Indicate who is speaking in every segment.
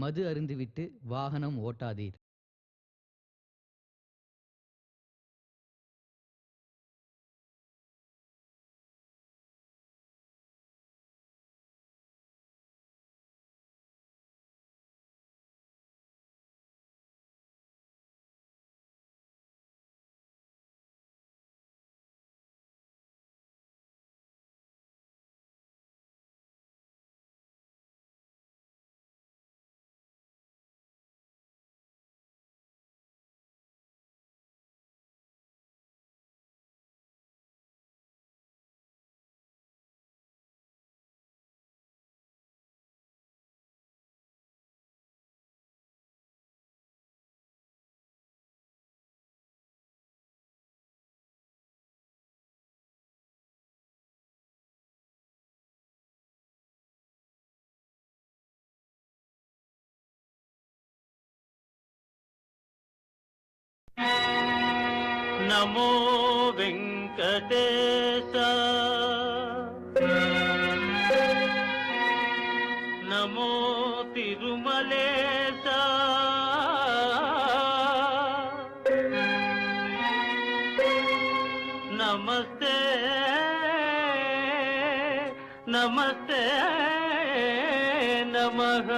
Speaker 1: மது அருந்துவிட்டு வாகனம் ஓட்டாதீர்.
Speaker 2: नमो वेंकटेश नमो तिरुमलेश नमस्ते नमस्ते नमः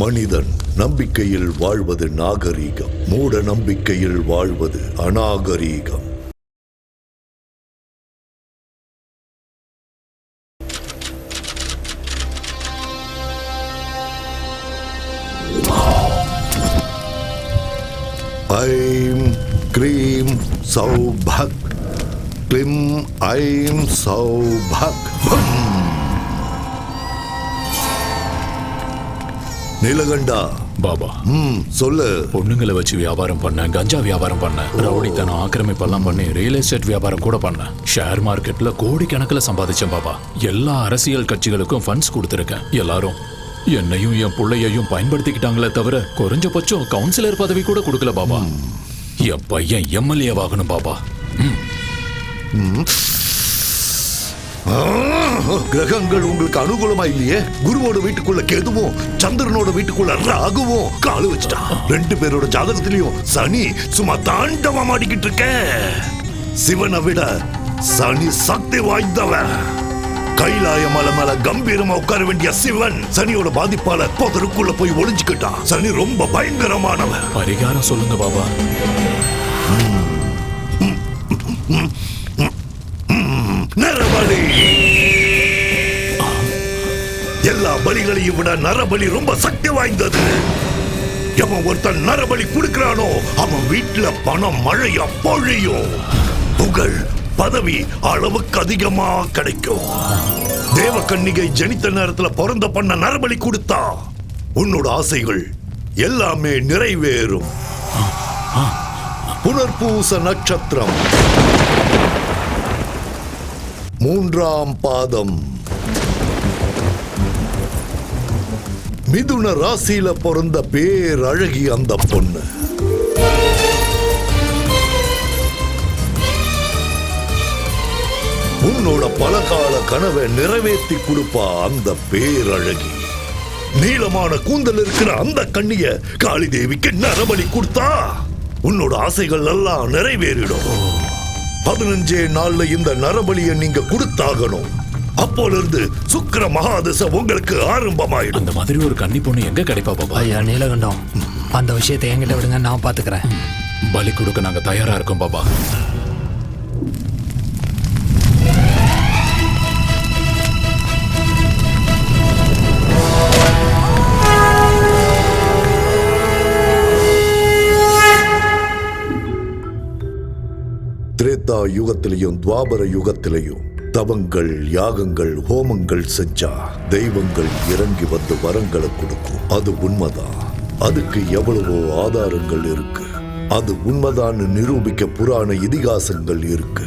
Speaker 3: மனிதன் நம்பிக்கையில் வாழ்வது நாகரீகம், மூட நம்பிக்கையில் வாழ்வது அநாகரீகம். ஐம் க்ரீம் சௌபக், க்ளிம் ஐம் சௌபக். நீலகண்டா
Speaker 4: பாபா,
Speaker 3: சொல்லு.
Speaker 4: பொண்ணுங்களை வச்சு வியாபாரம் பண்ண, கஞ்சா வியாபாரம் பண்ண, ரவுடித்தனம் ஆக்கிரமிப்பெல்லாம் பண்ணி ரியல் எஸ்டேட் வியாபாரம் கூட பண்ண, ஷேர் மார்க்கெட்ல கோடிக்கணக்கில் சம்பாதிச்சேன் பாபா. எல்லா அரசியல் கட்சிகளுக்கும் ஃபண்ட்ஸ் கொடுத்துருக்கேன். எல்லாரும் என்னையும் என் பிள்ளையையும் பயன்படுத்திக்கிட்டாங்களே தவிர குறைஞ்சபட்சம் கவுன்சிலர் பதவி கூட கொடுக்கல பாபா. என் பையன் எம்எல்ஏ ஆகணும் பாபா.
Speaker 3: கிரகங்கள் உங்களுக்கு அனுகூலமா இல்லையே. குருவோட வீட்டுக்குள்ள கேதுவும் சந்திரனோட வீட்டுக்குள்ள ராகுவும் காலு வச்சுட்டான். ரெண்டு பேரோட ஜாதகத்திலையும் சனி சும்மா தாண்டவம் ஆடிக்கிட்டு இருக்க. சிவனை விட சனி சக்தி வாய்ந்தவன். கைலாய மலை மேல கம்பீரமா உட்கார வேண்டிய சிவன் சனியோட பாதிப்பால புதருக்குள்ள போய் ஒளிஞ்சுக்கிட்டான். சனி ரொம்ப பயங்கரமானவன்.
Speaker 4: பரிகாரம் சொல்லுங்க பாபா. நரபலி.
Speaker 3: எல்லா பலிகளையும் விட நரபலி ரொம்ப சக்தி வாய்ந்தது. எவன் ஒருத்தன் நரபலி கொடுக்கிறானோ அவன் வீட்டுல பணம் மழையா பொழியும். புகழ் பதவி அளவுக்கு அதிகமா கிடைக்கும். தேவகன்னிகை ஜனித்த நேரத்துல பிறந்த பண்ண நரபலி கொடுத்தா உன்னோட ஆசைகள் எல்லாமே நிறைவேறும். புனர்பூச நட்சத்திரம் 3ஆம் பாதம். மிதுன ராசியில பிறந்த பேரழகி அந்த பொண்ணு. உன்னோட பலகால கனவை நிறைவேற்றி கொடுப்பா அந்த பேரழகி. நீளமான கூந்தல் இருக்கிற அந்த கண்ணிய காளி தேவிக்கு நரபலி கொடுத்தா உன்னோட ஆசைகள் எல்லாம் நிறைவேறிடும். 15 நாள்ல இந்த நரபலியை நீங்க கொடுத்தாகணும். அப்போல இருந்து சுக்கிர மகாதசை உங்களுக்கு ஆரம்பமாயிடும்.
Speaker 4: அந்த மாதிரி ஒரு கன்னி பொண்ணு எங்க கிடைப்பா பாபா?
Speaker 5: ஐயா நீலகண்டம், அந்த விஷயத்தை என்கிட்ட விடுங்க, நான் பாத்துக்கிறேன்.
Speaker 4: பலி கொடுக்க நாங்க தயாரா இருக்கோம் பாபா.
Speaker 3: திரேதா யுகத்திலையும் துவாபர யுகத்திலையும் தவங்கள், யாகங்கள், ஹோமங்கள் செஞ்சா தெய்வங்கள் இறங்கி வந்து வரங்களை கொடுக்கும். அது உண்மைதான். அதுக்கு எவ்வளவோ ஆதாரங்கள் இருக்கு. அது உண்மைதான் நிரூபிக்க புராண இதிகாசங்கள் இருக்கு.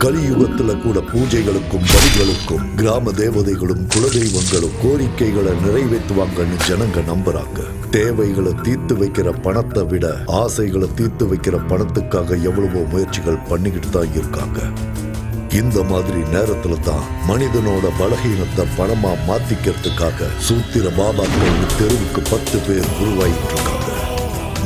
Speaker 3: கலியுகத்துல கூட பூஜைகளுக்கும் பலிகளுக்கும் கிராம தேவதைகளும் குலதெய்வங்களும் கோரிக்கைகளை நிறைவேற்றுவாங்கன்னு ஜனங்க நம்புறாங்க. தேவைகளை தீர்த்து வைக்கிற பணத்தை விட ஆசைகளை தீர்த்து வைக்கிற பணத்துக்காக எவ்வளவோ முயற்சிகள் பண்ணிக்கிட்டு தான் இருக்காங்க. இந்த மாதிரி நேரத்துல தான் மனிதனோட பலகீனத்தை பணமா மாத்திக்கிறதுக்காக சூத்திர பாபாக்கள் தெருவுக்கு 10 பேர் உருவாயிட்டு இருக்காங்க.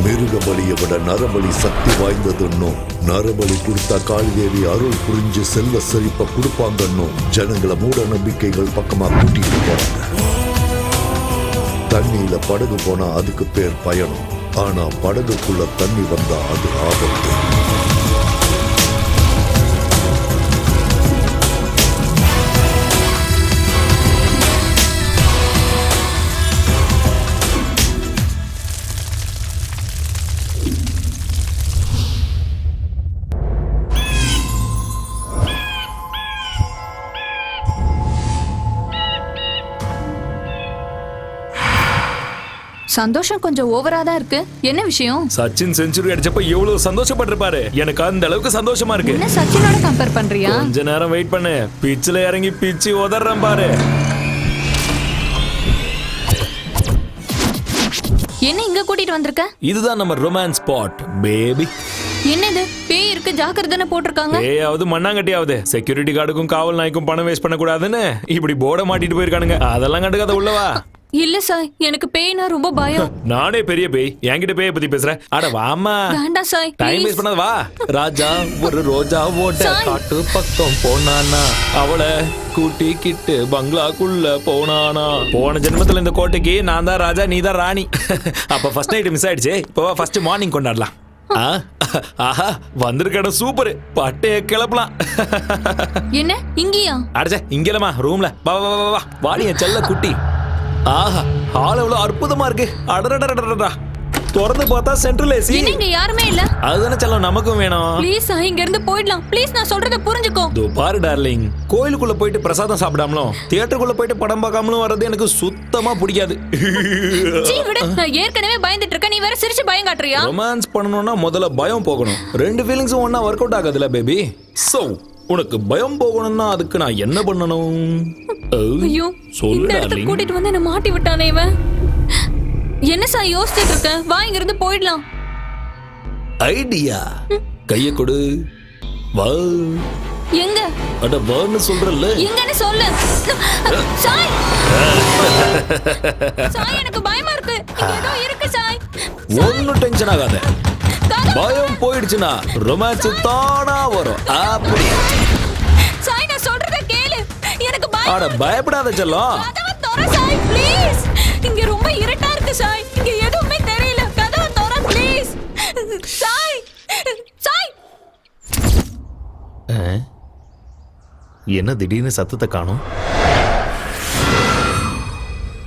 Speaker 3: மிருக பலியை விட நரபலி சக்தி வாய்ந்ததுன்னும், நரபலி கொடுத்தா காளிதேவி அருள் புரிஞ்சு செல்வ செழிப்ப கொடுப்பாங்கன்னும் ஜனங்களை மூட நம்பிக்கைகள் பக்கமா கூட்டிட்டு போறாங்க. தண்ணியில படகு போனா அதுக்கு பேர் பயணம். ஆனா படகுக்குள்ள தண்ணி வந்தா அது ஆபத்து.
Speaker 6: சந்தோஷம் கொஞ்சம் ஓவரா தான் இருக்கு. என்ன விஷயம்?
Speaker 7: சச்சின் செஞ்சுரி அடிச்சப்ப எவ்வளவு சந்தோஷப்பட்டிருப்பாரு. எனக்கு அந்த அளவுக்கு சந்தோஷமா இருக்கு.
Speaker 6: என்ன சச்சினோட கம்பேர் பண்றியா?
Speaker 7: கொஞ்ச நேரம் வெயிட் பண்ணு. பிச்சில இறங்கி பிச்சு உதறேன் பாரு.
Speaker 6: என்ன இங்க கூட்டிட்டு வந்திருக்க?
Speaker 7: இதுதான் நம்ம ரொமான்ஸ் ஸ்பாட் பேபி.
Speaker 6: என்னது பேய் இருக்கு ஜாக்கிரதைன்னு போட்டிருக்காங்க.
Speaker 7: ஏயாவது மண்ணாங்கட்டியாவது செக்யூரிட்டி கார்டுக்கும் காவல் நாய்க்கும் பணம் வேஸ்ட் பண்ண கூடாதுன்னு இப்படி போர்டை மாட்டிட்டு போயிருக்கானுங்க. அதெல்லாம் கண்டுக்காத உள்ளவா.
Speaker 6: இல்ல சாய், எனக்கு பேய்னா ரொம்ப பயம்.
Speaker 7: நானே பெரிய பேய், என்கிட்ட பேய பத்தி பேசுறேன். அட வாமா.
Speaker 6: வேண்டாம் சாய்,
Speaker 7: டைம் வேஸ்ட் பண்ணாத வா. ராஜா ஒரு ரோஜா ஓட்ட காட்டு பக்கம் போனானா, அவளை கூட்டிக்கிட்டு பங்களாக்குள்ள போனானா. போன ஜென்மத்துல இந்த கோட்டைக்கு நான் தான் ராஜா, நீ தான் ராணி. அப்ப ஃபர்ஸ்ட் நைட் மிஸ் ஆயிடுச்சு. இப்போ ஃபர்ஸ்ட் மார்னிங் கொண்டாடலாம். ஆஹா வந்திருக்க சூப்பர். பட்டைய கிளப்பலாம்.
Speaker 6: என்ன இங்கயா?
Speaker 7: அடச்சே இங்கலமா ரூம்ல. வா வா வா வா வாடி என் செல்ல குட்டி. ஆஹா ஹால் எவ்வளவு அற்புதமா இருக்கு. அடடடடடடா திறந்து பார்த்தா சென்ட்ரல் ஏசி.
Speaker 6: இங்க யாருமே இல்ல.
Speaker 7: அதுதானே செல்லம் நமக்கும் வேணும்.
Speaker 6: ப்ளீஸ் இங்க இருந்து போய்டலாம். ப்ளீஸ் நான் சொல்றத புரிஞ்சுக்கோ.
Speaker 7: தோ பாரு டார்லிங், கோயிலுக்குள்ள போயிட்டு பிரசாதம் சாப்பிடாமலும் தியேட்டருக்குள்ள போயிட்டு படம் பார்க்காமலும் வர்றது எனக்கு சுத்தமா பிடிக்காது.
Speaker 6: ஜீ விடு, நான் ஏற்கனவே பயந்துட்டு இருக்கேன். நீ வேற சிரிச்சு பயம் காட்டுறியா?
Speaker 7: ரொமான்ஸ் பண்ணனும்னா முதல்ல பயம் போகணும். ரெண்டு ஃபீலிங்ஸும் ஒண்ணா வொர்க் அவுட் ஆகாதுல பேபி. சோ உனக்கு பயம் போகணும்னா அதுக்கு நான் என்ன பண்ணணும்?
Speaker 6: ஐயோ இந்த இடத்துக்கு கூட்டிட்டு வந்து என்ன மாட்டி விட்டானே இவன். என்ன சார் யோசிச்சுட்டு இருக்க? வா இங்க இருந்து போயிடலாம்.
Speaker 7: ஐடியா கைய கொடு. வா.
Speaker 6: எங்க?
Speaker 7: அட வான்னு சொல்றல்ல.
Speaker 6: எங்கன்னு சொல்லு. சாய் சாய் எனக்கு பயமா இருக்கு. இங்க ஏதோ இருக்கு சாய்.
Speaker 7: ஒன்னும் டென்ஷன் ஆகாத. பயம் போயிடுச்சுனா ரொமான்ஸ் தானா வரும். அப்படி
Speaker 6: சாய் நான் சொல்றத கேளு. எனக்கு பயம்.
Speaker 7: அட பயப்படாத செல்லம்.
Speaker 6: கதவை தர சாய் ப்ளீஸ். இங்க ரொம்ப இருட்டா இருக்கு சாய். இங்க எதுவுமே தெரியல. கதவை தர ப்ளீஸ். சாய் சாய்.
Speaker 7: என்ன திடீர்னு சத்தத்தை காணோம்?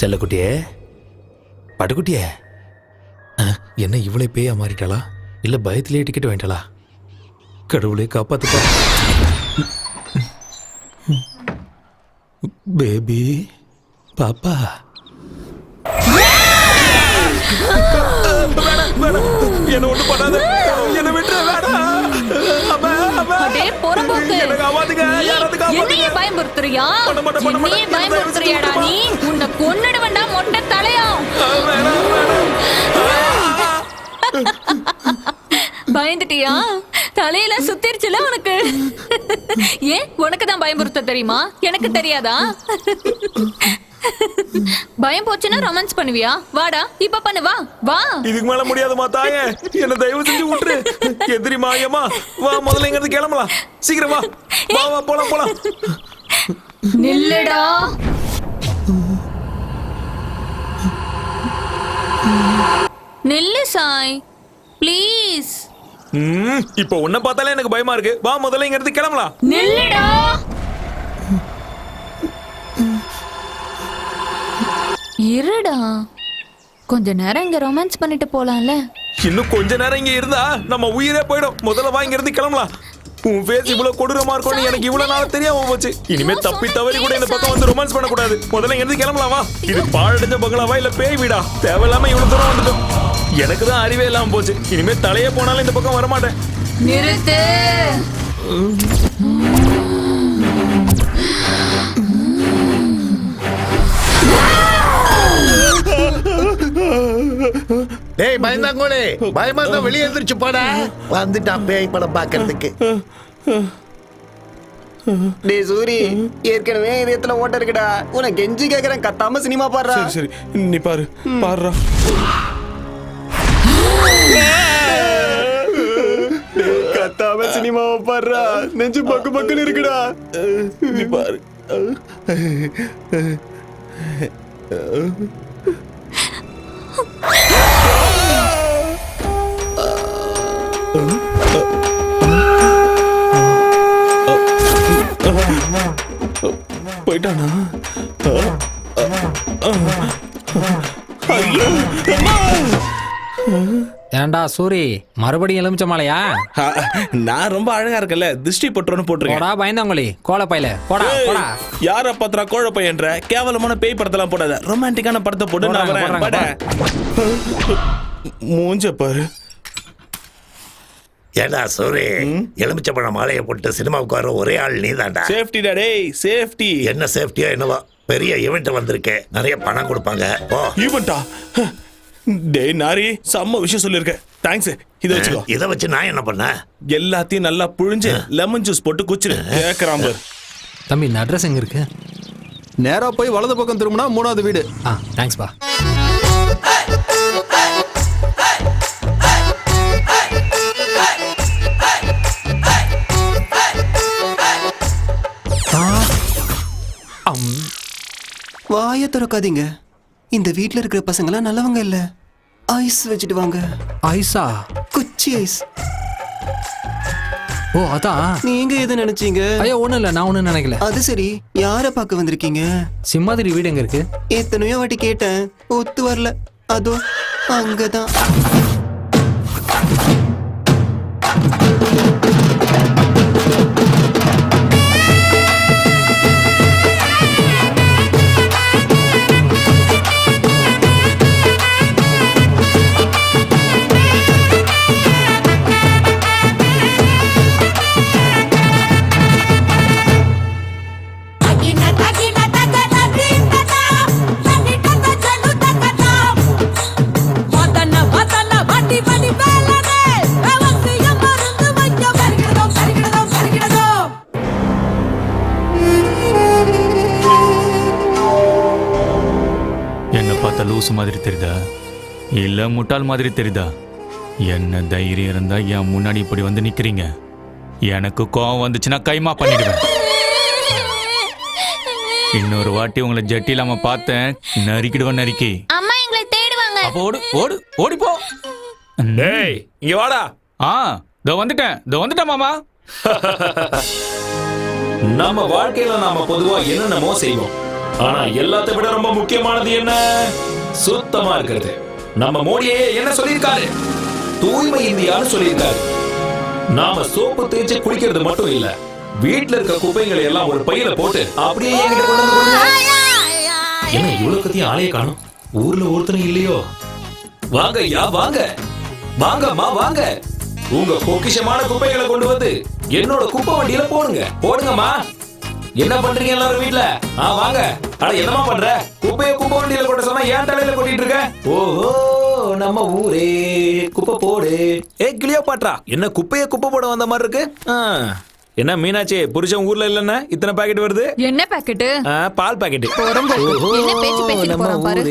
Speaker 7: செல்லக்குட்டியே, பட்டுக்குட்டியே, என்ன இவ்வளவு பேயா மாறிட்டாளா? இல்ல பயத்திலேயே டிக்கெட் வாங்கிட்டாளா? கடவுளே காப்பாத்துப்பா. பேபி பாப்பா. என்ன ஒண்ணு பண்ணாத. என்ன விட்டுற வேணாம்.
Speaker 6: அடே பொறம்போக்கு. என்னையே பயமுறுத்துறியா? என்னையே பயமுறுத்துறியாடா நீ? உன்னை கொன்னுடுவேன்டா மொட்டை தலையா. பயந்துட்டியா? தலையில சுத்திருச்சுல உனக்கு. ஏன் உனக்கு தான் பயமுறுத்த தெரியுமா? எனக்கு தெரியாதா? பயம் போச்சுன்னா ரொமான்ஸ் பண்ணுவியா? வாடா இப்ப பண்ணு. வா வா.
Speaker 7: இதுக்கு மேல முடியாதுமா தாயே. என்ன தயவு செஞ்சு விட்டுரு. எதிரி மாயமா வா. முதல்ல இங்க இருந்து கிளம்பலாம். சீக்கிரம் வா. வா வா போலாம் போலாம்.
Speaker 6: நில்லுடா. நில்லு சாய் ப்ளீஸ்.
Speaker 7: இப்போ உன்னை பார்த்தாலே எனக்கு பயமா இருக்கு. வா முதல்ல இங்க இருந்து கிளம்பலாம்.
Speaker 6: நில்லுடா. இருடா கொஞ்ச நேரம் இங்க ரொமான்ஸ் பண்ணிட்டு போலாம்ல.
Speaker 7: இன்னும் கொஞ்ச நேரம் இங்க இருந்தா நம்ம உயிரே போயிடும். முதல்ல வா இங்க இருந்து கிளம்பலாம். உன் ஃபேஸ் இவ்வளவு கொடூரமா இருக்கும்னு எனக்கு இவ்வளவு நாள் தெரியாம போச்சு. இனிமே தப்பி தவறி கூட இந்த பக்கம் வந்து ரொமான்ஸ் பண்ண கூடாது. முதல்ல எங்க கிளம்பலாமா? இது பாழடைஞ்ச பங்களாவா இல்ல பேய் வீடா? தேவையில்லாம இவ்வளவு தூரம் வந்துட்டோம். எனக்கு தான் அறிவே இல்லாம போச்சு. இனிமே தலையே போனாலும் இந்த பக்கம் வரமாட்டேன்.
Speaker 6: நிறுத்து.
Speaker 3: டேய் பயந்தாங்கோலே, பயமா இருந்தா வெளியே எந்திரிச்சு போடா. வந்துட்டான் பேய் படம் பாக்குறதுக்கு.
Speaker 8: டேய் சூரி, ஏற்கனவே இதயத்துல ஓட்ட இருக்குடா. உனக்கு கெஞ்சி கேக்குறேன், கத்தாம சினிமா பாடுறா.
Speaker 7: சரி நீ பாரு பாடுறா.
Speaker 8: கத்தாம சினிமாவை பாடுறா. நெஞ்சு பக்கு பக்குன்னு இருக்குடா.
Speaker 7: நீ பாரு. போயிட்டானா?
Speaker 5: ஏன்டா சூரி, மறுபடியும் எலுமிச்ச மாலையா?
Speaker 7: நான் ரொம்ப அழகா இருக்கல, திருஷ்டி பட்டுறோன்னு போட்டிருக்கேன்.
Speaker 5: போடா பயந்தாங்கோலி, கோலப்பையில போடா போடா.
Speaker 7: யார பாத்திரா கோழ பையன்ற? கேவலமான பேய் படத்தெல்லாம் போடாத, ரொமான்டிக்கான படத்தை போட்டு நான் வரேன். பட மூஞ்ச பாரு.
Speaker 3: ஏடா சூரி, எலுமிச்சப்பழம் மாலையை போட்டு சினிமாவுக்கு வர ஒரே ஆள் நீ தான்டா.
Speaker 7: சேஃப்டி டா டேய், சேஃப்டி.
Speaker 3: என்ன சேஃப்டியா என்னவா? பெரிய ஈவெண்ட் வந்திருக்கு, நிறைய பணம் கொடுப்பாங்க. ஓ
Speaker 7: ஈவென்ட்டா? டேய் நாரி, செம்ம விஷயம் சொல்லிருக்கேன். தேங்க்ஸ். இதை வச்சுக்கோ.
Speaker 3: இதை வச்சு நான் என்ன பண்ண?
Speaker 7: எல்லாத்தையும் நல்லா புழிஞ்சு லெமன் ஜூஸ் போட்டு குச்சிரு. கேக்குறான் பாரு.
Speaker 5: தம்பி இந்த அட்ரஸ் எங்க இருக்கு?
Speaker 8: நேரா போய் வலது பக்கம் திரும்பினா 3வது வீடு.
Speaker 5: தேங்க்ஸ் பா.
Speaker 8: வாய திறக்காதீங்க. இந்த வீட்ல இருக்கிற பசங்களாம் நல்லவங்க இல்ல. ஐஸ் வச்சுட்டு வாங்க.
Speaker 5: ஐஸா?
Speaker 8: குச்சி ஐஸ்.
Speaker 5: ஓ அதான்.
Speaker 8: நீங்க எது நினைச்சீங்க?
Speaker 5: ஐயோ ஒண்ணும் இல்ல, நான் ஒண்ணும் நினைக்கல.
Speaker 8: அது சரி, யார பார்க்க வந்திருக்கீங்க?
Speaker 5: சிம்மாதிரி வீடு எங்க இருக்கு?
Speaker 8: எத்தனையோ வாட்டி கேட்டேன், ஒத்து வரல. அதோ அங்கதான்.
Speaker 9: லூசு மாதிரி தெரியுதா இல்ல முட்டாள் மாதிரி தெரியுதா? என்ன தைரியம் இருந்தா என் முன்னாடி இப்படி வந்து நிக்கிறீங்க? எனக்கு கோவம் வந்துச்சுன்னா கைமா பண்ணிடுவேன். இன்னொரு வாட்டி உங்களை ஜட்டி இல்லாம பார்த்தேன், நறுக்கிடுவேன் நறுக்கி.
Speaker 6: அம்மா எங்களை தேடுவாங்க.
Speaker 9: அப்ப ஓடு ஓடு ஓடி போ.
Speaker 7: டேய் இங்க வாடா.
Speaker 9: இதோ வந்துட்டேன் மாமா.
Speaker 7: நம்ம வாழ்க்கையில நாம பொதுவா என்னென்னமோ செய்வோம். ஆனா எல்லாத்தை விட ரொம்ப முக்கியமானது என்ன? சுத்தமா இருக்கிறது. நம்ம மோடியே என்ன சொல்லியிருக்காரு? தூய்மை இந்தியான்னு சொல்லியிருக்காரு. நாம சோப்பு தேய்ச்சி குளிக்கிறது மட்டும் இல்ல, வீட்டுல இருக்க குப்பைகளை எல்லாம் ஒரு பையில போட்டு அப்படியே என்கிட்ட கொண்டு வந்து கொடுங்க. என்ன இவ்வளவு கத்தியும் ஆளைய காணும்? ஊர்ல ஒருத்தனும் இல்லையோ? வாங்க ஐயா வாங்க, வாங்கம்மா வாங்க. உங்க பொக்கிஷமான குப்பைகளை கொண்டு வந்து என்னோட குப்பை வண்டியில போடுங்கம்மா. என்ன பண்றீங்க எல்லாரும் வீட்ல? வாங்க. அட என்னமா பண்ற? குப்பைய குப்பை வண்டியில கொட்ட சொன்னா ஏன் தலையில கொட்டிட்டு இருக்க? ஓஹோ, நம்ம ஊரே குப்பை போடு. கிளியோபாட்ரா, என்ன குப்பைய குப்பை போட வந்த மாதிரி இருக்கு? என்ன மீனாட்சி, புருஷன் ஊர்ல இல்லன்னா இத்தனை பாக்கெட் வருது?
Speaker 6: என்ன பாக்கெட்?
Speaker 7: பால் பாக்கெட்.
Speaker 6: என்ன பேச்சு பேசிட்டு போறான் பாரு.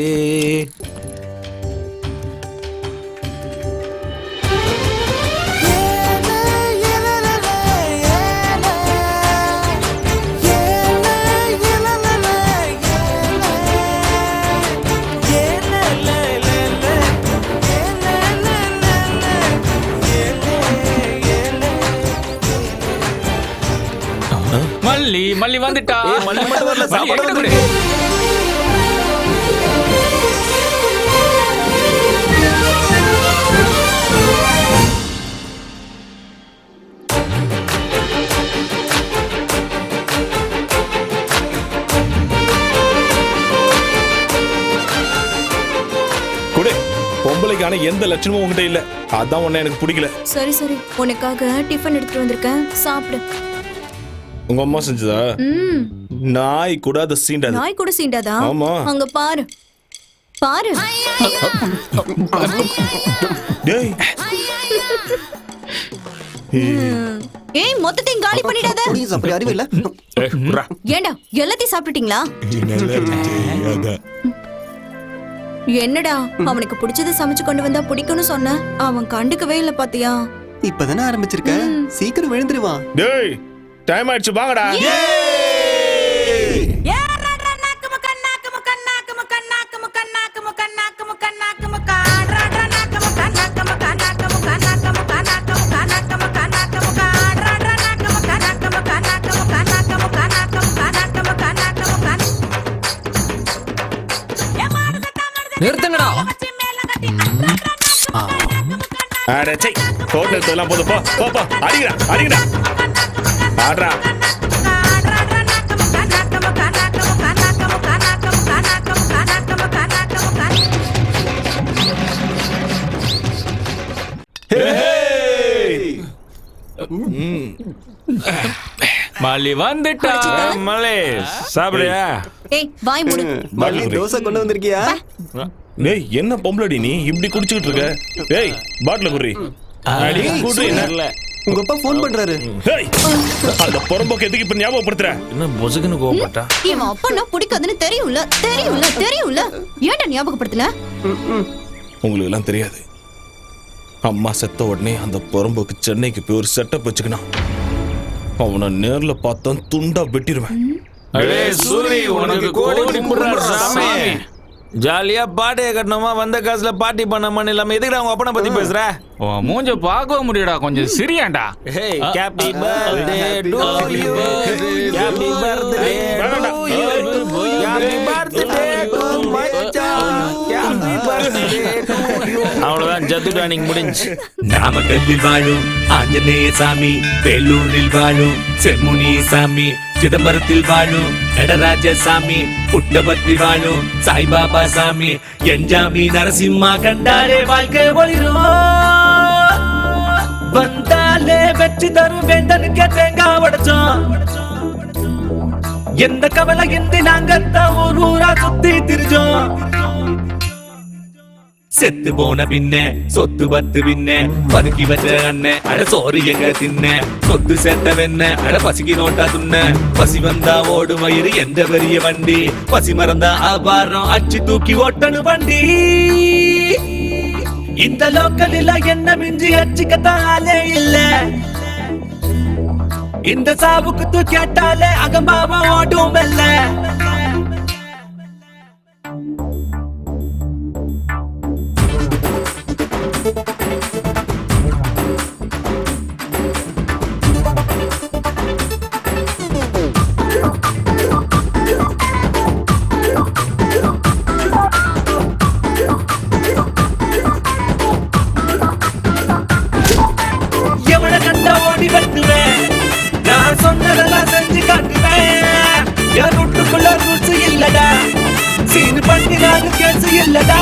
Speaker 9: மல்லி வந்துட்டா.
Speaker 7: மல்லி மட்டும் வரல, சாப்பாடு வந்து. வேலைக்கான எந்த லட்சணமும் உங்ககிட்ட இல்ல. அதான் உன்னை எனக்கு பிடிக்கல.
Speaker 6: சரி சரி, உனக்காக டிஃபன் எடுத்துட்டு வந்திருக்கேன், சாப்பிடு.
Speaker 7: உங்க அம்மா செஞ்சதா? நாய் கூட அதை சீண்டாது.
Speaker 6: நாய் கூட சீண்டாதா?
Speaker 7: ஆமா.
Speaker 6: அங்க பாரு பாரு.
Speaker 7: டேய்
Speaker 6: ஏய், மொத்தத்தையும் காலி பண்ணிடாத.
Speaker 8: அப்படி அறிவு இல்ல.
Speaker 6: ஏண்டா எல்லாத்தையும் சாப்பிட்டுட்டீங்களா? என்னடா, அவனுக்கு பிடிச்சதை சமைச்சு கொண்டு வந்தா பிடிக்கும்னு சொன்ன, அவன் கண்டுக்கவே இல்ல பாத்தியா?
Speaker 8: இப்பதானே ஆரம்பிச்சிருக்க, சீக்கிரம் விழுந்துருவான்.
Speaker 7: டேய் டைம் ஆயிடுச்சு, வாங்கடா.
Speaker 5: நிறுத்துங்கடா.
Speaker 7: அட சை, போட்டு எடுத்ததெல்லாம் போதும். போ போ போ, அடிங்கடா அடிங்கடா, ஆடுறா.
Speaker 9: மல்லி வந்துட்டா.
Speaker 7: மலே சாப்பிடுறியா?
Speaker 6: ஏய், வாய் மூடு.
Speaker 8: மல்லி தோசை கொண்டு வந்திருக்கியா?
Speaker 7: டேய் என்ன பொம்பளடி நீ இப்படி குடிச்சிட்டு இருக்க? டேய் பாட்டில குடி. அடி குடி. இல்ல
Speaker 8: உங்க அப்பா போன் பண்றாரு.
Speaker 7: டேய் அந்த பொறம்போக்கு எதுக்கு இப்ப ஞாபகப்படுத்துற? என்ன பொசுக்குன்னு கோவப்பட்டா?
Speaker 6: இவன் அப்பா பிடிக்காதுன்னு தெரியும்ல தெரியும்ல தெரியும்ல, ஏன்டா ஞாபகப்படுத்தல?
Speaker 7: உங்களுக்கு எல்லாம் தெரியாது. அம்மா செத்த உடனே அந்த பொறம்போக்கு சென்னைக்கு போய் ஒரு செட்டப் வச்சுக்கணும். அவனை நேர்ல பார்த்தா துண்டா வெட்டிடுவேன்.
Speaker 2: சூரி, உனக்கு கோடி முடுறாரு சாமி. ஜாலியா பாட்டையை கட்டணுமா, வந்த காசுல பார்ட்டி பண்ண இல்லாம எதுக்குடா உங்க அப்பனை பத்தி பேசுற?
Speaker 9: உன் மூஞ்ச பார்க்க முடியடா, கொஞ்சம் சிரியாண்டா.
Speaker 2: Hey, happy birthday to you. Happy birthday to you. Happy birthday to my child. Happy birthday to you. அவ்வளவுதான், ஜத்து டானிங் முடிஞ்சு.
Speaker 10: நாமக்கல்லில் வாழும் ஆஞ்சநேய சாமி, வேலூரில் வாழும் செம்முனி சாமி, சிதம்பரத்தில் வாழும் நடராஜ சாமி, புட்டபர்த்தி வாழும் சாய்பாபா சாமி, என்ஜாமி நரசிம்மா கண்டாரே வாழ்க்கை ஒளிரும். வந்தாலே வெற்றி தரும் வேந்தனுக்கு தேங்காய் உடைச்சோம். எந்த கவலை இன்றி நாங்கத்தான் ஊர் ஊரா சுத்தி திரிஞ்சோம். செத்து போன பின்ன சொத்து பத்து பின்ன பதுக்கி வச்ச அண்ணன் அட சோறு எங்க தின்ன, சொத்து சேர்த்த வெண்ண அட பசிக்கு நோட்டா துண்ண, பசி வந்தா ஓடு மயிறு எந்த பெரிய வண்டி, பசி மறந்தா ஆபாரம் அச்சு தூக்கி ஓட்டனு வண்டி. இந்த லோக்கலில் என்ன மிஞ்சி அச்சுக்கத்தாலே இல்ல, இந்த சாவுக்கு தூக்கிட்டாலே அகம்பாவ ஓடும் இல்ல. எவனை கண்ட ஓடி வெட்டுவேன், நான் சொன்னதெல்லாம் செஞ்சு காட்டுவேன். என் வீட்டுக்குள்ள ரூல்ஸ் இல்லடா, சீனு பண்ணி நானு கேசு இல்லடா.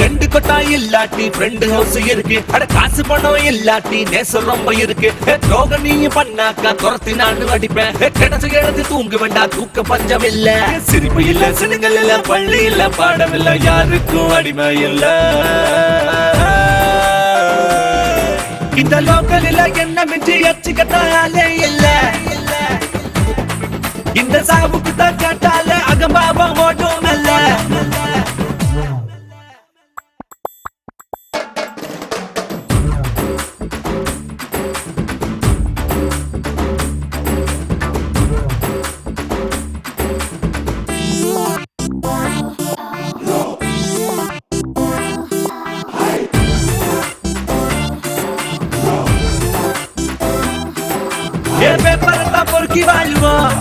Speaker 10: ரெண்டு கொட்டா இல்லாட்டி ஃப்ரெண்ட் ஹவுஸ் இருக்கு, அட காசு பணம் இல்லாட்டி நேசம் ரொம்ப இருக்கு. துரோகம் நீயும் பண்ணாக்கா துரத்தி நானு அடிப்பேன். கிடச்சு எழுதி தூங்க வேண்டாம், தூக்க பஞ்சம் இல்ல. சிரிப்பு இல்ல, சினுங்கள் இல்ல, பள்ளி இல்ல, பாடம் இல்ல, யாருக்கும் அடிமை இல்ல. இந்த லோக்கலில் என்ன மிஞ்சி அச்சுக்கத்தாலே இல்ல, இந்த சாவுக்கு தான் கேட்டாலே அகம்பாவம் ஓடும் அல்ல. பேப்பரத்தான் பொறுக்கி வாழ்வோம்,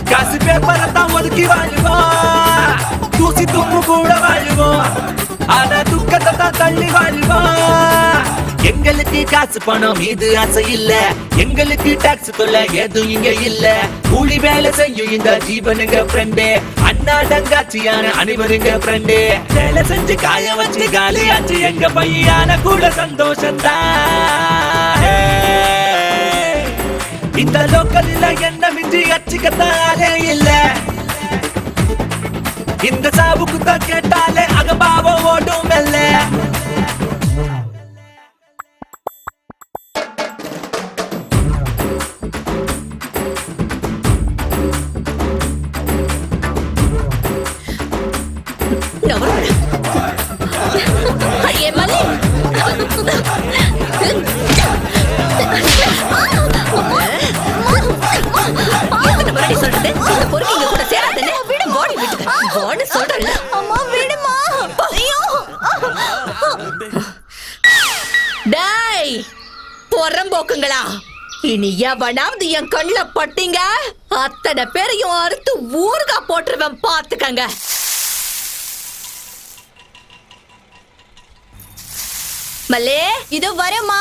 Speaker 10: காசு பேப்பரத்தான் ஒதுக்கி வாழ்வோம், தூசி தும்மு கூட வாழ்வோம், ஆனா துக்கத்தை தான் தள்ளி வாழ்வோம். எங்களுக்கு காசு பணம் மீது ஆசை இல்ல, எங்களுக்கு டாக்ஸ் தொல்லை எதுவும் இங்க இல்ல. கூலி வேலை செய்யும் இந்த ஜீவனுங்க ஃப்ரெண்டே, அண்ணாடங்காச்சியான அனைவருங்க ஃப்ரெண்டு வேலை செஞ்சு காய வச்சு காலியாச்சு எங்க பையான கூட சந்தோஷம்தான் இந்த லோக்கல்ல என்ன மிஞ்சி அச்சுக்கத்தாலே இல்ல இந்த சாவுக்கு தான் கேட்டாலே அகபாவம் ஓடும் மெல்ல
Speaker 6: பொறம்போக்குங்களா, இனி எவனாவது என் கண்ணுல பட்டீங்க அத்தனை பேரையும் அறுத்து ஊர்கா போட்டுருவேன் பாத்துக்கங்க. மல்லே, இது வரமா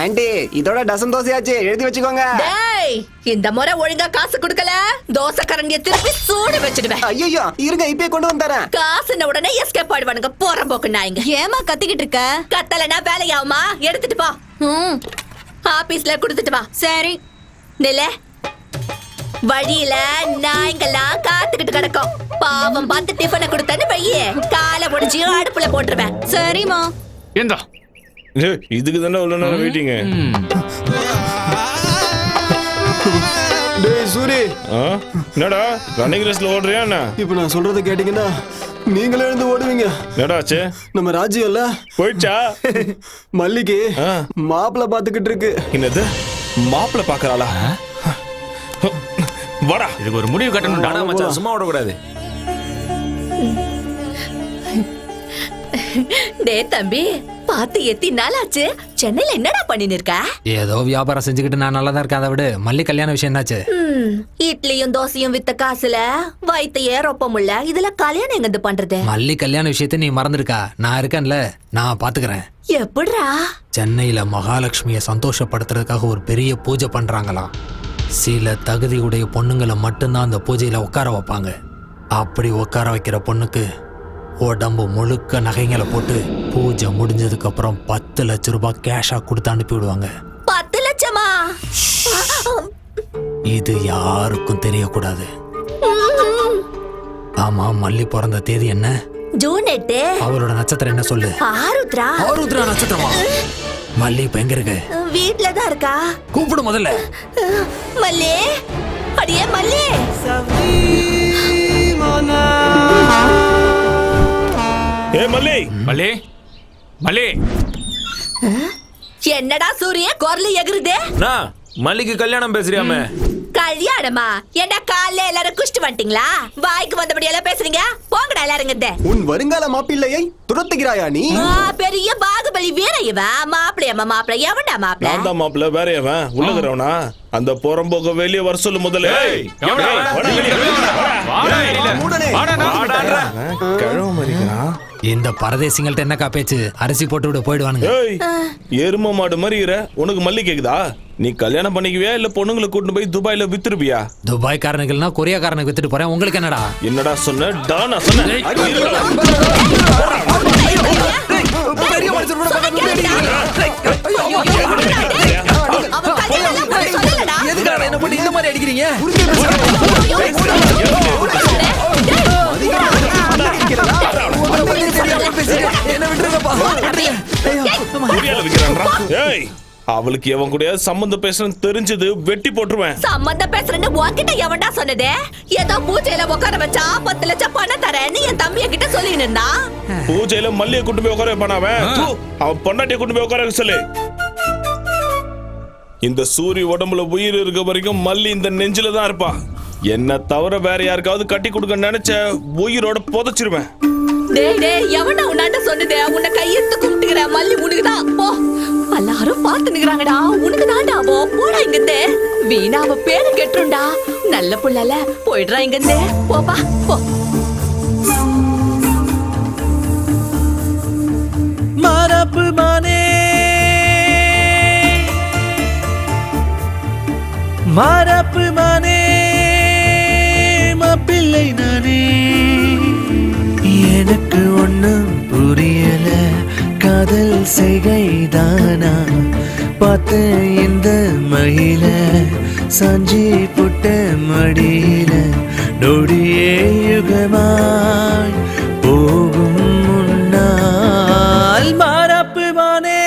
Speaker 8: ஆண்டி, இதோட டசன் தோசையாச்சு, எழுதி வச்சுக்கோங்க.
Speaker 6: டேய், இந்த முறை ஒழுங்கா காசு கொடுக்கல தோசை கரண்டிய திருப்பி சூடு வச்சிடுவேன்.
Speaker 8: ஐயோ, இருங்க, இப்பயே கொண்டு வந்துறேன்.
Speaker 6: காசுன உடனே எஸ்கேப் ஆடுவானுங்க போறம்போக்கு நாய்ங்க. ஏமா கத்திக்கிட்டு இருக்க? கத்தலனா வேலையாவுமா? எடுத்துட்டு போ. ஆபீஸ்ல கொடுத்துட்டு வா. சரி நில வழியில நாய்ங்கெல்லாம் காத்துக்கிட்டு கிடக்கும். பாவம் பார்த்து டிஃபனை கொடுத்தன்னு வையே, காலை முடிஞ்சு அடுப்புல போட்டுருவேன். சரிமா.
Speaker 7: ஏண்டா இதுக்கு தானே உள்ள நேரம் வெயிட்டிங்க.
Speaker 8: டேய் சூரி,
Speaker 7: என்னடா ரன்னிங் ரேஸ்ல ஓடுறியா என்ன?
Speaker 8: இப்போ நான் சொல்றத கேட்டீங்கன்னா நீங்களே எழுந்து ஓடுவீங்க.
Speaker 7: என்னடாச்சு?
Speaker 8: நம்ம ராஜ்யம் இல்ல
Speaker 7: போயிடுச்சா?
Speaker 8: மல்லிக்கு மாப்பிள்ள பாத்துக்கிட்டு இருக்கு.
Speaker 7: என்னது மாப்பிள்ள பாக்குறாளா? வாடா,
Speaker 9: இதுக்கு ஒரு முடிவு கட்டணும்.
Speaker 7: மச்சான் சும்மா ஓடக்கூடாது.
Speaker 6: டே தம்பி, பாத்து எத்தி நாளாச்சு. சென்னையில என்னடா பண்ணின்னு இருக்க?
Speaker 5: ஏதோ வியாபாரம் செஞ்சுக்கிட்டு நான் நல்லா தான் இருக்கேன். அதை விட மல்லி கல்யாண விஷயம் என்னாச்சு?
Speaker 6: இட்லியும் தோசையும் வித்த காசுல வயித்தையே ரொப்பமுல்ல. இதுல கல்யாணம் எங்க பண்றது?
Speaker 5: மல்லி கல்யாண விஷயத்த நீ மறந்துருக்கா? நான் இருக்கேன்ல, நான் பாத்துக்கிறேன்.
Speaker 6: எப்படிரா?
Speaker 5: சென்னையில மகாலட்சுமிய சந்தோஷப்படுத்துறதுக்காக ஒரு பெரிய பூஜை பண்றாங்களாம். சில தகுதியுடைய பொண்ணுங்களை மட்டும்தான் அந்த பூஜையில உட்கார வைப்பாங்க. அப்படி உட்கார வைக்கிற பொண்ணுக்கு உடம்பு முழுக்க நகைங்களை போட்டு பூஜை முடிஞ்சதுக்கு அப்புறம் 10 லட்சம் ரூபாய் கேஷா கொடுத்து அனுப்பி விடுவாங்க.
Speaker 6: 10 லட்சமா?
Speaker 5: இது யாருக்கும் தெரியக்கூடாது. ஆமா, மல்லி பிறந்த தேதி என்ன?
Speaker 6: ஜூன் 8.
Speaker 5: அவரோட நட்சத்திரம் என்ன சொல்லு?
Speaker 6: ஆருத்ரா.
Speaker 5: ஆருத்ரா நட்சத்திரமா? மல்லி இப்ப எங்க இருக்கு?
Speaker 6: வீட்ல தான் இருக்கா.
Speaker 5: கூப்பிடு முதல்ல.
Speaker 6: மல்லி, அடியே மல்லி.
Speaker 7: ஏ மல்லி,
Speaker 9: மல்லி, மல்லி.
Speaker 6: என்னடா சூரிய குரல் எகுறுதே?
Speaker 7: நான் மல்லிக்கு கல்யாணம் பேசுறியாமே?
Speaker 6: கல்யாணமா? என்ன காலைல எல்லாரும் குஷ்டு வந்துட்டீங்களா? வாய்க்கு வந்தபடி எல்லாம் பேசுறீங்க. போங்கடா எல்லாருங்க.
Speaker 8: உன் வருங்கால மாப்பிள்ளையை துரத்துகிறாயா நீ?
Speaker 6: பெரிய பாகுபலி வீர இவன். மாப்பிள்ளையம்மா மாப்பிள்ளை. எவன்டா மாப்பிள்ளை?
Speaker 7: நான் தான் மாப்பிள்ள. வேற எவன்? உள்ளதுறவனா? அந்த புறம்போக்க வெளியே வர சொல்லு முதல்ல.
Speaker 5: இந்த பரதேசிங்கள்ட்ட என்னக்கா பேச்சு? அரிசி போட்டு விட போயிடுவானுங்க.
Speaker 7: எரும மாடு மாதிரி உனக்கு மல்லி கேக்குதா? நீ கல்யாணம் பண்ணிக்குவியா இல்ல பொண்ணுங்களை கூட்டு போய் துபாயில வித்துருப்பியா?
Speaker 5: துபாய் காரனுக்குன்னா கொரியாக்காரனுக்கு வித்துட்டு போறேன். உங்களுக்கு என்னடா?
Speaker 7: என்னடா சொன்ன? டானா சொன்ன?
Speaker 2: என்ன பண்ணி இந்த மாதிரி அடிக்கிறீங்க?
Speaker 7: அவளுக்கு எவன் கூட சம்பந்தம் பேசுறேன்னு தெரிஞ்சது வெட்டி போட்டுருவேன்.
Speaker 6: சம்பந்தம் பேசுறேன்னு உன்கிட்ட எவன்டா சொன்னதே? ஏதோ பூஜையில உட்கார வச்சா 10 லட்சம் பணம் தரேன்னு என் தம்பிய கிட்ட சொல்லின்னு இருந்தா.
Speaker 7: பூஜையில மல்லியை கூட்டு போய் உட்கார வைப்பான் அவன் பொண்டாட்டியை கூட்டு போய் உட்கார சொல்லு. இந்த சூரிய உடம்புல உயிர் இருக்க வரைக்கும் மல்லி இந்த நெஞ்சில தான் இருப்பா. என்ன தவிர வேற யாருக்காவது கட்டி கொடுக்க நினைச்ச உயிரோட புதைச்சிருவேன்.
Speaker 6: டேய் டேய், எவன்டா உன்னாட்ட சொன்னதே? உன்னை கையெடுத்து கும்பிட்டுக்கிற. மல்லி உனக்குதான். போ, எல்லாரும் பார்த்து நிக்கிறாங்கடா. உனக்கு தான்டா. போடா இங்கிருந்து. வீணா அவ பேரு கெட்டுருண்டா. நல்ல புள்ளல. போயிடுறா இங்கிருந்து. போப்பா போ.
Speaker 10: மரப்பு மானே, மரப்பு மானே, மாப்பிள்ளை நானே. செய்கைதானா பார்த்த இந்த மயில சாஞ்சி புட்ட மடியில நொடியே யுகமாய் போகும் முன்னால் மாறப்பு மானே.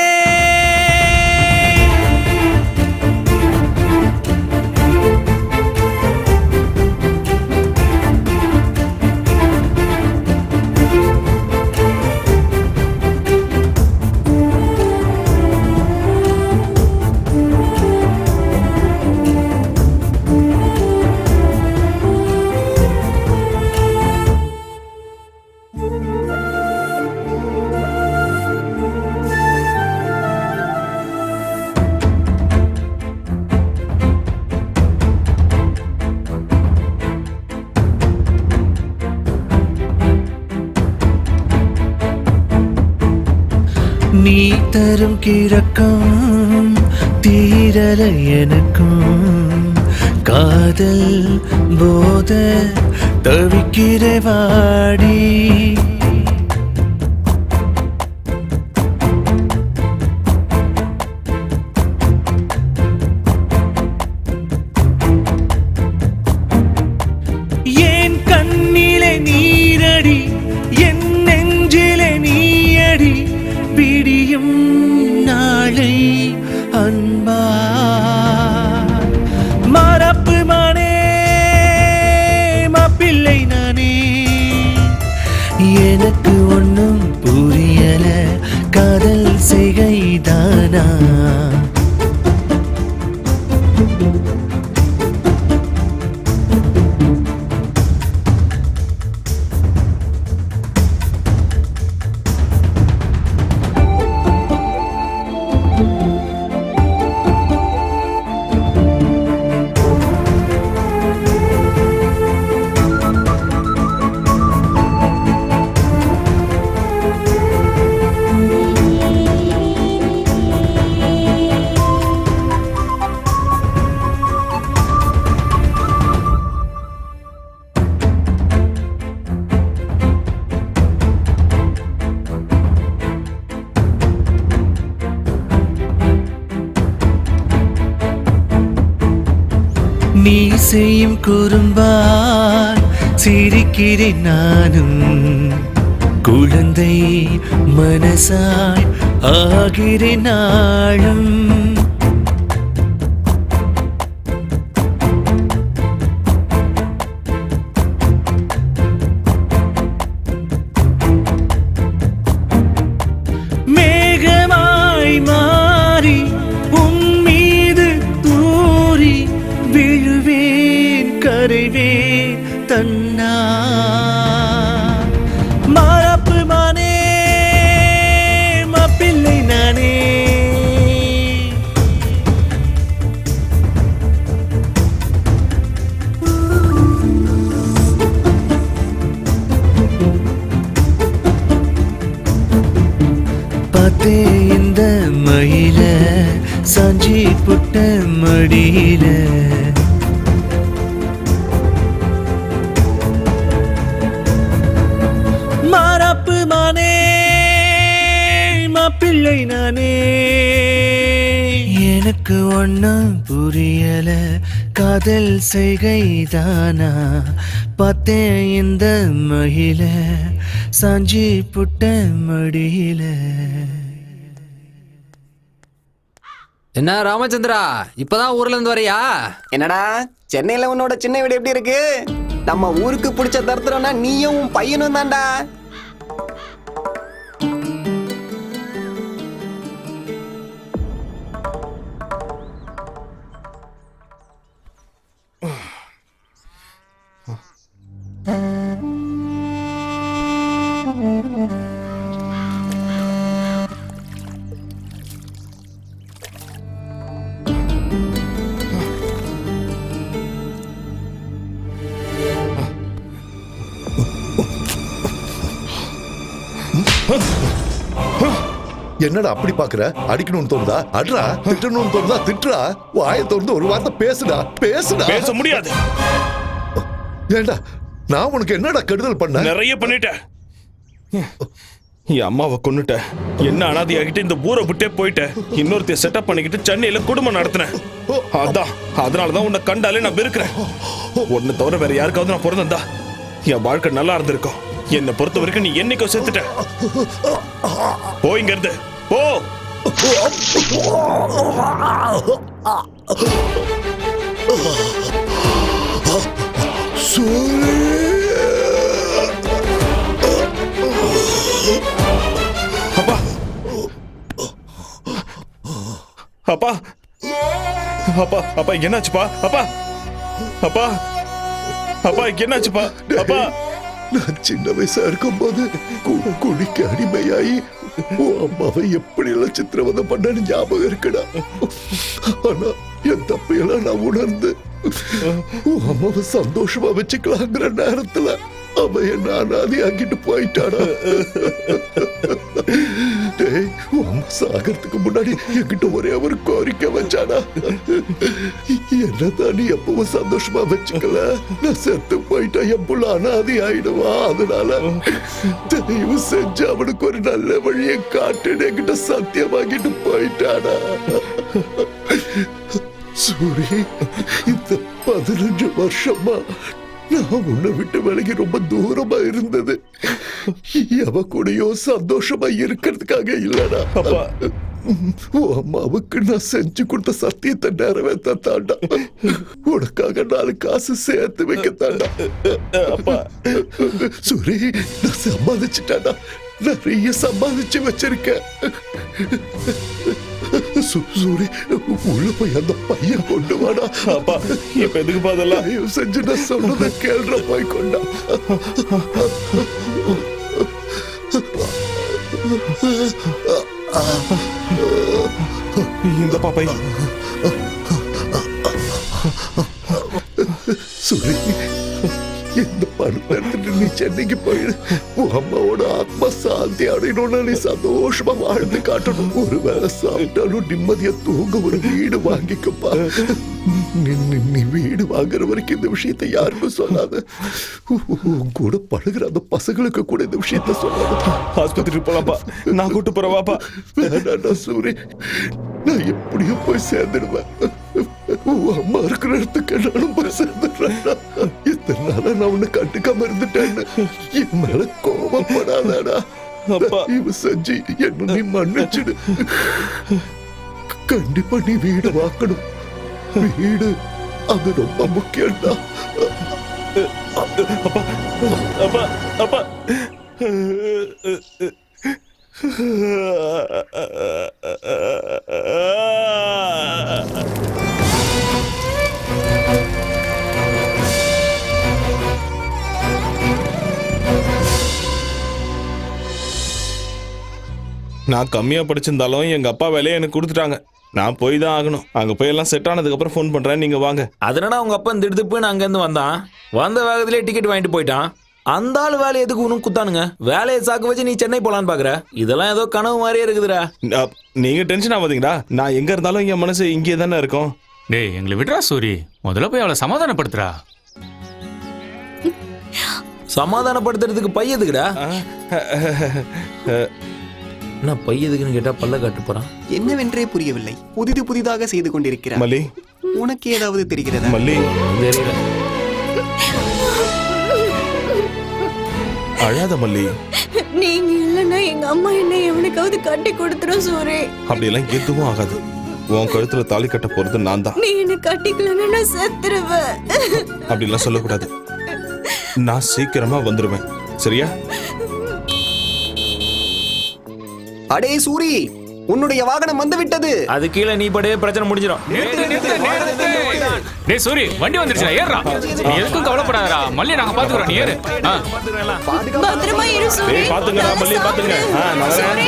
Speaker 10: நீ தரும் கிழக்கம் தீரல எனக்கும் காதல் போத தவிக்கிற வாடி. ஏன் கண்ணிலே நீரடி என் நெஞ்சிலே நீயடி விடியும் நாளை அன்பா மறப்பு மானே மாப்பிள்ளை நானே. எனக்கு ஒன்னும் புரியல காதல் செய்கைதானா நீ செய்யும் குறும்பால் சிரிக்கிறேன் நானும் குழந்தை மனசாய் ஆகிறேன் நாளும். மேகமாய் மாறி உன் மீது தூறி விழுவேன் கரைவேன் தன்னா மறப்பு மானே மாப்பிள்ளை நானே. பார்த்தே இந்த மயில சாஞ்சி புட்ட மடியில மாறப்பு மானே மாப்பிள்ளை நானே. எனக்கு ஒன்னும் புரியல காதல் செய்கைதானா பார்த்தேன் இந்த மயில சாஞ்சி புட்ட மடியில.
Speaker 5: என்ன ராமச்சந்திரா, இப்பதான் ஊர்ல இருந்து வரியா?
Speaker 8: என்னடா சென்னையில உன்னோட சின்ன வீடு எப்படி இருக்கு? நம்ம ஊருக்கு பிடிச்ச தருத்திரம்னா நீயும் உன் பையனும் தான்டா.
Speaker 3: என்னடா அப்படி பாக்குற? அடிக்கணும்னு தோணுதா அட்ரா, திட்டணும்னு தோணுதா திட்டுறா. வாயை திறந்து ஒரு வார்த்தை பேசுடா.
Speaker 11: பேச முடியாது.
Speaker 3: ஏண்டா நான் உனக்கு என்னடா கெடுதல் பண்ண?
Speaker 11: நிறைய பண்ணிட்டேன். என் அம்மாவை கொன்னுட்டேன். என்ன அனாதையாகிட்டு இந்த ஊரை விட்டே போயிட்டேன். இன்னொருத்தைய செட்டப் பண்ணிக்கிட்டு சென்னையில குடும்பம் நடத்தினேன். அதனாலதான் உன்னை கண்டாலே நான் வெறுக்கிறேன். உன்னை தவிர வேற யாருக்காவது நான் பிறந்தா என் வாழ்க்கை நல்லா இருந்திருக்கும். என்னை பொறுத்த வரைக்கும் நீ என்னைக்கோ செத்துட்ட. போ இங்க இருந்து போ. அப்பா அப்பா அப்பா அப்பா என்னாச்சுப்பா? அப்பா அப்பா அப்பா என்னாச்சுப்பா? அப்பா
Speaker 3: நான் சின்ன வயசா இருக்கும்போது குடிக்க அடிமையாயி உன் அம்மாவை எப்படி எல்லாம் சித்திரவதை பண்ணு ஞாபகம் இருக்குடா. ஆனா என் தப்பையெல்லாம் நான் உணர்ந்து உன் அம்மாவை சந்தோஷமா வச்சுக்கலாங்கிற நேரத்துல அவன் என்ன அனாதை ஆக்கிட்டு போயிட்டாடா. டேய், உன் அம்மா சாகிறதுக்கு முன்னாடி என்கிட்ட ஒரே ஒரு கோரிக்கை வச்சாடா. என்னதான் நீ எப்பவும் சந்தோஷமா வச்சுக்கல, நான் செத்து போயிட்டா என் புள்ள அனாதை ஆயிடுவா. அதனால தயவு செஞ்சு அவனுக்கு ஒரு நல்ல வழியை காட்டுன்னு என்கிட்ட சத்தியமாக்கிட்டு போயிட்டாடா. சூரி, இந்த 15 வருஷமா நான் உன்னை விட்டு விலகி ரொம்ப தூரமா இருந்தது எவ கூடயோ சந்தோஷமா இருக்கிறதுக்காக இல்லடா. அப்பா, உன் அம்மாவுக்கு நான் செஞ்சு கொடுத்த சத்தியத்தை நிறைவேற்ற தாண்டா. உனக்காக 4 காசு சேர்த்து வைக்க தாண்டா. அப்பா சூரி, நான் சம்பாதிச்சுட்டாடா. நிறைய சம்பாதிச்சு வச்சிருக்கேன். சூரி, உள்ள போய் அந்த பையன் கொண்டு வாடா.
Speaker 11: அப்பா இப்ப எதுக்கு பாதெல்லாம்
Speaker 3: செஞ்சு நான் சொன்னதை கேள்ற போய் கொண்டா.
Speaker 11: இந்த பாப்பை
Speaker 3: சூரி, இந்த பணத்தை எடுத்துட்டு நீ சென்னைக்கு போயிடு. உன் அம்மாவோட ஆத்மா சாந்தி அடையணும்னா நீ சந்தோஷமா வாழ்ந்து காட்டணும். ஒரு வேளை சாப்பிட்டாலும் நிம்மதியா தூங்க ஒரு வீடு வாங்கிக்கப்பா. நீ வீடு வாங்குற வரைக்கும் இந்த விஷயத்தை யாருக்கும் சொல்லாத. உன் கூட பழகுற அந்த பசங்களுக்கு கூட இந்த விஷயத்த சொல்லாத.
Speaker 11: ஆஸ்பத்திரிக்கு போலாப்பா, நான் கூட்டு போறவாப்பா.
Speaker 3: வேண்டாண்டா சூரி, நான் எப்படியும் போய் சேர்ந்துடுவேன். உன் அம்மா இருக்கிற இடத்துக்கு நானும் போய் சேர்ந்துடுறேன்டா. இத்தனை நாளா நான் உன்னை கண்டுக்காம இருந்துட்டேன்னு என் மேல கோபப்படாதடா. இவ செஞ்சு என்ன நீ மன்னிச்சிடு. கண்டிப்பா நீ வீடு வாக்கணும். வீடு அது ரொம்ப முக்கியம்டா.
Speaker 11: அப்பா அப்பா அப்பா நான் கம்மியா படிச்சிருந்தாலும் எங்க அப்பா வேலையை எனக்கு கொடுத்துட்டாங்க. நான் போய் தான் ஆகணும். அங்க போய் எல்லாம் செட் ஆனதுக்கு அப்புறம் ஃபோன் பண்றேன், நீங்க வாங்க.
Speaker 7: அதனால அவங்க அப்பா இந்த இடத்துக்கு போய் அங்க இருந்து வந்தான். வந்த வேகத்திலே டிக்கெட் வாங்கிட்டு போயிட்டான். அந்த ஆள் வேலை எதுக்கு உனக்கு குத்தானுங்க? வேலையை சாக்கு வச்சு நீ சென்னை போலான்னு பாக்குற? இதெல்லாம் ஏதோ கனவு மாதிரியே இருக்குதுடா.
Speaker 11: நீங்க டென்ஷன் ஆகாதீங்கடா. நான் எங்க இருந்தாலும் என் மனசு இங்கே தானே இருக்கும்.
Speaker 9: டேய், எங்களை விடுறா சூரி. முதல்ல போய் அவளை சமாதானப்படுத்துறா.
Speaker 7: சமாதானப்படுத்துறதுக்கு பையதுக்குடா. நான் பையதுக்குன்னு கேட்டா பல்ல காட்டு போறான்.
Speaker 8: என்னவென்றே புரியவில்லை. புதிதாக செய்து கொண்டிருக்கிறார்.
Speaker 11: மல்லி,
Speaker 8: உனக்கு ஏதாவது தெரிகிறதா?
Speaker 11: மல்லி,
Speaker 7: தெரியல.
Speaker 11: அழாத மல்லி.
Speaker 6: நீங்க இல்லன்னா எங்க அம்மா என்ன எவனுக்காவது கட்டி கொடுத்துரும் சூரி.
Speaker 11: அப்படியெல்லாம் எதுவும் ஆகாது. உன் கழுத்துல தாலி கட்ட போறது நான் தான்.
Speaker 6: நீ என்ன கட்டிக்கலன்னா நான் செத்துருவேன்.
Speaker 11: அப்படிலாம் சொல்லக்கூடாது. நான் சீக்கிரமா வந்துருவேன், சரியா?
Speaker 8: அடே சூரி, உன்னுடைய வாகனம் வந்து விட்டது.
Speaker 7: அது கீழே நீ படே பிரச்சனை முடிஞ்சிடும்.
Speaker 9: டேய் சூரி, வண்டி வந்துருச்சுடா, ஏறுடா. நீ எதுக்கும் கவலைப்படாதடா. மல்லி நாங்க பாத்துக்கறோம், நீ ஏறு.
Speaker 6: பத்திரமா இரு சூரி.
Speaker 11: ஏய் பாத்துங்க மல்லி, பாத்துங்க. நான் வரேன்.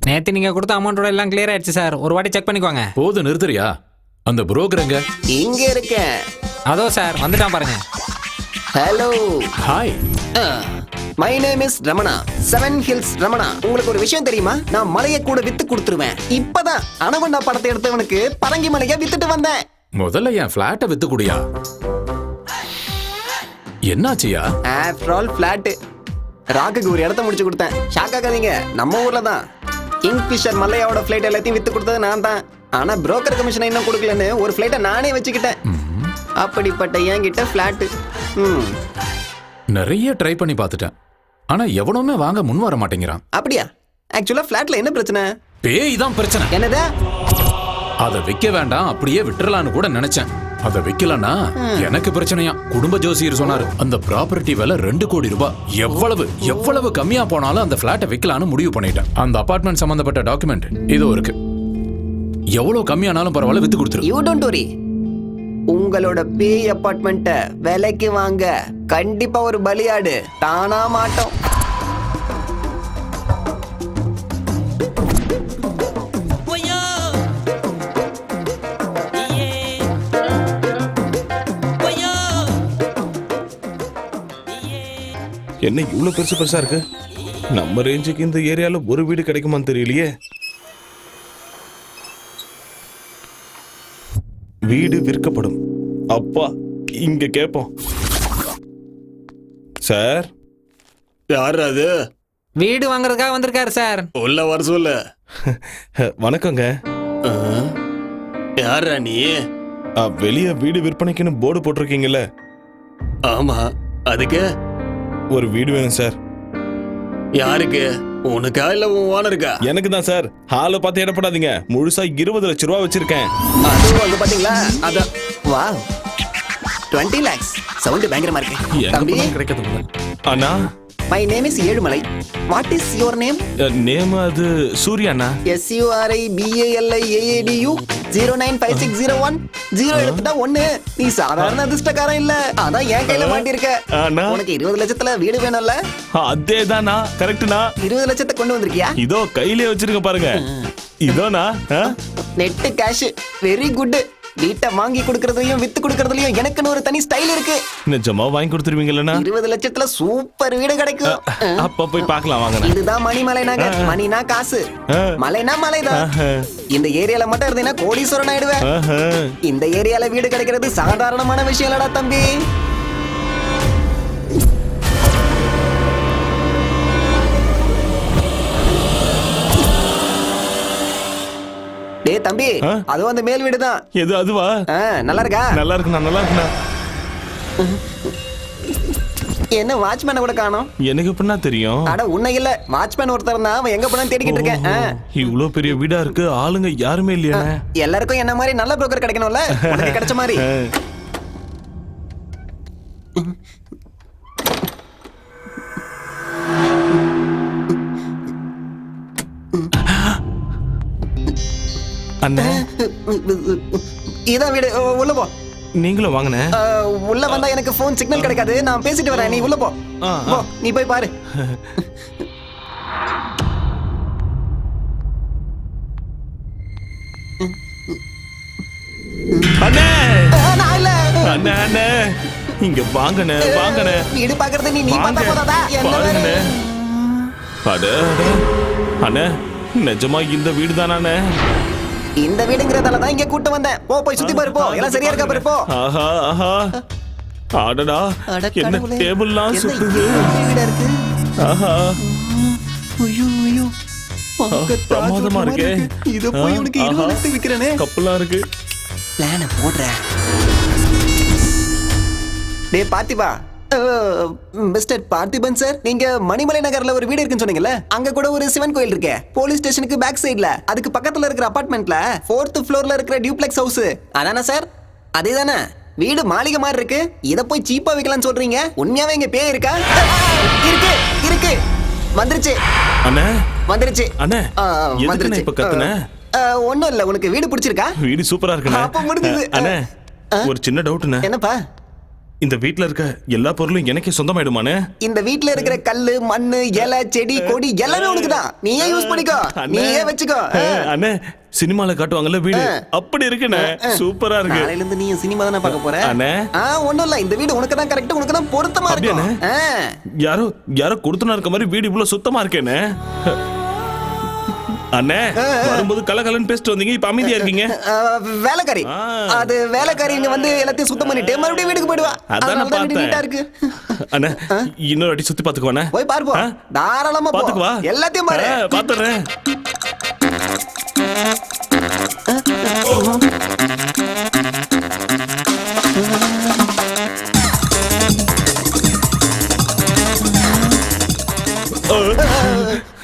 Speaker 5: நேத்து நீங்க கொடுத்த அமௌண்டோட எல்லாம் கிளியர் ஆயிடுச்சு சார். ஒரு வாட்டி செக் பண்ணிக்கோங்க.
Speaker 4: போது நிறுத்துறியா? அந்த புரோக்கருங்க
Speaker 8: இங்க இருக்க.
Speaker 5: அதோ சார் வந்துட்டான் பாருங்க.
Speaker 8: Hello,
Speaker 4: hi.
Speaker 8: My name is Ramana, 7 hills Ramana. உங்களுக்கு ஒரு விஷயம் தெரியுமா? நான் மலையை கூட வித்து கொடுத்துருவேன். இப்பதான் அனகொண்டா படத்தை எடுத்தவனுக்கு பரங்கி மலையை வித்துட்டு வந்தேன்.
Speaker 4: முதல்ல என் பிளாட்டை with Gudiya. என்னாச்சியா?
Speaker 8: After all flat ராக்குக்கு ஒரு இடத்த முடிச்சு கொடுத்தேன். ஷாக் ஆகாதீங்க, நம்ம ஊர்ல தான். கிங்ஃபிஷர் மல்லையாவோட ஃபிளைட் எல்லாத்தையும் வித்து கொடுத்தது நான் தான். ஆனா புரோக்கர் கமிஷனை இன்னும் கொடுக்கலன்னு ஒரு ஃபிளைட்டை நானே வச்சுக்கிட்டேன். அப்படிப்பட்ட என்கிட்ட ஃபிளாட்.
Speaker 4: நிறைய ட்ரை பண்ணி பார்த்துட்டேன், ஆனா எவனுமே வாங்க முன் வர மாட்டேங்கிறான்.
Speaker 8: அப்படியா? ஆக்சுவலா ஃபிளாட்ல என்ன பிரச்சனை?
Speaker 4: பேய் தான் பிரச்சனை.
Speaker 8: என்னது?
Speaker 4: அதை விற்க வேண்டாம், அப்படியே விட்டுறலான்னு கூட நினைச்சேன். அதை விக்கலன்னா எனக்கு பிரச்சனையா. குடும்ப ஜோசியர் சொன்னாரு அந்த ப்ராப்பர்ட்டி விலை 2 கோடி ரூபாய். எவ்வளவு கம்மியா போனாலும் அந்த பிளாட்டை விக்கலான்னு முடிவு பண்ணிட்டேன். அந்த அபார்ட்மெண்ட் சம்பந்தப்பட்ட டாக்குமெண்ட் இதோ இருக்கு. எவ்வளவு கம்மியானாலும் பரவாயில்ல, வித்து கொடுத்துரு.
Speaker 8: You don't worry. உங்களோட பேய் அபார்ட்மெண்ட்டை விலைக்கு வாங்க கண்டிப்பா ஒரு பலியாடு தானா மாட்டோம்.
Speaker 11: என்ன இவ்வளவு பெருசா இருக்கு? நம்ம ரேஞ்சுக்கு இந்த ஏரியால ஒரு வீடு கிடைக்குமான்னு தெரியலையே. வீடு விற்கப்படும். அப்பா இங்க கேப்போம். சார்,
Speaker 5: யார் அது? வீடு வாங்குறதுக்காக வந்திருக்காரு சார். உள்ள வர சொல்லு.
Speaker 11: வணக்கங்க.
Speaker 5: யாரா நீ?
Speaker 11: வெளியே வீடு விற்பனைக்குன்னு போர்டு போட்டிருக்கீங்கல்ல?
Speaker 5: ஆமா, அதுக்கு
Speaker 11: ஒரு வீடு வேணும் சார்.
Speaker 5: யாருக்கு? உனக்கா இல்ல உன் ஓனருக்கா?
Speaker 11: எனக்கு தான் சார். ஹாலை பார்த்து இடப்படாதீங்க, முழுசா 20 லட்சம் ரூபா வச்சிருக்கேன்.
Speaker 8: அதுவும் அங்க பாத்தீங்களா? அதான். Wow, 20 lakhs. சவுண்ட் பயங்கரமா இருக்கு. தம்பி
Speaker 11: கிடைக்காது அண்ணா.
Speaker 8: My name is Ezhumalai. What is your name?
Speaker 11: Name அது சூர்யா அண்ணா.
Speaker 8: SURIBALIAADU 095601 0 எடுத்துட்டா 1. நீ சாதாரண அதிர்ஷ்டக்காரன் இல்ல, அதான் என் கையில மாட்டிருக்க. உனக்கு 20 லட்சத்துல வீடு வேணும்ல?
Speaker 11: அதேதானா? கரெக்ட்னா?
Speaker 8: 20 லட்சத்தை கொண்டு வந்திருக்கியா?
Speaker 11: இதோ கையிலே வச்சிருக்க பாருங்க. இதோனா
Speaker 8: நெட் கேஷ். Very good. வீட்டை வாங்கி கொடுக்கறதுலயும் வித்து கொடுக்கறதுலயும் எனக்குன்னு ஒரு தனி ஸ்டைல் இருக்கு.
Speaker 11: நிஜமா வாங்கி கொடுத்துருவீங்களா?
Speaker 8: 20 லட்சத்துல சூப்பர் வீடு கிடைக்கும்.
Speaker 11: அப்ப போய் பார்க்கலாம் வாங்க.
Speaker 8: இதுதான் மணிமலை நகர். மணினா காசு, மலைனா மலைதான். இந்த ஏரியால மட்டும் இருந்தீங்கன்னா கோடீஸ்வரன் ஆயிடுவேன். இந்த ஏரியால வீடு கிடைக்கிறது சாதாரணமான விஷயம் இல்லடா தம்பி. டேய் தம்பி, அதுவும் அந்த மேல் வீடு தான்.
Speaker 11: எது அதுவா?
Speaker 8: நல்லா இருக்கா?
Speaker 11: நல்லா இருக்குண்ணா, நல்லா இருக்குண்ணா.
Speaker 8: என்ன வாட்ச்மேனை கூட காணோம்?
Speaker 11: எனக்கு எப்படின்னா தெரியும்?
Speaker 8: அட உன்னை இல்ல, வாட்ச்மேன் ஒருத்தர் தான். அவன் எங்க போனான்னு தேடிக்கிட்டு இருக்கேன்.
Speaker 11: இவ்வளவு பெரிய வீடா இருக்கு, ஆளுங்க யாருமே இல்லையா?
Speaker 8: எல்லாருக்கும் என்ன மாதிரி நல்ல புரோக்கர் கிடைக்கணும்ல, உனக்கு கிடைச்ச மாதிரி.
Speaker 11: அண்ணே,
Speaker 8: இதான் வீடு. உள்ள போ.
Speaker 11: நீங்களும் வாங்கண்ணே.
Speaker 8: உள்ள வந்தா எனக்கு போன் சிக்னல் கிடைக்காது. நான் பேசிட்டு வரேன், நீ உள்ள போ. நீ போய் பாரு.
Speaker 11: அண்ணே,
Speaker 8: நான் இல்ல.
Speaker 11: அண்ணே, அண்ணே, இங்க வாங்கண்ணே, வாங்கண்ணே.
Speaker 8: வீடு பாக்குறது நீ பார்த்தா போதாதா?
Speaker 11: பாருங்கண்ணே. அட அண்ணே, நிஜமா இந்த வீடு தானே?
Speaker 8: இந்த வீடுங்கிறதால தான் இங்க கூட்ட வந்தேன். போய் சுத்தி பாரு, போ. எல்லாம் சரியா இருக்கா பாரு, போ.
Speaker 11: ஆஹா ஆஹா, அடடா, என்ன டேபிள்லாம் சுத்துது.
Speaker 8: வீடா இருக்கு.
Speaker 11: ஆஹா,
Speaker 8: ஐயோ ஐயோ,
Speaker 11: பிரமாதமா இருக்கே.
Speaker 8: இத போய் உனக்கு 20 லட்சத்துக்கு விக்கிறேனே.
Speaker 11: கப்பலா இருக்கு.
Speaker 8: பிளான போடுறேன். டேய் பார்த்திபா, மிஸ்டர் பார்த்திபன் சார், நீங்க மணிமலை நகர்ல ஒரு வீடு இருக்குன்னு சொன்னீங்கல்ல, அங்க கூட ஒரு சிவன் கோயில் இருக்கு. போலீஸ் ஸ்டேஷனுக்கு பேக் சைடுல, அதுக்கு பக்கத்துல இருக்கிற அபார்ட்மெண்ட்ல 4th ஃப்ளோர்ல இருக்கிற டியூப்ளெக்ஸ் ஹவுஸ் அதானே சார்? அதேதானே? வீடு மாளிகை மாதிரி இருக்கு. இத போய் சீப்பா விக்கலாம்னு சொல்றீங்க? உண்மையாவே இங்க பேய் இருக்கா? இருக்கு இருக்கு. வந்துருச்சு
Speaker 11: அண்ணே,
Speaker 8: வந்துருச்சு
Speaker 11: அண்ணே.
Speaker 8: வந்துருச்சு.
Speaker 11: இப்ப கத்துன
Speaker 8: ஒண்ணும் இல்ல. உனக்கு வீடு பிடிச்சிருக்கா?
Speaker 11: வீடு சூப்பரா இருக்குண்ணே.
Speaker 8: அப்ப முடிஞ்சது.
Speaker 11: அண்ணே, ஒரு சின்ன டவுட்ண்ணே.
Speaker 8: என்னப்பா?
Speaker 11: இந்த வீட்ல இருக்க எல்லா பொருளும் எனக்கே சொந்தமாயிடுமானே?
Speaker 8: இந்த வீட்ல இருக்கிற கல்லு, மண்ணு, இலை, செடி, கொடி எல்லாமே உனக்கு தான். நீயே யூஸ் பண்ணிக்கோ, நீயே வச்சுக்கோ.
Speaker 11: அண்ணே, சினிமால காட்டுவாங்கல்ல வீடு, அப்படி இருக்குண்ணே. சூப்பரா இருக்கு.
Speaker 8: நாளையில இருந்து நீ சினிமா தானே பார்க்க போற?
Speaker 11: அண்ணே,
Speaker 8: ஒண்ணும் இல்ல. இந்த வீடு உனக்கு தான் கரெக்ட், உனக்கு தான் பொருத்தமா இருக்கு.
Speaker 11: யாரோ கொடுத்துனா இருக்க மாதிரி வீடு இவ்வளவு சுத்தமா இருக்கேனே. அண்ணே வரும்போது கலகலன்னு பேசிட்டு வந்தீங்க, இப்ப அமைதியா இருக்கீங்க.
Speaker 8: வேலைக்காரி அது வேலைக்காரி இங்க வந்து எல்லாத்தையும் சுத்தம் பண்ணிட்டு மறுபடியும் வீட்டுக்கு போயிடுவா.
Speaker 11: அதானே பார்த்தேன்.
Speaker 8: நீட்டா இருக்கு.
Speaker 11: அண்ணே இன்னொரு அடி சுத்தி பாத்துக்குவானே.
Speaker 8: போய் பாருப்பா. தாராளமா போ.
Speaker 11: பாத்துக்குவா.
Speaker 8: எல்லாத்தையும் பாரு.
Speaker 11: பாத்துறேன்.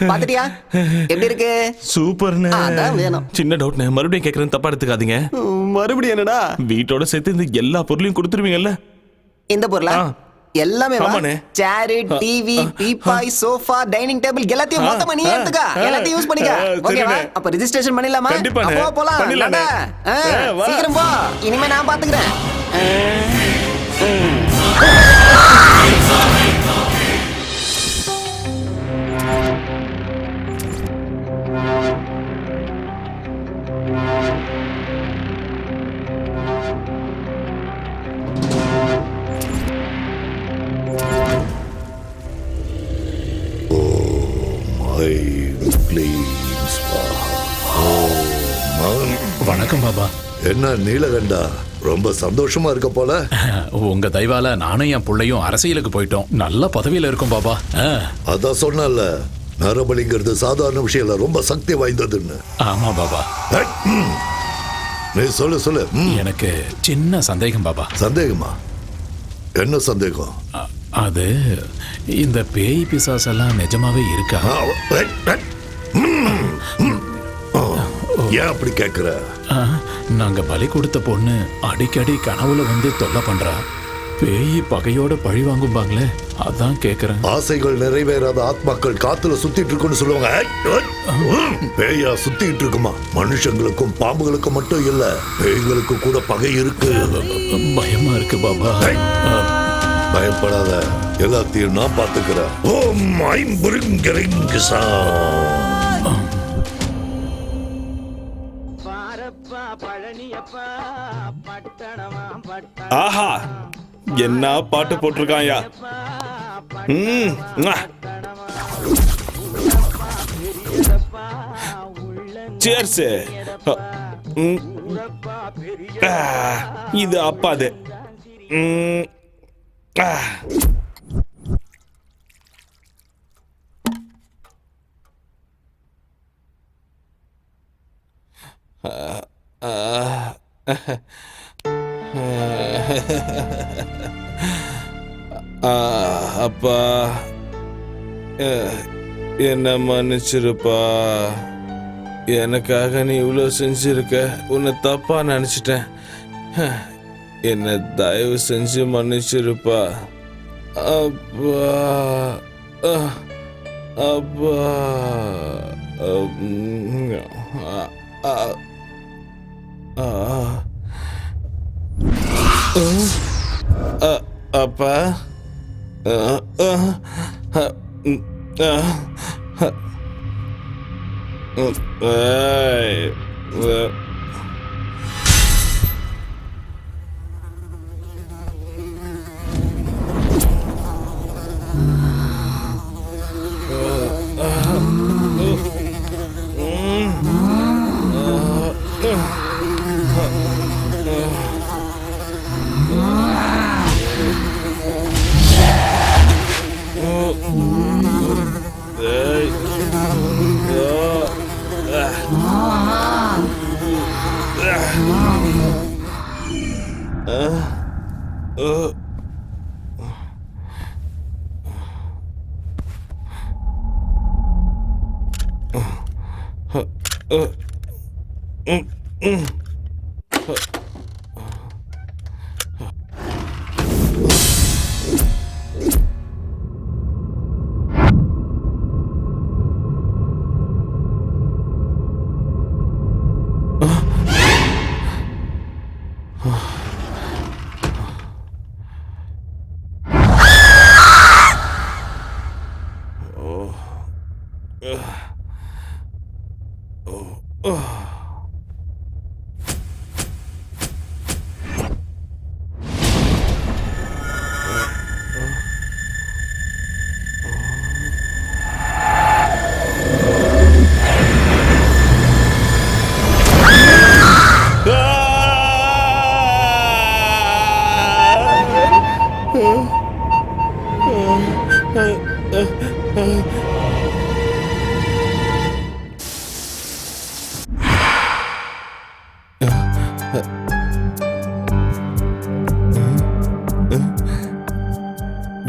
Speaker 8: பாத்துட்டியா எப்படி இருக்கு?
Speaker 11: சூப்பர்ண்ணே.
Speaker 8: அதான் வேணும்.
Speaker 11: சின்ன டவுட்ண்ணே, மறுபடியும் கேக்குறேன், தப்பா எடுத்துக்காதீங்க.
Speaker 8: மறுபடியும் என்னடா?
Speaker 11: வீட்டோட சேர்த்து இந்த எல்லா பொருளையும் கொடுத்துருவீங்கல்ல?
Speaker 8: இந்த பொருளா? எல்லாமே
Speaker 11: ஆமாண்ணே.
Speaker 8: Chair, TV, teapoy, sofa, dining table எல்லாத்தையும் மொத்தமா நீ எடுத்துக்க. எல்லாத்தையும் யூஸ் பண்ணிக்க. ஓகேவா? அப்ப ரெஜிஸ்ட்ரேஷன் பண்ணிடலாமா?
Speaker 11: கண்டிப்பாண்ணே.
Speaker 8: அப்போ போலாம்.
Speaker 11: பண்ணிடலாண்ணே.
Speaker 8: சீக்கிரம் போ. இனிமே நான் பாத்துக்கிறேன்.
Speaker 4: வணக்கம் பாபா.
Speaker 3: என்ன நீலகண்டா, ரொம்ப சந்தோஷமா இருக்க போல.
Speaker 4: உங்க தயவால நானும் என் பிள்ளையும் அரசியலுக்கு போயிட்டோம். நல்ல பதவியில இருக்கும் பாபா.
Speaker 3: அதான் சொன்னல, நரபலிங்கிறது சாதாரண விஷயம் இல்ல, ரொம்ப சக்தி வாய்ந்ததுன்னு.
Speaker 4: ஆமா பாபா.
Speaker 3: நீ சொல்லு.
Speaker 4: எனக்கு சின்ன சந்தேகம் பாபா.
Speaker 3: சந்தேகமா? என்ன சந்தேகம்?
Speaker 4: அது இந்த பேய் பிசாசெல்லாம் நிஜமாவே இருக்கா?
Speaker 3: ஏன் அப்படி கேக்குற?
Speaker 4: நாங்க பலி கொடுத்த பொண்ணு அடிக்கடி கனவுல வந்து தொல்லை பண்றா. பேய் பகையோட பழி வாங்கும்பாங்களே, அதான் கேக்குறேன்.
Speaker 3: ஆசைகள் நிறைவேறாத ஆத்மாக்கள் காத்துல சுத்திட்டு இருக்குன்னு சொல்லுவாங்க. பேயா சுத்திட்டு இருக்குமா? மனுஷங்களுக்கும் பாம்புகளுக்கும் மட்டும் இல்ல, பேய்களுக்கு கூட பகை இருக்கு.
Speaker 4: பயமா இருக்கு பாபா.
Speaker 3: பயப்படாத, எல்லாத்தையும் நான் பாத்துக்கிறேன். ஓம் ஐம்புரிங்கரிங்கசா.
Speaker 11: ஆஹா, என்ன பாட்டு போட்டிருக்காயா. சேர்ஸ். இது அப்பாது. அப்பா என்ன மன்னிச்சிருப்பா. எனக்காக நீ இவ்வளோ செஞ்சிருக்க, உன்னை தப்பா நினைச்சிட்டேன். என்ன தயவு செஞ்சு மன்னிச்சிருப்பா. அப்பா அப்பா அப்பா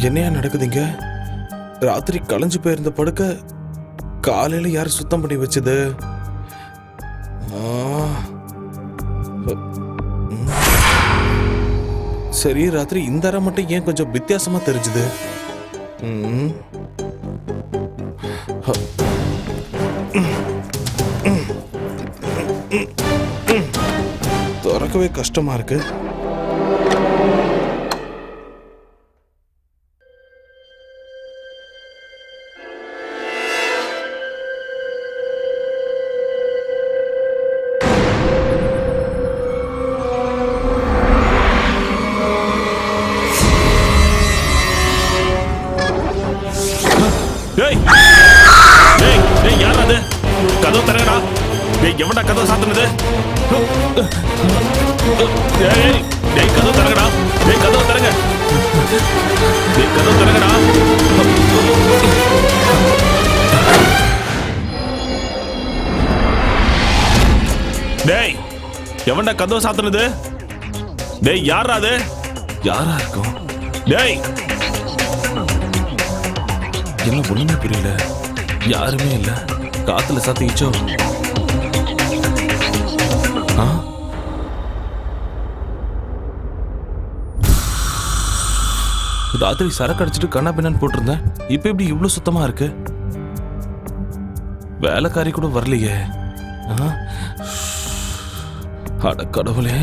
Speaker 11: என்னையா நடக்குதுங்க? ராத்திரி களைஞ்சு போயிருந்த படுக்க காலையில யார் சுத்தம் பண்ணி வச்சது? சரி, ராத்திரி இந்த அறை மட்டும் ஏன் கொஞ்சம் வித்தியாசமா தெரிஞ்சுது? திறக்கவே கஷ்டமா இருக்கு.
Speaker 7: கதவு தரங்கடா. எவன்டா கதவு சாத்துனது? கதவு தரங்கடா. கதவு தரங்க. கதவு தரங்கடா. டேய், எவன்டா கதவு சாத்துனது? டேய், யாரா அது? யாரா இருக்கும்? டேய், என்ன ஒண்ணுமே புரியல. யாருமே இல்ல. காத்துல சாத்திச்சோ? ராத்திரி சரக்கு அடிச்சுட்டு கண்ணா பின்னான்னு போட்டிருந்தேன். இப்ப எப்படி இவ்வளவு சுத்தமா இருக்கு? வேலைக்காரி கூட வரலையே. அட கடவுளே.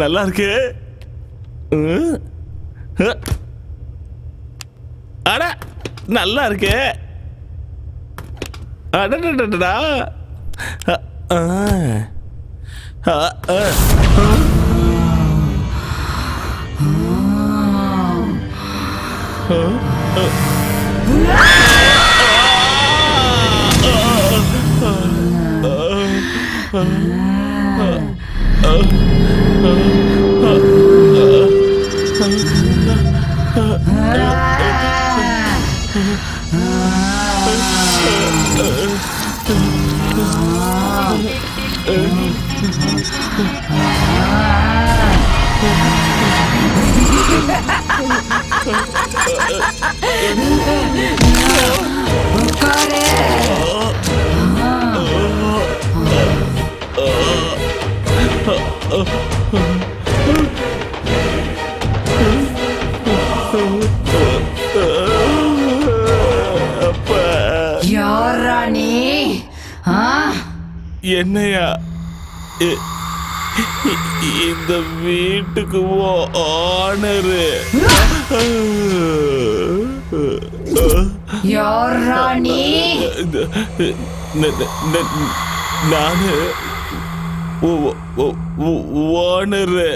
Speaker 7: நல்லா இருக்கு. அட நல்லா இருக்கு. அடடடடா. என்னையா இந்த வீட்டுக்கு ஓனரு? நானு ஓனரு.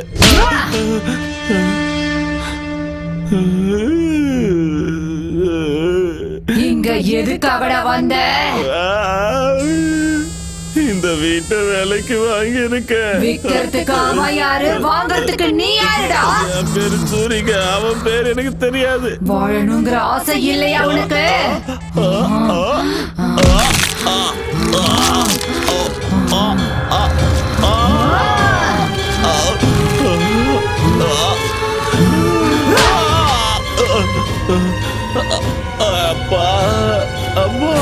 Speaker 6: இங்க எதுக்காக வந்த?
Speaker 11: இந்த வீட்டை வேலைக்கு வாங்கி இருக்க.
Speaker 6: விக்கிறதுக்கு அவன் யாரு, வாங்கறதுக்கு நீ யாருடா?
Speaker 11: என் பேரு சூரிக. அவன் பேர் எனக்கு தெரியாது.
Speaker 6: வாழணுங்கிற ஆசை இல்லையா உனக்கு?
Speaker 11: அப்பா, அம்மா,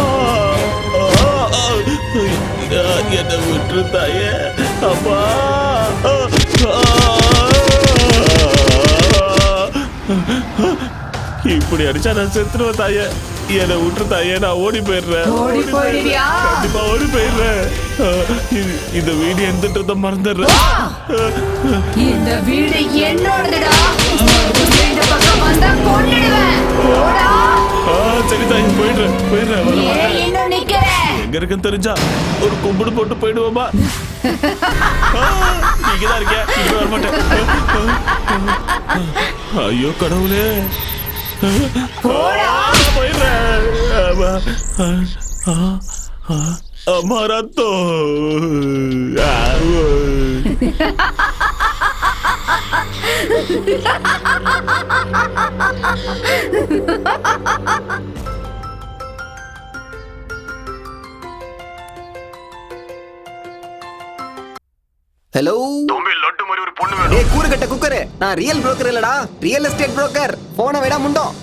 Speaker 11: என்ன விட்டு தாயே. அப்பா, இப்படி அடிச்சா நான் செத்துருவேன் தாயே. என்னை விட்டு தாயே, நான் ஓடி போயிடுறேன்.
Speaker 6: ஓடி போயிடுவியா?
Speaker 11: கண்டிப்பா ஓடி போயிடுறேன். இந்த வீடு எந்தன்றத மறந்துடுறேன்.
Speaker 6: இந்த வீடு என்னோடதுடா. இந்த பக்கம் வந்தா கொன்னுடுவேன். போடா.
Speaker 11: சரி தாய், போயிடுறேன் போயிடுறேன். வர
Speaker 6: ஏன்
Speaker 11: மாட்டேன்.
Speaker 6: இன்னும் நிக்கிற?
Speaker 11: எங்க இருக்குன்னு தெரிஞ்சா ஒரு கும்பிடு போட்டு போயிடுவோமா? நீங்கதான் இருக்கியா? இங்க வர மாட்டேன். ஐயோ கடவுளே, போயிடுறேன். அம்மா ரத்தம்.
Speaker 8: ஹலோ
Speaker 3: தம்பி, லட்டு மாதிரி ஒரு பொண்ணு வேணும்.
Speaker 8: ஏய் கூறுகட்ட குக்கரு, நான் ரியல் புரோக்கர் இல்லடா, ரியல் எஸ்டேட் புரோக்கர். போன விட முண்டோம்.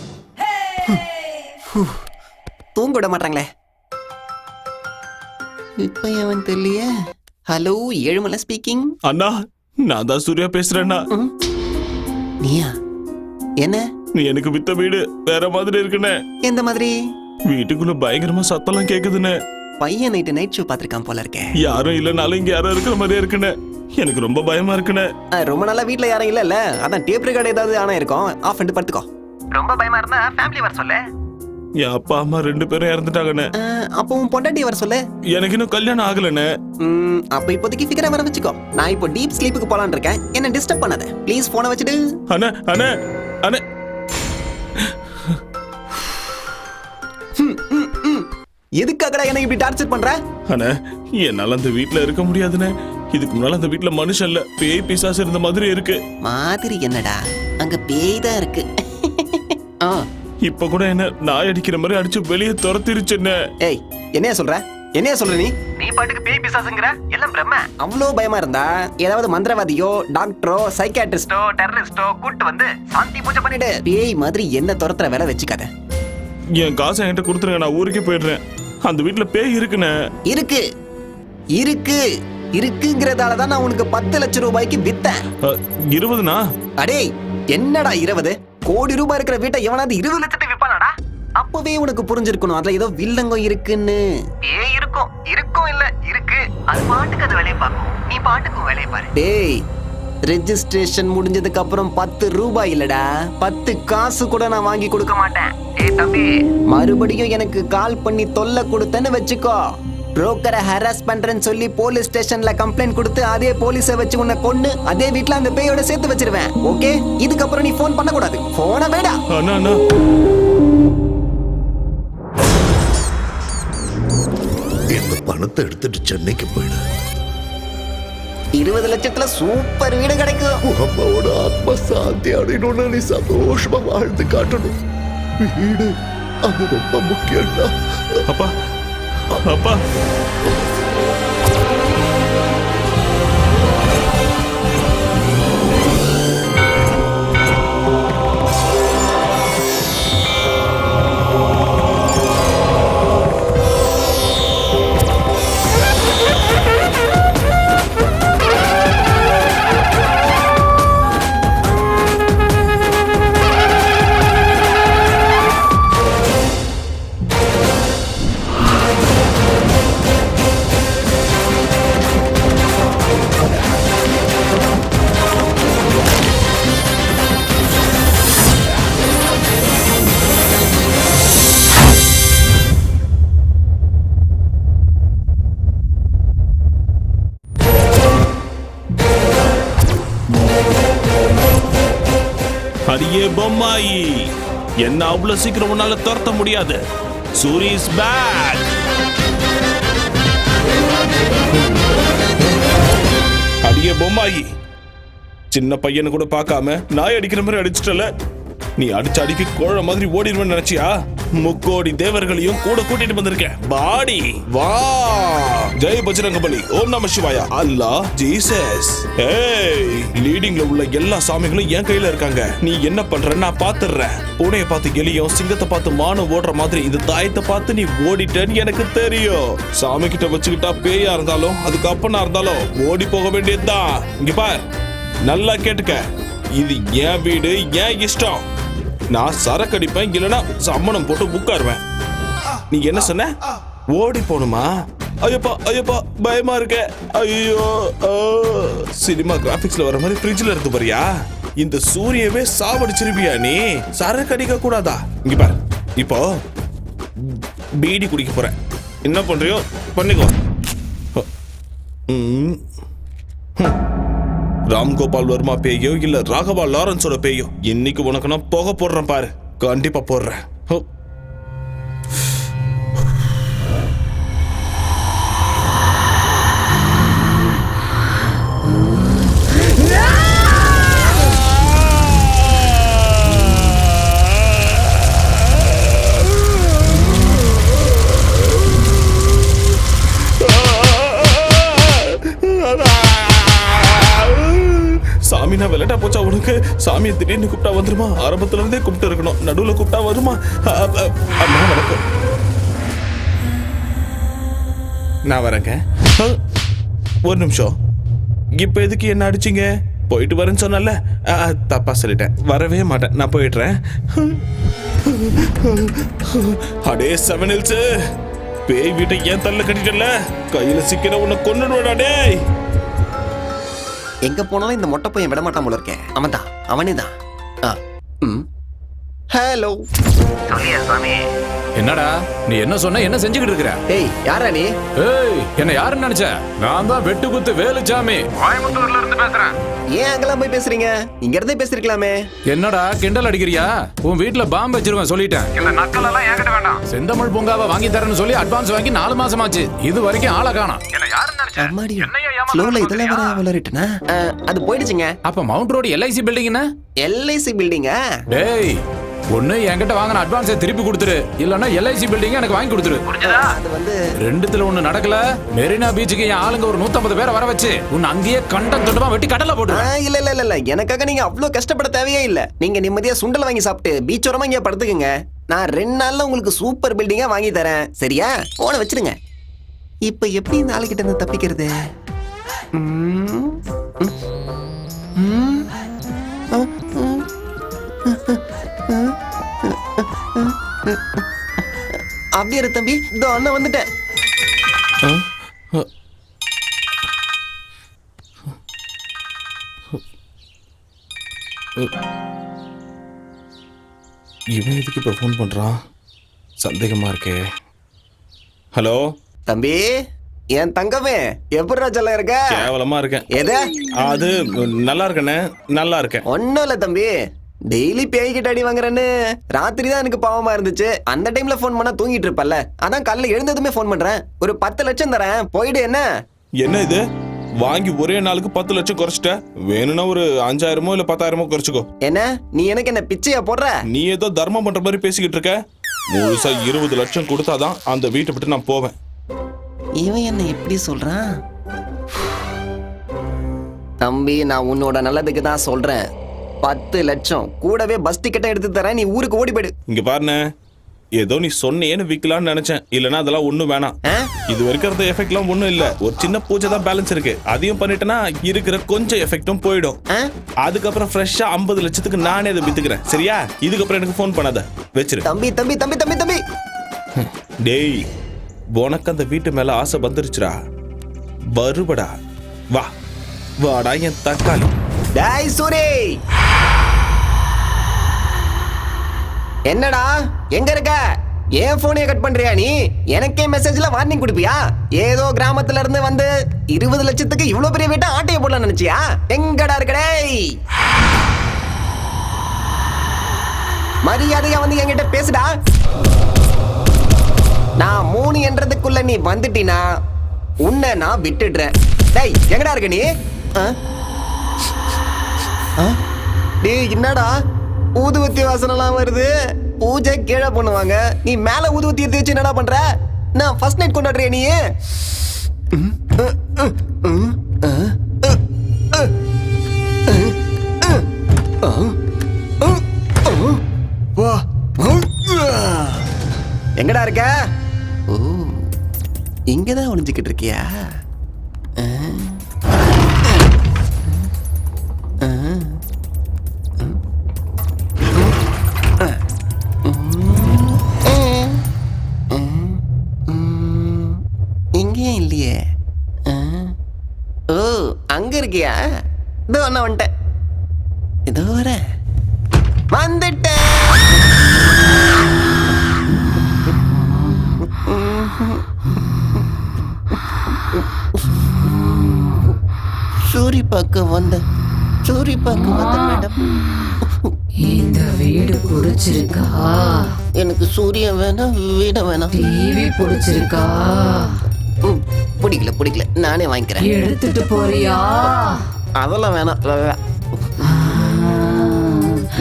Speaker 8: தூங்க விட மாட்டாங்களே. இப்ப அவன் தெரியலையே. Hello, Ezhumalai speaking.
Speaker 11: அண்ணா, நான் தான் சூர்யா பேசுறேன்னா.
Speaker 8: நீயா? என்ன?
Speaker 11: நீ எனக்கு வித்த வீடு வேற மாதிரி இருக்குன்னு.
Speaker 8: எந்த மாதிரி?
Speaker 11: வீட்டுக்குள்ள பயங்கரமா சத்தம்லாம் கேக்குதுன்னு.
Speaker 8: பையன் நைட் ஷோ பாத்திருக்கான் போல இருக்கே.
Speaker 11: யாரும் இல்லனாலும் இங்க யாரும் இருக்கிற மாதிரியே இருக்குன்னு. எனக்கு ரொம்ப பயமா இருக்குன்னு.
Speaker 8: ரொம்ப நாளா வீட்ல யாரும் இல்ல. அதான் டேப் ரெக்கார்ட் ஏதாவது ஆனா இருக்கும். ஆஃப் பண்ணிட்டு படுத்துக்கோ. ரொம்ப பயமா இருந்தா ஃபேமிலி வர சொல்லு.
Speaker 11: என் அப்பா அம்மா 2 பேரும் இறந்துட்டாங்கன்னு.
Speaker 8: அப்போ உன் பொண்டாட்டி வர சொல்லு.
Speaker 11: எனக்கு இன்னும் கல்யாணம் ஆகலன்னு.
Speaker 8: அப்ப இப்போதைக்கு ஃபிகரை வர வச்சுக்கோ. நான் இப்போ டீப் ஸ்லீப்புக்கு போலான்னு இருக்கேன். என்ன டிஸ்டர்ப் பண்ணாத ப்ளீஸ். போனை வச்சுடு.
Speaker 11: அண்ணே அண்ணே அண்ணே.
Speaker 8: எதுக்காகடா எனக்கு இப்படி டார்ச்சர் பண்ற?
Speaker 11: அண்ணே, என்னால அந்த வீட்ல இருக்க முடியாதுன்னு. இதுக்கு முன்னால அந்த வீட்ல மனுஷன் இல்ல, பேய் பிசாசு இருந்த மாதிரி இருக்கு.
Speaker 8: மாதிரி என்னடா, அங்க பேய் தான் இருக்கு.
Speaker 11: இப்ப கூட என்ன நாய் அடிக்கிற மாதிரி அடிச்சு வெளியே துரத்திருச்சுன்னு.
Speaker 8: ஏய், என்னைய சொல்ற? என்னைய சொல்ற நீ? நீ பாட்டுக்கு பேய் பிசாசுங்கற? எல்லாம் பிரம்ம. அவ்ளோ பயமா இருந்தா ஏதாவது மந்திரவாதியோ, டாக்டரோ, சைக்கியாட்ரிஸ்டோ, டெரரிஸ்டோ கூட்டி வந்து சாந்தி பூஜை பண்ணிடு. பேய் மாதிரி என்ன துரத்துற வேலை வச்சுக்காத.
Speaker 11: என் காசை என்கிட்ட கொடுத்துருங்க, நான் ஊருக்கே போயிடுறேன். அந்த வீட்ல பேய் இருக்குன்னு.
Speaker 8: இருக்கு இருக்கு இருக்குங்கிறதால தான் நான் உனக்கு 10 லட்சம் ரூபாய்க்கு வித்தேன்.
Speaker 11: 20னா?
Speaker 8: அடே என்னடா 20? கோடி ரூபாய் இருக்கிற வீட்டை எவனாவது 20 லட்சத்துக்கு விப்பானாடா? அப்பவே உனக்கு புரிஞ்சிருக்கணும் அதுல ஏதோ வில்லங்கம் இருக்குன்னு. பேய் இருக்கும் இருக்கும் இல்ல இருக்கு. அது பாட்டுக்கு அது வேலையை பார்க்கும். நீ பாட்டுக்கு வேலையை பாரு. டேய், ரெஜிஸ்ட்ரேஷன் முடிஞ்சதுக்கு அப்புறம் 10 ரூபாய் இல்லடா, 10 காசு கூட நான் வாங்கி கொடுக்க மாட்டேன். ஏய் தம்பி, மறுபடியும் எனக்கு கால் பண்ணி தொல்லை கொடுத்தேன்னு வச்சுக்கோ, புரோக்கரை ஹராஸ் பண்றேன்னு சொல்லி போலீஸ் ஸ்டேஷன்ல கம்ப்ளைண்ட் கொடுத்து அதே போலீஸை வச்சு உன்னை கொன்னு அதே வீட்ல அந்த பேயோட சேர்த்து வச்சிருவேன். ஓகே? இதுக்கப்புறம் நீ போன் பண்ண கூடாது. போன வேடா.
Speaker 11: அண்ணா அண்ணா,
Speaker 3: இந்த பணத்தை எடுத்துட்டு சென்னைக்கு போயிடு.
Speaker 8: 20 லட்சத்துல சூப்பர் வீடு கிடைக்கும்.
Speaker 3: அம்மாவோட ஆத்மா சாந்தி அடையணும்னு நீ சந்தோஷமா வாழ்ந்து காட்டணும். வீடு அது ரொம்ப முக்கியம்டா.
Speaker 11: அப்பா அப்பா. அடியே பொம்மாயி, என்ன அவ்வளவு சீக்கிரம் உன்னால துரத்த முடியாது. Suri is back. அடியே பொம்மாயி, சின்ன பையனை கூட பார்க்காம நாய் அடிக்கிற மாதிரி அடிச்சிட்டல. நீ அடிச்ச அடிக்கு கோழ மாதிரி ஓடிடுவேன்னு நினைச்சியா? முக்கோடி தேவர்களையும் கூட கூட்டிட்டு வந்திருக்கேன். பாடி வா. ஜெய் பஜ்ரங்கபலி, ஓம் நம சிவாயா, அல்லாஹ், ஜீசஸ். ஏய், லீடிங்ல உள்ள எல்லா சாமிகளும் என் கையில இருக்காங்க. நீ என்ன பண்ற நான் பாத்துறேன். பூனையை பார்த்து எலியும், சிங்கத்தை பார்த்து மானும் ஓடுற மாதிரி இந்த தாயத்தை பார்த்து நீ ஓடிட்டேன்னு எனக்கு தெரியும். சாமி கிட்ட வச்சுக்கிட்டா பேயா இருந்தாலும் அதுக்கு அப்பனா இருந்தாலும் ஓடி போக வேண்டியதுதான். இங்க பார், நல்லா கேட்டுக்க. இது என் வீடு, என் இஷ்டம். நான் சரக்கு அடிப்பேன், இல்லைன்னா சம்மணம் போட்டு உட்காருவேன். நீ என்ன சொன்ன? ஓடி போணுமா? ஐயப்பா ஐயப்பா பயமா இருக்க. ஐயோ சினிமா கிராபிக்ஸ்ல வர மாதிரி ஃப்ரிட்ஜ்ல இருந்து பாரியா? இந்த சூரியவே சாவடிச்சிருப்பியா நீ? சரக்கு அடிக்க கூடாதா? இங்க பாரு, இப்போ பீடி குடிக்க போறேன். என்ன பண்றியோ பண்ணிக்கோ. ராம்கோபால் வர்மா பேயோ இல்ல ராகவா லாரன்ஸோட பேயோ, இன்னைக்கு உனக்கு நான் புகை போடுறேன் பாரு. கண்டிப்பா போடுறேன். சாமி நான் விளையாட்டா போச்சா உனக்கு? சாமியை திடீர்னு கூப்பிட்டா வந்துருமா? ஆரம்பத்துல இருந்தே கூப்பிட்டு இருக்கணும், நடுவுல கூப்பிட்டா வருமா? அம்மா வணக்கம், நான் வரேங்க. ஒரு நிமிஷம், இப்ப எதுக்கு என்ன அடிச்சீங்க? போயிட்டு வரேன்னு சொன்னல, தப்பா சொல்லிட்டேன், வரவே மாட்டேன், நான் போயிடுறேன். அடே செவன் ஹில்ஸ், பேய் வீட்டை ஏன் தள்ள கட்டிட்டல? கையில சிக்கிற உன்னை கொன்னுடுவாடா டேய்.
Speaker 8: எங்க போனாலும் இந்த மொட்டை பையன் விட மாட்டான் போல இருக்கேன். அவன் தான், அவனே தான். ஹலோ
Speaker 4: என்னடா நீ என்ன சொன்ன? என்ன செஞ்சுக்கிட்டு இருக்கிற?
Speaker 8: ஏய் யாரா நீ?
Speaker 4: ஏய் என்ன யாருன்னு நினைச்ச? நான் தான் வெட்டு குத்து வேலுச்சாமி, கோயம்புத்தூர்ல இருந்து பேசுறேன்.
Speaker 8: ஏன் அங்கெல்லாம் போய் பேசுறீங்க? இங்க இருந்தே பேசிருக்கலாமே.
Speaker 4: என்னடா கிண்டல் அடிக்கிறியா? உன் வீட்டுல பாம்பு வச்சிருவேன் சொல்லிட்டேன். இந்த நக்கல் எல்லாம் என்கிட்ட வேண்டாம். செந்தமிழ் பூங்காவை வாங்கி தரேன்னு சொல்லி அட்வான்ஸ் வாங்கி 4 மாசம் ஆச்சு, இது வரைக்கும் ஆளை காணோம்.
Speaker 8: அம்மாடி ஸ்லோல இதெல்லாம் வர வளரிட்டனா? அது போயிடுச்சுங்க.
Speaker 4: அப்ப மவுண்ட் ரோடு LIC பில்டிங் என்ன?
Speaker 8: LIC பில்டிங்கா?
Speaker 4: டேய் ஒண்ணு என்கிட்ட வாங்கின அட்வான்ஸை திருப்பி கொடுத்துரு, இல்லன்னா LIC பில்டிங் எனக்கு வாங்கி கொடுத்துரு.
Speaker 8: அது வந்து
Speaker 4: ரெண்டுத்துல ஒண்ணு நடக்கல. மெரினா பீச்சுக்கு என் ஆளுங்க ஒரு 150 பேரை வர வச்சு உன்னை அங்கேயே கண்டம் தொண்டமா வெட்டி கடல்ல போட்டு.
Speaker 8: இல்ல இல்ல இல்ல, எனக்காக நீங்க அவ்வளவு கஷ்டப்பட தேவையே இல்ல. நீங்க நிம்மதியா சுண்டல் வாங்கி சாப்பிட்டு பீச்சோரமா இங்க படுத்துக்குங்க. நான் 2 நாள்ல உங்களுக்கு சூப்பர் பில்டிங்கா வாங்கி தரேன், சரியா? போன வச்சிருங்க. இப்ப எப்படி இந்த ஆளுகிட்ட இருந்து தப்பிக்கிறது? அப்படியே இரு தம்பி, இதோ அண்ணன் வந்துட்டேன்.
Speaker 11: இவன் எதுக்கு இப்ப ஃபோன் பண்றான்? சந்தேகமா இருக்கே. ஹலோ
Speaker 8: தம்பி, என் தங்கமே எப்படி ராஜால இருக்க?
Speaker 11: கேவலமா இருக்கேன்.
Speaker 8: எது?
Speaker 11: அது நல்லா இருக்கேனே, நல்லா இருக்கேன்.
Speaker 8: ஒன்னும் இல்ல தம்பி, டெய்லி பேய்கிட்ட அடி வாங்குறேன்னு ராத்திரி தான் எனக்கு பாவமா இருந்துச்சு. அந்த டைம்ல போன் பண்ணா தூங்கிட்டு இருப்பல்ல, அதான் காலைல எழுந்ததுமே போன் பண்றேன். ஒரு 10 லட்சம் தரேன், போயிடு. என்ன
Speaker 11: என்ன இது? வாங்கி ஒரே நாளுக்கு 10 லட்சம் குறைச்சிட்ட. வேணும்னா ஒரு 5000 இல்ல 10,000 குறைச்சுக்கோ.
Speaker 8: என்ன நீ எனக்கு என்ன பிச்சையா போடுற?
Speaker 11: நீ ஏதோ தர்மம் பண்ற மாதிரி பேசிக்கிட்டு இருக்க. முழுசா 20 லட்சம் கொடுத்தாதான் அந்த வீட்டை விட்டு நான் போவேன்.
Speaker 8: இவன் என்ன இப்படி சொல்றான்? தம்பி, நான் உன்னோட நல்லதுக்கு தான் சொல்றேன். 10 லட்சம் கூடவே பஸ் டிக்கெட்டை எடுத்து தரேன், நீ ஊருக்கு ஓடி போயிடு.
Speaker 11: இங்க பாருண்ணே, ஏதோ நீ சொன்னேன்னு விக்கலான்னு நினைச்சேன், இல்லனா அதெல்லாம் ஒண்ணும் வேணாம். இது வரைக்கும் எஃபெக்ட் எல்லாம் ஒண்ணும் இல்ல. ஒரு சின்ன பூஜை தான் பேலன்ஸ் இருக்கு, அதையும் பண்ணிட்டேன்னா இருக்கிற கொஞ்சம் எஃபெக்டும் போயிடும். அதுக்கப்புறம் ஃப்ரெஷ்ஷா 50 லட்சத்துக்கு நானே அதை வித்துக்கிறேன், சரியா? இதுக்கப்புறம் எனக்கு ஃபோன் பண்ணாத, வச்சிரு.
Speaker 8: தம்பி தம்பி தம்பி தம்பி தம்பி
Speaker 11: டேய், உனக்கு அந்த வீட்டு மேல ஆசை வந்துருச்சுடா, வருபடா. வா வாடா என் தக்காளி.
Speaker 8: டேய் சூரி, என்னடா எங்க இருக்க? ஏன் போனே கட் பண்றியா நீ? எனக்கே மெசேஜ்ல வார்னிங் கொடுப்பியா? ஏதோ கிராமத்துல இருந்து வந்து 20 லட்சத்துக்கு இவ்வளவு பெரிய வீட்டை ஆட்டைய போடலாம் நினைச்சியா? எங்கடா இருக்கடே? மரியாதையா வந்து என்கிட்ட பேசுடா. நான் 3 என்றதுக்குள்ள நீ வந்துட்டினா உன்னை நான் விட்டுடுறேன். டேய் எங்கடா இருக்க நீ? டேய் என்னடா ஊதுவத்தி வாசனெல்லாம் வருது? பூஜை கீழே பண்ணுவாங்க, நீ மேல ஊதுவத்தி எடுத்து வச்சு என்னடா பண்ற? நான் ஃபர்ஸ்ட் நைட் கொண்டாடுறியா நீ? எங்கடா இருக்க? ஓ, இங்கதான் ஒளிஞ்சுக்கிட்டு இருக்கியா? இல்லையே. ஓ அங்க இருக்கியா? இதோ நான் வந்துட்டேன். இதோ வரேன். வந்துட்டேன். சூரி பார்க்க வந்த மேடம்.
Speaker 12: இந்த வீடு பிடிச்சிருக்கா?
Speaker 8: எனக்கு சூரியன் வேணாம், வீட வேணாம்.
Speaker 12: டிவி பிடிச்சிருக்கா?
Speaker 8: பிடிக்கல, நானே வாங்கிக்கிறேன்.
Speaker 12: எடுத்துட்டு போறியா?
Speaker 8: அதெல்லாம் வேணாம்.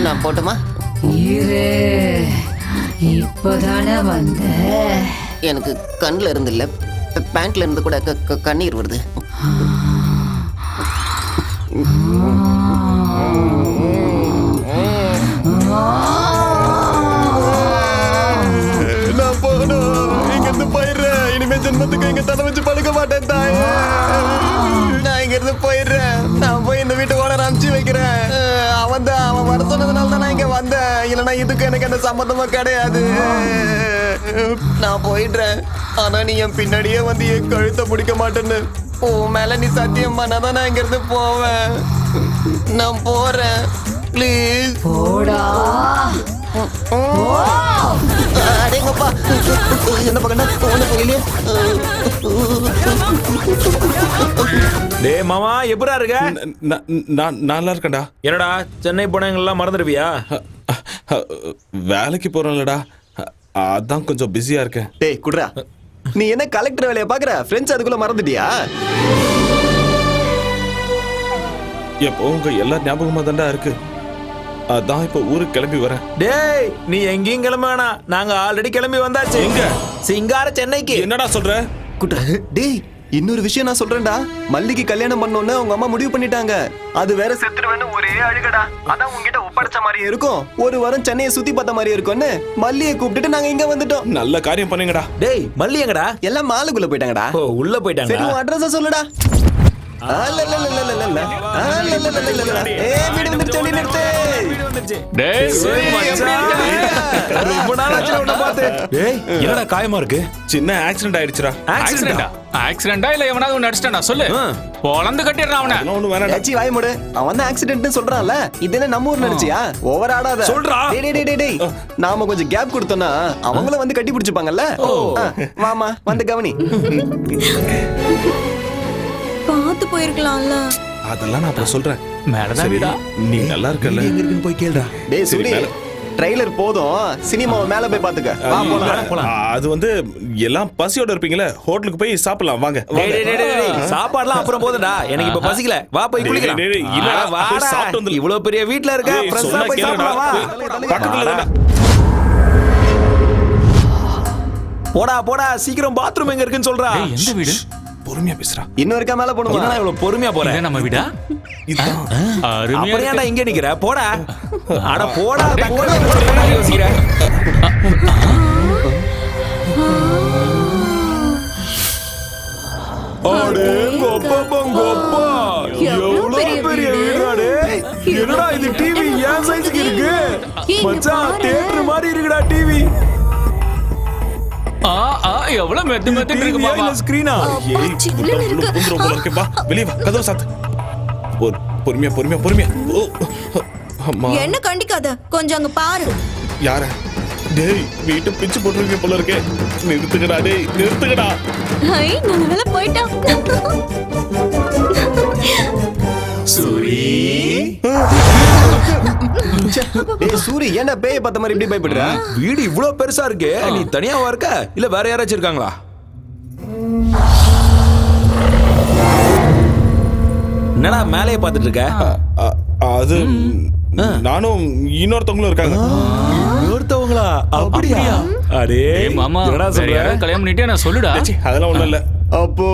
Speaker 8: நான் போட்டுமா?
Speaker 12: இரு, இப்பதானே வந்த.
Speaker 8: எனக்கு கண்ணுல இருந்து இல்ல, பேண்ட்ல இருந்து கூட கண்ணீர் வருது. நான் போகணும், இங்க இருந்து போயிடுறேன். இனிமே ஜென்மத்துக்கு இங்க தலை வச்சு படுக்க மாட்டேன் தாயே. நான் இங்க இருந்து போயிடுறேன். நான் போய் இந்த வீட்டு ஓனர் அனுப்பிச்சு வைக்கிறேன். அவன் வர சொன்னதுனால தான் நான் இங்க வந்தேன். இல்லைன்னா இதுக்கு எனக்கு எந்த சம்மந்தமும் கிடையாது. நான் போயிடுறேன். ஆனா நீ என் பின்னாடியே வந்து என் கழுத்தை பிடிக்க மாட்டேன்னு உன் மேல நீ சத்தியம் பண்ணாதான் நான் இங்க இருந்து போவேன். நான் போறேன், ப்ளீஸ்
Speaker 12: போடா.
Speaker 8: அடேங்கப்பா, என்ன பக்கம்டா ஒண்ணு புரியலையே.
Speaker 7: டேய் மாமா எப்படா இருக்க?
Speaker 11: நான் நல்லா இருக்கேன்டா.
Speaker 7: என்னடா சென்னை போனவங்கெல்லாம் மறந்துடுவியா?
Speaker 11: வேலைக்கு போறேன்லடா, அதான் கொஞ்சம் பிஸியா இருக்கேன்.
Speaker 8: டேய் குட்ரா, நீ என்ன கலெக்டர் வேலையை பாக்குற? ஃப்ரெண்ட்ஸ் அதுக்குள்ள மறந்துட்டியா?
Speaker 11: எப்போ உங்க எல்லா ஞாபகமா தான்டா இருக்கு. அதான் இப்ப ஊருக்கு கிளம்பி வரேன்.
Speaker 7: டேய் நீ எங்கேயும் கிளம்ப வேணாம், நாங்க ஆல்ரெடி கிளம்பி வந்தாச்சு.
Speaker 11: எங்க?
Speaker 7: சிங்கார சென்னைக்கு.
Speaker 11: என்னடா சொல்ற?
Speaker 8: குட்ரா, டேய் இன்னொரு விஷயம் நான் சொல்றேன்டா. மல்லிக்கு கல்யாணம் பண்ணோன்னு அவங்க அம்மா முடிவு பண்ணிட்டாங்க. அது வேற செத்துருவேன்னு ஒரே அழுகடா. அதான் உங்ககிட்ட ஒப்படைச்ச மாதிரியே இருக்கும். ஒரு வாரம் சென்னையை சுத்தி பார்த்த மாதிரியே இருக்கும்னு மல்லியை கூப்பிட்டுட்டு நாங்க இங்க வந்துட்டோம்.
Speaker 11: நல்ல காரியம் பண்ணுங்கடா.
Speaker 7: டேய் மல்லி எங்கடா?
Speaker 8: எல்லாம் மாலுக்குள்ள போயிட்டாங்கடா.
Speaker 7: ஓ உள்ள போயிட்டாங்க.
Speaker 8: சரி உன் அட்ரஸ் சொல்லுடா.
Speaker 7: என்னடா காயமா இருக்கு?
Speaker 11: சின்ன ஆக்சிடென்ட் ஆயிடுச்சுடா.
Speaker 9: ஆக்சிடென்டா இல்ல எவனாவது ஒன்னு அடிச்சிட்டானா சொல்லு. பொளந்து கட்டிடுறான் அவனை.
Speaker 11: ஒண்ணு வேணாடா.
Speaker 8: ஏச்சி வாய் மூடு. அவன் தான் ஆக்சிடென்ட்னு சொல்றான்ல. இது என்ன நம்ம ஊர்ல நடிச்சியா? ஓவர் ஆடாத.
Speaker 7: சொல்றா.
Speaker 8: டேய் நாம கொஞ்சம் கேப் கொடுத்தோம்னா அவங்களும் வந்து கட்டி பிடிச்சுப்பாங்கல்ல. வாமா வந்து கவனி.
Speaker 6: பார்த்து போயிருக்கலாம்ல.
Speaker 11: அதெல்லாம் நான் அப்புறம் சொல்றேன்.
Speaker 9: மேலதான் வீடா.
Speaker 11: நீ நல்லா இருக்கல?
Speaker 8: எங்க இருக்குன்னு போய் கேளுடா. டேய் சூரி, ட்ரைலர் போதும், சினிமாவை மேல போய் பாத்துக்க. வா போலாம்.
Speaker 11: அது வந்து எல்லாம் பசியோட இருப்பீங்களே, ஹோட்டலுக்கு போய் சாப்பிடலாம் வாங்க.
Speaker 7: சாப்பாடுலாம் அப்புறம் போதுடா, எனக்கு இப்ப பசிக்கல. வா போய் குளிக்கலாம். இவ்வளவு பெரிய வீட்ல இருக்க, ஃப்ரெண்ட்ஸா போய் சாப்பிடலாம் வா.
Speaker 11: பக்கத்துல
Speaker 7: போடா சீக்கிரம் பாத்ரூம் எங்க இருக்குன்னு சொல்றா.
Speaker 9: எந்த வீடு?
Speaker 11: பொறுமையா பேசுறா.
Speaker 8: இன்னும் இருக்கா மேல போணுமா?
Speaker 7: என்னடா இவ்வளவு பொறுமையா போற?
Speaker 9: இது நம்ம வீடா?
Speaker 7: அப்புறம் இங்க நிக்கிற? போடா. அட போடா. யோசிக்கிற. அடே கோப்பா. எவ்வளவு பெரிய வீடாடே. என்னடா இது டிவி ஏன் சைஸ்க்கு இருக்கு? மச்சான் தியேட்டர் மாதிரி இருக்குடா டிவி.
Speaker 9: எவ்வளவு மெத்து இருக்கு மாமா.
Speaker 7: ஸ்கிரீனா?
Speaker 11: வெளியே வா, கதவு சாத்து. பொறுமையா. அம்மா
Speaker 6: என்ன கண்டிக்காத, கொஞ்சம் அங்க பாரு.
Speaker 11: யார? டேய் வீட்டு பிச்சு போட்டுருக்க போல இருக்கே. நிறுத்துக்கடா டேய், நிறுத்துக்கடா.
Speaker 6: ஐ நல்ல போய்ட்டான்.
Speaker 7: சூரி.
Speaker 8: டேய் சூரி, என்ன பேய பார்த்த மாதிரி இப்படி பயப்படுற?
Speaker 7: வீடு இவ்வளவு பெருசா இருக்கு, நீ தனியாவா இருக்க இல்ல வேற யாராச்சும் இருக்காங்களா? என்னடா மேலே பார்த்துட்டு இருக்க?
Speaker 11: அது நானும் இன்னொருத்தவங்களும் இருக்காங்க.
Speaker 7: இன்னொருத்தவங்களா? அப்படியா? அடே
Speaker 9: மாமா, கல்யாணம் பண்ணிட்டே நான் சொல்லுடா.
Speaker 11: அதெல்லாம் ஒண்ணும் இல்ல.
Speaker 8: அப்போ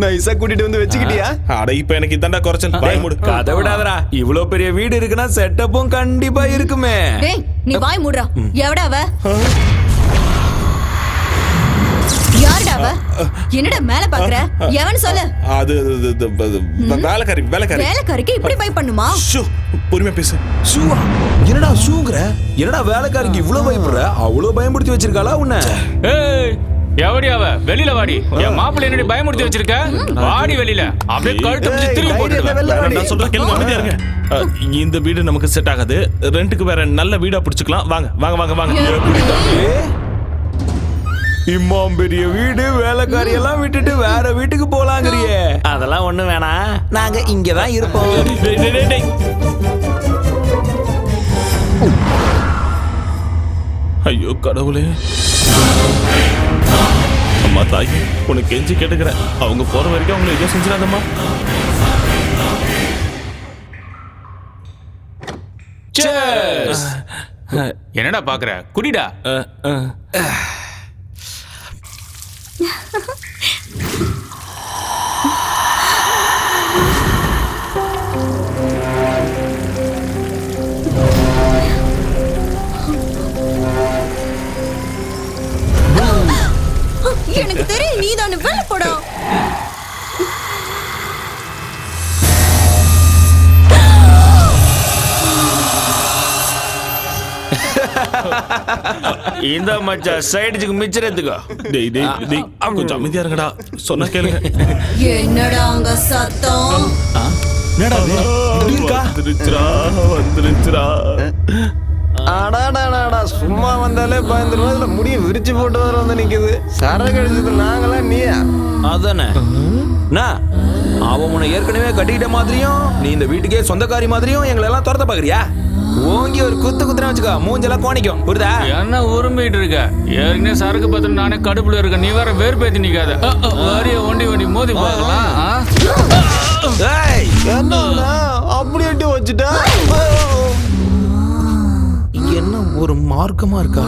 Speaker 8: நைஸா கூட்டிட்டு வந்து வச்சுக்கிட்டியா?
Speaker 11: அட இப்ப எனக்கு இதாண்டா குறைச்சல். வாய் மூடு.
Speaker 7: கதை விடாதடா. இவ்வளவு பெரிய வீடு இருக்குன்னா செட்டப்பும் கண்டிப்பா இருக்குமே.
Speaker 6: டேய் நீ வாய் மூடுடா. எவடா அவ? யாருடா அவ? என்னடா மேல பாக்குற? எவன் சொல்லு.
Speaker 11: அது வேலைக்காரி.
Speaker 6: வேலைக்காரிக்கு இப்படி பை பண்ணுமா?
Speaker 11: பொறுமையா பேசு.
Speaker 7: ஷூவா? என்னடா ஷூங்கற? என்னடா வேலைக்காரிக்கு இவ்வளவு பயப்படுற? அவ்வளவு பயமுறுத்தி வச்சிருக்காளா உன்னை?
Speaker 9: ஏய் எவடி அவ வெளியில வாடி. என் மாப்பிள்ளை என்னடி பயமுறுத்தி வச்சிருக்க? வாடி வெளியில. அப்படியே கழுத்து பிடிச்சு திரும்பி போட்டுடுவேன்.
Speaker 11: நான் சொல்ற கேளுங்க, அமைதியா இருங்க. இந்த வீடு நமக்கு செட் ஆகாது. ரெண்டுக்கு வேற நல்ல வீடா பிடிச்சுக்கலாம். வாங்க வாங்க வாங்க வாங்க.
Speaker 7: இம்மாம் பெரிய வீடு, வேலைக்காரி எல்லாம் விட்டுட்டு வேற வீட்டுக்கு போலாங்கறியே. அதெல்லாம் ஒண்ணு வேணாம், நாங்க இங்கதான் இருப்போம்.
Speaker 11: ஐயோ கடவுளே, அம்மா தாய், உனக்கு கெஞ்சி கேட்டுக்கிறேன். அவங்க போற வரைக்கும் அவங்களை எதுவும் செஞ்சிடாதம்மா.
Speaker 9: என்னடா பாக்குற? குடிடா.
Speaker 6: எனக்கு தெரியும் நீ தான் வெளில போடா.
Speaker 7: இந்த மச்சா சைடுக்கு மிச்சறதுக்கு.
Speaker 11: டேய் டேய் டேய், கொஞ்சம் அமைதியா இருங்கடா. சொன்னா கேளுங்க.
Speaker 6: என்னடா அங்க சத்தம்?
Speaker 7: என்னடா
Speaker 11: வந்துருச்சுடா, வந்துருச்சுடா.
Speaker 2: அடாடாடாடா, சும்மா வந்தாலே பயந்துருவோம். இதுல முடிய விரிச்சு போட்டு வர வந்து நிக்குது. சரக்கு அடிச்சது நாங்களாம் நீயா?
Speaker 7: அதானே. அவன் உன்னை ஏற்கனவே கட்டிக்கிட்ட மாதிரியும் நீ இந்த வீட்டுக்கே சொந்தக்காரி மாதிரியும் எங்களை எல்லாம் துரத்த பாக்குறியா? ஓங்கி ஒரு குத்து குத்துனா வச்சுக்கோ, மூஞ்செல்லாம் கோணிக்கும். புரியுதா?
Speaker 9: என்ன உரிமைட்டு இருக்க? ஏற்கனவே சரக்கு பத்திரம் நானே கடுப்புல இருக்க. நீ வேற வேறுபேத்தி நிக்காத. வாரிய ஒண்டி ஒண்டி மோதி பார்க்கலாம்.
Speaker 2: என்னடா அப்படி எட்டி வச்சுட்டா?
Speaker 7: என்ன ஒரு மார்க்கமா இருக்கா?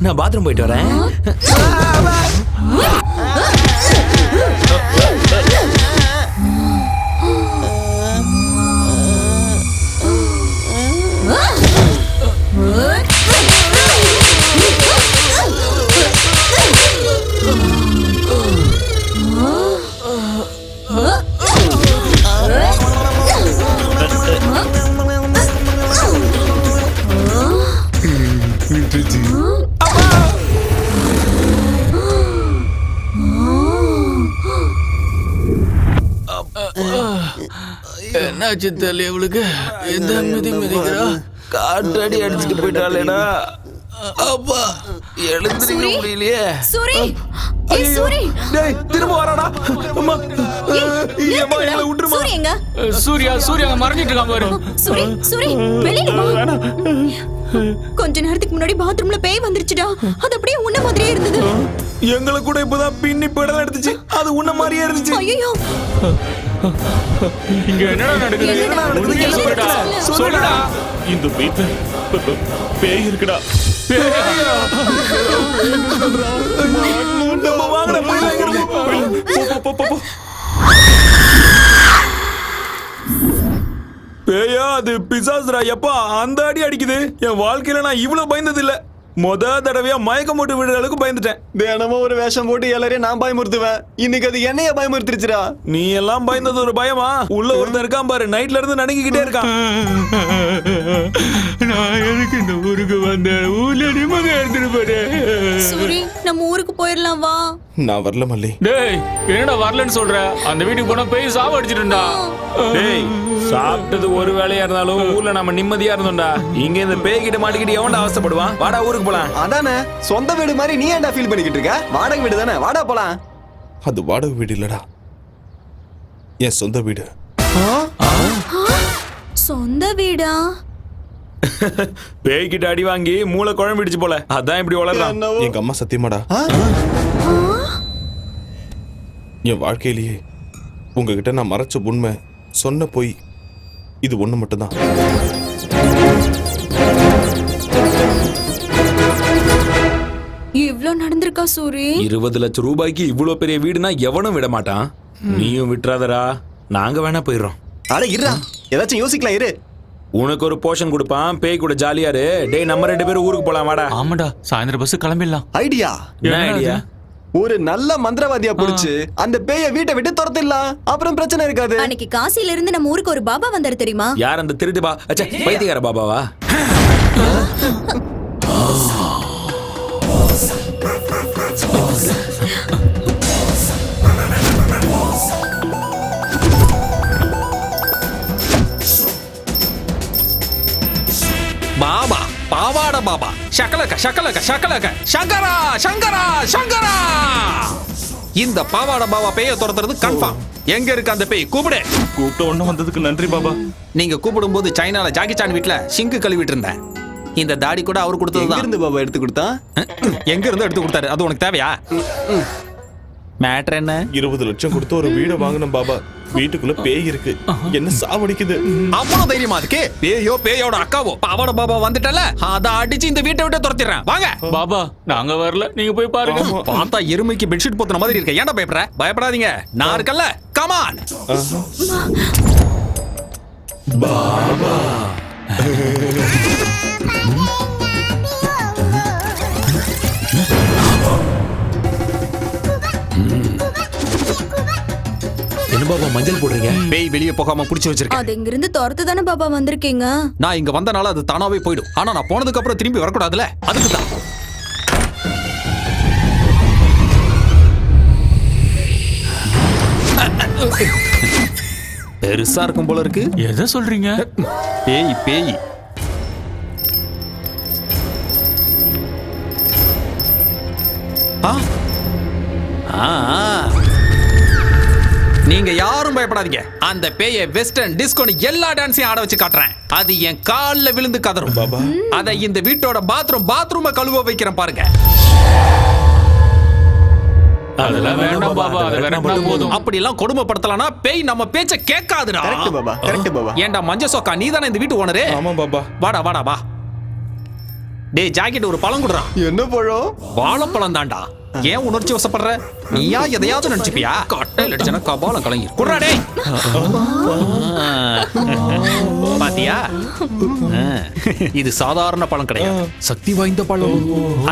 Speaker 7: நான் பாத்ரூம் போயிட்டு வரேன்.
Speaker 9: என்னாச்சு தெரியல இவளுக்கு. எந்த மிதி மிதிக்கிறா?
Speaker 7: காற்றடி அடிச்சுட்டு போயிட்டாளேடா. அப்பா எழுந்திருக்க முடியலையே.
Speaker 6: சூரி, ஏய் சூரி,
Speaker 7: டேய் திரும்ப வராடா. அம்மா ஏமா எங்களை விட்டுருமா.
Speaker 6: சூரி எங்க?
Speaker 9: சூர்யா மறைஞ்சிட்டு இருக்கான் பாரு.
Speaker 6: சூரி வெளியில வா. கொஞ்ச நேரத்துக்கு முன்னாடி பாத்ரூம்ல பேய் வந்துருச்சுடா. அது அப்படியே உன்ன மாதிரியே இருந்தது.
Speaker 7: எங்களை கூட இப்பதான் பின்னி படம் எடுத்துச்சு. அது உன்ன மாதிரியே இருந்துச்சு.
Speaker 6: ஐயோ,
Speaker 9: இங்க என்னடா நடக்குது? சொல்லுடா.
Speaker 11: இந்த வீட்டுல பேய் இருக்குடா.
Speaker 7: நம்ம வாங்கடா, போய் பேயா அது பிசாசுரா. எப்பா அந்த அடி அடிக்குது. என் வாழ்க்கையில நான் இவ்வளவு பயந்தது இல்ல. தடவையா மயக்கம் போட்டு விடுற அளவுக்கு பயந்துட்டேன்.
Speaker 2: தினமும் ஒரு வேஷம் போட்டு எல்லாரையும் நான் பயமுறுத்துவேன். இன்னைக்கு அது என்னைய பயமுறுத்திருச்சுடா.
Speaker 7: நீ எல்லாம் பயந்தது ஒரு பயமா? உள்ள ஒருத்தன் இருக்கான் பாரு, நைட்ல இருந்து நடுங்கிக்கிட்டே இருக்கான்.
Speaker 9: நான் எதுக்கு இந்த ஊருக்கு வந்தேன்? ஊர்ல நிம்மதியா எடுத்துட்டு போறே.
Speaker 6: சூரி நம்ம ஊருக்கு போயிடலாம் வா.
Speaker 11: நான் வரல மல்லி.
Speaker 9: டேய் என்னடா வரலன்னு சொல்ற? அந்த வீட்டுக்கு போனா பேய் சாவ அடிச்சிட்டுடா.
Speaker 7: டேய் சாப்பிட்டது ஒரு வேலையா இருந்தாலும் ஊர்ல நம்ம நிம்மதியா இருந்தோம்டா. இங்க இந்த பேய் கிட்ட மாட்டிக்கிட்டு எவன்டா அவஸ்தைப்படுவான்? வாடா ஊருக்கு போலாம்.
Speaker 2: அதானே சொந்த வீடு மாதிரி நீ ஏன்டா ஃபீல் பண்ணிக்கிட்டு இருக்க? வாடகை வீடு தானே, வாடா போலாம்.
Speaker 11: அது வாடகை வீடு இல்லடா, என் சொந்த வீடு.
Speaker 6: சொந்த வீடா?
Speaker 7: பேய் கிட்ட அடி வாங்கி மூளை குழம்பிடுச்சு போல, அதான் இப்படி வளர்றான்.
Speaker 11: எங்க அம்மா சத்தியமாடா, என் வாழ்க்கையிலேயே உங்ககிட்ட நான் மறைச்ச உண்மை, சொன்ன பொய் இது ஒண்ணு மட்டும்தான்.
Speaker 6: இவ்ளோ நடந்திருக்கா சூரி?
Speaker 7: 20 லட்சம் ரூபாய்க்கு இவ்வளவு பெரிய வீடுனா எவனும் விட மாட்டான். நீயும் விட்டுறாதரா, நாங்க வேணா போயிடுறோம்.
Speaker 2: அட இருடா, ஏதாச்சும் யோசிக்கலாம் இரு.
Speaker 7: உனக்கு ஒரு போர்ஷன் கொடுப்பான், பேய் கூட ஜாலியா இரு. டேய் நம்ம 2 பேரும் ஊருக்கு போலாம் வாடா.
Speaker 9: ஆமாடா, சாயந்தரம் பஸ் கிளம்பிடலாம்.
Speaker 2: ஐடியா
Speaker 7: என்ன ஐடியா?
Speaker 2: ஒரு நல்ல மந்திரவாதியா புடிச்சு அந்த பேயை வீட்டை விட்டு துரத்திடலாம். அப்புறம் பிரச்சனை இருக்காது.
Speaker 6: அன்னைக்கு காசில இருந்து நம்ம ஊருக்கு ஒரு பாபா வந்தாரு தெரியுமா?
Speaker 7: யார் அந்த திருட்டு பா? அச்சா பைத்தியக்கார பாபாவா?
Speaker 2: பாபா பாவாட பாபா ஷக்கலக ஷக்கலக ஷக்கலக சங்கரா சங்கரா சங்கரா. இந்த பாவாட பாபா பேயை துரத்துறது கன்ஃபார்ம். எங்க இருக்கு அந்த பேய்? கூப்பிடு.
Speaker 11: கூப்பிட்ட ஒண்ணு வந்ததுக்கு நன்றி பாபா.
Speaker 2: நீங்க கூப்பிடும் போது சைனால ஜாக்கி சான் வீட்ல சிங்கு கழுவிட்டு இருந்தேன். இந்த தாடி கூட அவர் கொடுத்ததுதான்.
Speaker 8: இருந்து பாபா எடுத்து கொடுத்தா?
Speaker 2: எங்க இருந்து எடுத்து கொடுத்தாரு? அது உனக்கு தேவையா? மேட்டர் என்ன?
Speaker 11: 20 லட்சம் கொடுத்து ஒரு வீடை வாங்கணும் பாபா. வீட்டுக்குள்ள பேய் இருக்கு, என்ன சாவடிக்குது.
Speaker 2: அவ்வளவு தைரியமா இருக்கு? பேயோ பேயோட அக்காவோ பாவாட பாபா வந்துட்டல, அத அடிச்சு இந்த வீட்டை விட்டு துரத்திடுறேன். வாங்க.
Speaker 9: பாபா நாங்க வரல, நீங்க போய் பாருங்க.
Speaker 2: பார்த்தா எருமைக்கு பெட்ஷீட் போத்துன மாதிரி இருக்க. ஏன்டா பயப்படுற? பயப்படாதீங்க, நான் இருக்கல்ல. கமான்
Speaker 11: பாபா.
Speaker 2: என்ன பாபா மஞ்சள் போடுறீங்க? பேய் வெளியே போகாம புடிச்சு வச்சிருக்கேன்.
Speaker 6: அது இங்க இருந்து துரத்து தானே பாபா வந்திருக்கீங்க.
Speaker 2: நான் இங்க வந்தனால அது தானாவே போயிடும். ஆனா நான் போனதுக்கு அப்புறம் திரும்பி வரக்கூடாதுல, அதுக்கு தான். பெருசா இருக்கும் போல இருக்கு.
Speaker 9: எதை சொல்றீங்க?
Speaker 2: பேய் பேய். நீங்க யாரும் பயப்படாதீங்க. அந்த பேயை வெஸ்டர்ன் டிஸ்கோ எல்லா டான்ஸையும் ஆட வச்சு காட்டுறேன். அது என் கால்ல விழுந்து கதறும் பாபா. அதை இந்த வீட்டோட பாத்ரூம் கழுவ வைக்கிறேன் பாருங்க.
Speaker 9: அதெல்லாம் வேண்டாம் பாபா, அது வேண்டாம் போதும்.
Speaker 2: அப்படி எல்லாம் கொடுமைப்படுத்தலனா பேய் நம்ம பேச்ச கேட்காதுடா.
Speaker 8: Correct Baba, correct Baba.
Speaker 2: ஏண்டா மஞ்ச சோக்கா, நீ தானே இந்த வீட்டு ஓனரு?
Speaker 11: ஆமா பாபா.
Speaker 2: வாடா வாடா வா. டேய் ஜாக்கெட் ஒரு பழம் குடுறா.
Speaker 8: என்ன பழம்?
Speaker 2: வாழைப்பழம் தான்டா. ஏன் உணர்ச்சி வசப்படுற? நீயா எதையாவது நினைச்சுப்பியா? கட்டையில் அடிச்சனா கபாலம் கலங்கி குடுறா. டேய் பாத்தியா, இது சாதாரண பழம் கிடையாது, சக்தி வாய்ந்த பழம்.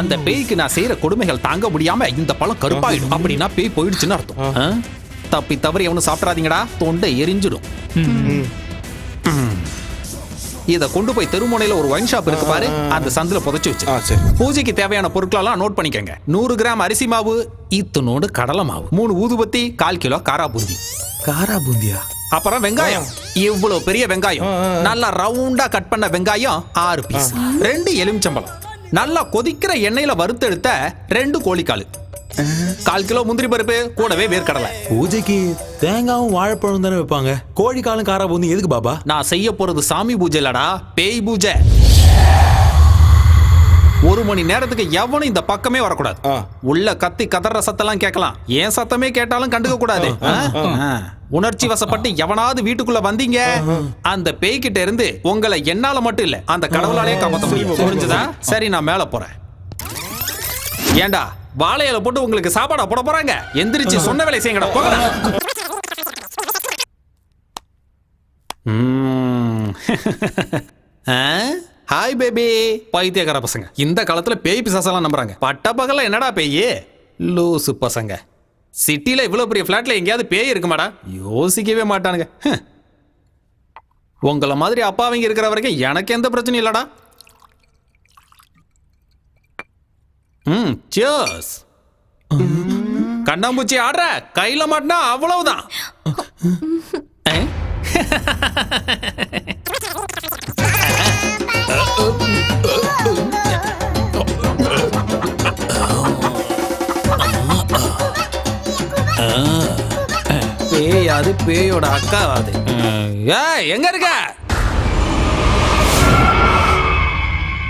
Speaker 2: அந்த பேய்க்கு நான் செய்யற கொடுமைகள் தாங்க முடியாம இந்த பழம் கருப்பாயிடும். அப்படின்னா பேய் போயிடுச்சுன்னு அர்த்தம். தப்பி தவறி எவனும் சாப்பிடாதீங்கடா, தொண்டை எரிஞ்சிடும். இத கொண்டு போய் தெருமுனையில ஒரு ஒயின் ஷாப் இருக்கு பாரு, அந்த சந்தில புதைச்சு வச்சு. பூஜைக்கு தேவையான பொருட்களெல்லாம் நோட் பண்ணிக்கங்க. 100 கிராம் அரிசி மாவு, இத்தனோடு கடலை மாவு, 3 ஊதுபத்தி, 1/4 கிலோ காரா பூந்தி.
Speaker 8: காரா பூந்தியா?
Speaker 2: அப்புறம் வெங்காயம், இவ்வளவு பெரிய வெங்காயம், நல்லா ரவுண்டா கட் பண்ண வெங்காயம் 6 பீஸ், 2 எலுமிச்சம்பழம், நல்லா கொதிக்கிற எண்ணெயில வறுத்தெடுத்த 2 கோழிக்கால், 1/4 கிலோ முந்திரி பருப்பு, கூடவே வேர்க்கடலை.
Speaker 7: பூஜைக்கு தேங்காவும் வாழைப்பழம் தானே வைப்பாங்க, கோழிக்காலும் காரா பூந்தி எதுக்கு பாபா?
Speaker 2: நான் செய்ய போறது சாமி பூஜை இல்லடா, பேய் பூஜை. 1 மணி நேரத்துக்கு எவனும் இந்த பக்கமே வரக்கூடாது. உள்ள கத்தி கதற சத்தெல்லாம் கேட்கலாம், ஏன் சத்தமே கேட்டாலும் கண்டுக்க கூடாது. உணர்ச்சி வசப்பட்டு எவனாவது வீட்டுக்குள்ள வந்தீங்க, அந்த பேய்கிட்ட இருந்து உங்களை என்னால மட்டும் இல்ல அந்த கடவுளாலே காப்பாத்த முடியும். புரிஞ்சுதா? சரி, நான் மேல போறேன். ஏண்டா வாழையில போட்டு உங்களுக்கு சாப்பாடா போட போறாங்க? எந்திரிச்சு சொன்ன வேலை செய்யுங்கடா, போங்கடா. Hi baby. பைத்தியக்கார பசங்க இந்த காலத்துல பேய் பிசாசெல்லாம் நம்புறாங்க. பட்ட பகல என்னடா பேய்? லூசு பசங்க. சிட்டில இவ்வளவு பெரிய பிளாட்ல எங்கேயாவது பேய் இருக்குமாடா? யோசிக்கவே மாட்டானுங்க. உங்களை மாதிரி அப்பாவிங்க இருக்கிற வரைக்கும் எனக்கு எந்த பிரச்சனையும் இல்லடா. சியர்ஸ். கண்ணாம்பூச்சி ஆடுற, கையில மாட்டினா அவ்வளவுதான். பேய் அது பேயோட அக்கா அது. எங்க இருக்க?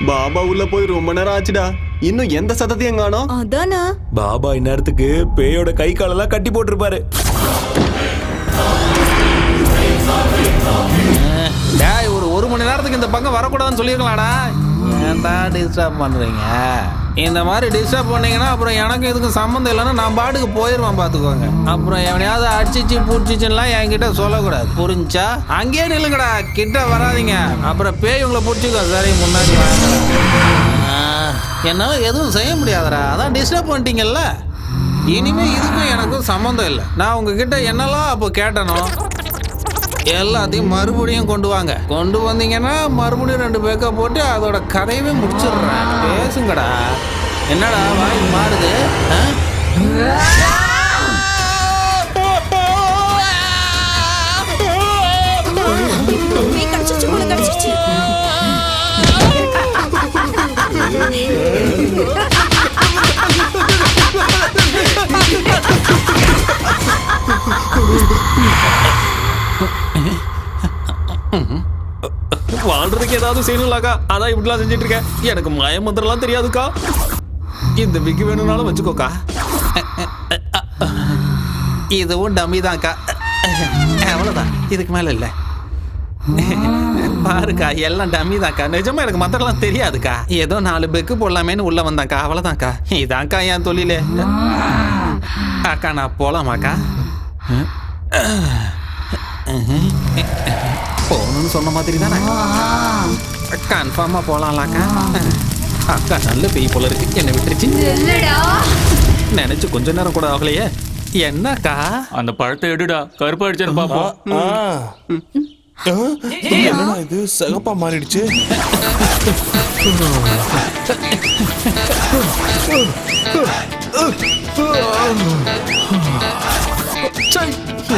Speaker 8: பாபா உள்ள போய் ரொம்ப நேரம் ஆச்சுடா, இன்னும் எந்த சத்தத்தையும் காணோம்.
Speaker 6: அதானா
Speaker 7: பாபா இந்நேரத்துக்கு பேயோட கை காலெல்லாம் கட்டி போட்டிருப்பாரு.
Speaker 2: ஒரு மணி நேரத்துக்கு இந்த பக்கம் வரக்கூடாதுன்னு சொல்லிருக்கலாம்டா. ஏன்டா டிஸ்டர்ப் பண்றீங்க? இந்த மாதிரி டிஸ்டர்ப் பண்ணீங்கன்னா அப்புறம் எனக்கு இதுக்கு சம்மந்தம் இல்லைன்னா நான் பாட்டுக்கு போயிடுவேன், பாத்துக்கோங்க. அப்புறம் எவனையாவது அடிச்சிச்சு பூச்சிச்சுலாம் என்கிட்ட சொல்லக்கூடாது, புரிஞ்சா? அங்கேயே நில்லுங்கடா, கிட்ட வராதிங்க, அப்புறம் பேய் உங்களை பிடிச்சிக்கோ. சரி, முன்னாடி வாங்க. என்னால எதுவும் செய்ய முடியாதடா, அதான் டிஸ்டர்ப் பண்ணிட்டீங்கல்ல. இனிமே இதுக்கும் எனக்கும் சம்மந்தம் இல்லை. நான் உங்ககிட்ட என்னெல்லாம் அப்போ கேட்டனோ எல்லாத்தையும் மறுபடியும் கொண்டு வாங்க. கொண்டு வந்தீங்கன்னா மறுபடியும் 2 பேக்கை போட்டு அதோட கதையவே முடிச்சிடுறேன். பேசுங்கடா. என்னடா வாய் மாறுது?
Speaker 7: வாழ்றதுக்கு ஏதாவது செய்யணும்லாக்கா, அதான் இப்படிலாம் செஞ்சுட்டு இருக்கேன். எனக்கு மாய மந்திரம்லாம் தெரியாதுக்கா. இந்த விக்கு வேணும்னாலும் வச்சுக்கோக்கா.
Speaker 2: இதுவும் டம்மி தான்க்கா. அவ்வளோதான், இதுக்கு மேல இல்லை. பாருக்கா, எல்லாம் டம்மி தான்க்கா. நிஜமா எனக்கு மந்திரம்லாம் தெரியாதுக்கா. ஏதோ 4 பெக்கு போடலாமேன்னு உள்ள வந்தாக்கா, அவ்வளோதான்க்கா. இதான்க்கா என் தொழிலே. அக்கா நான் போலாமாக்கா? போகணும்னு சொன்ன மாதிரி தானே? கன்ஃபார்மா போலாம்லாக்கா. அக்கா நல்ல பேய் போல இருக்கு, என்னை விட்டுருச்சு. நினைச்சு கொஞ்ச நேரம் கூட ஆகலையே. என்னக்கா?
Speaker 9: அந்த பழத்தை எடுடா, கருப்பா அடிச்சேன்னு பாப்போம்.
Speaker 11: என்னடா இது சிகப்பா மாறிடுச்சு?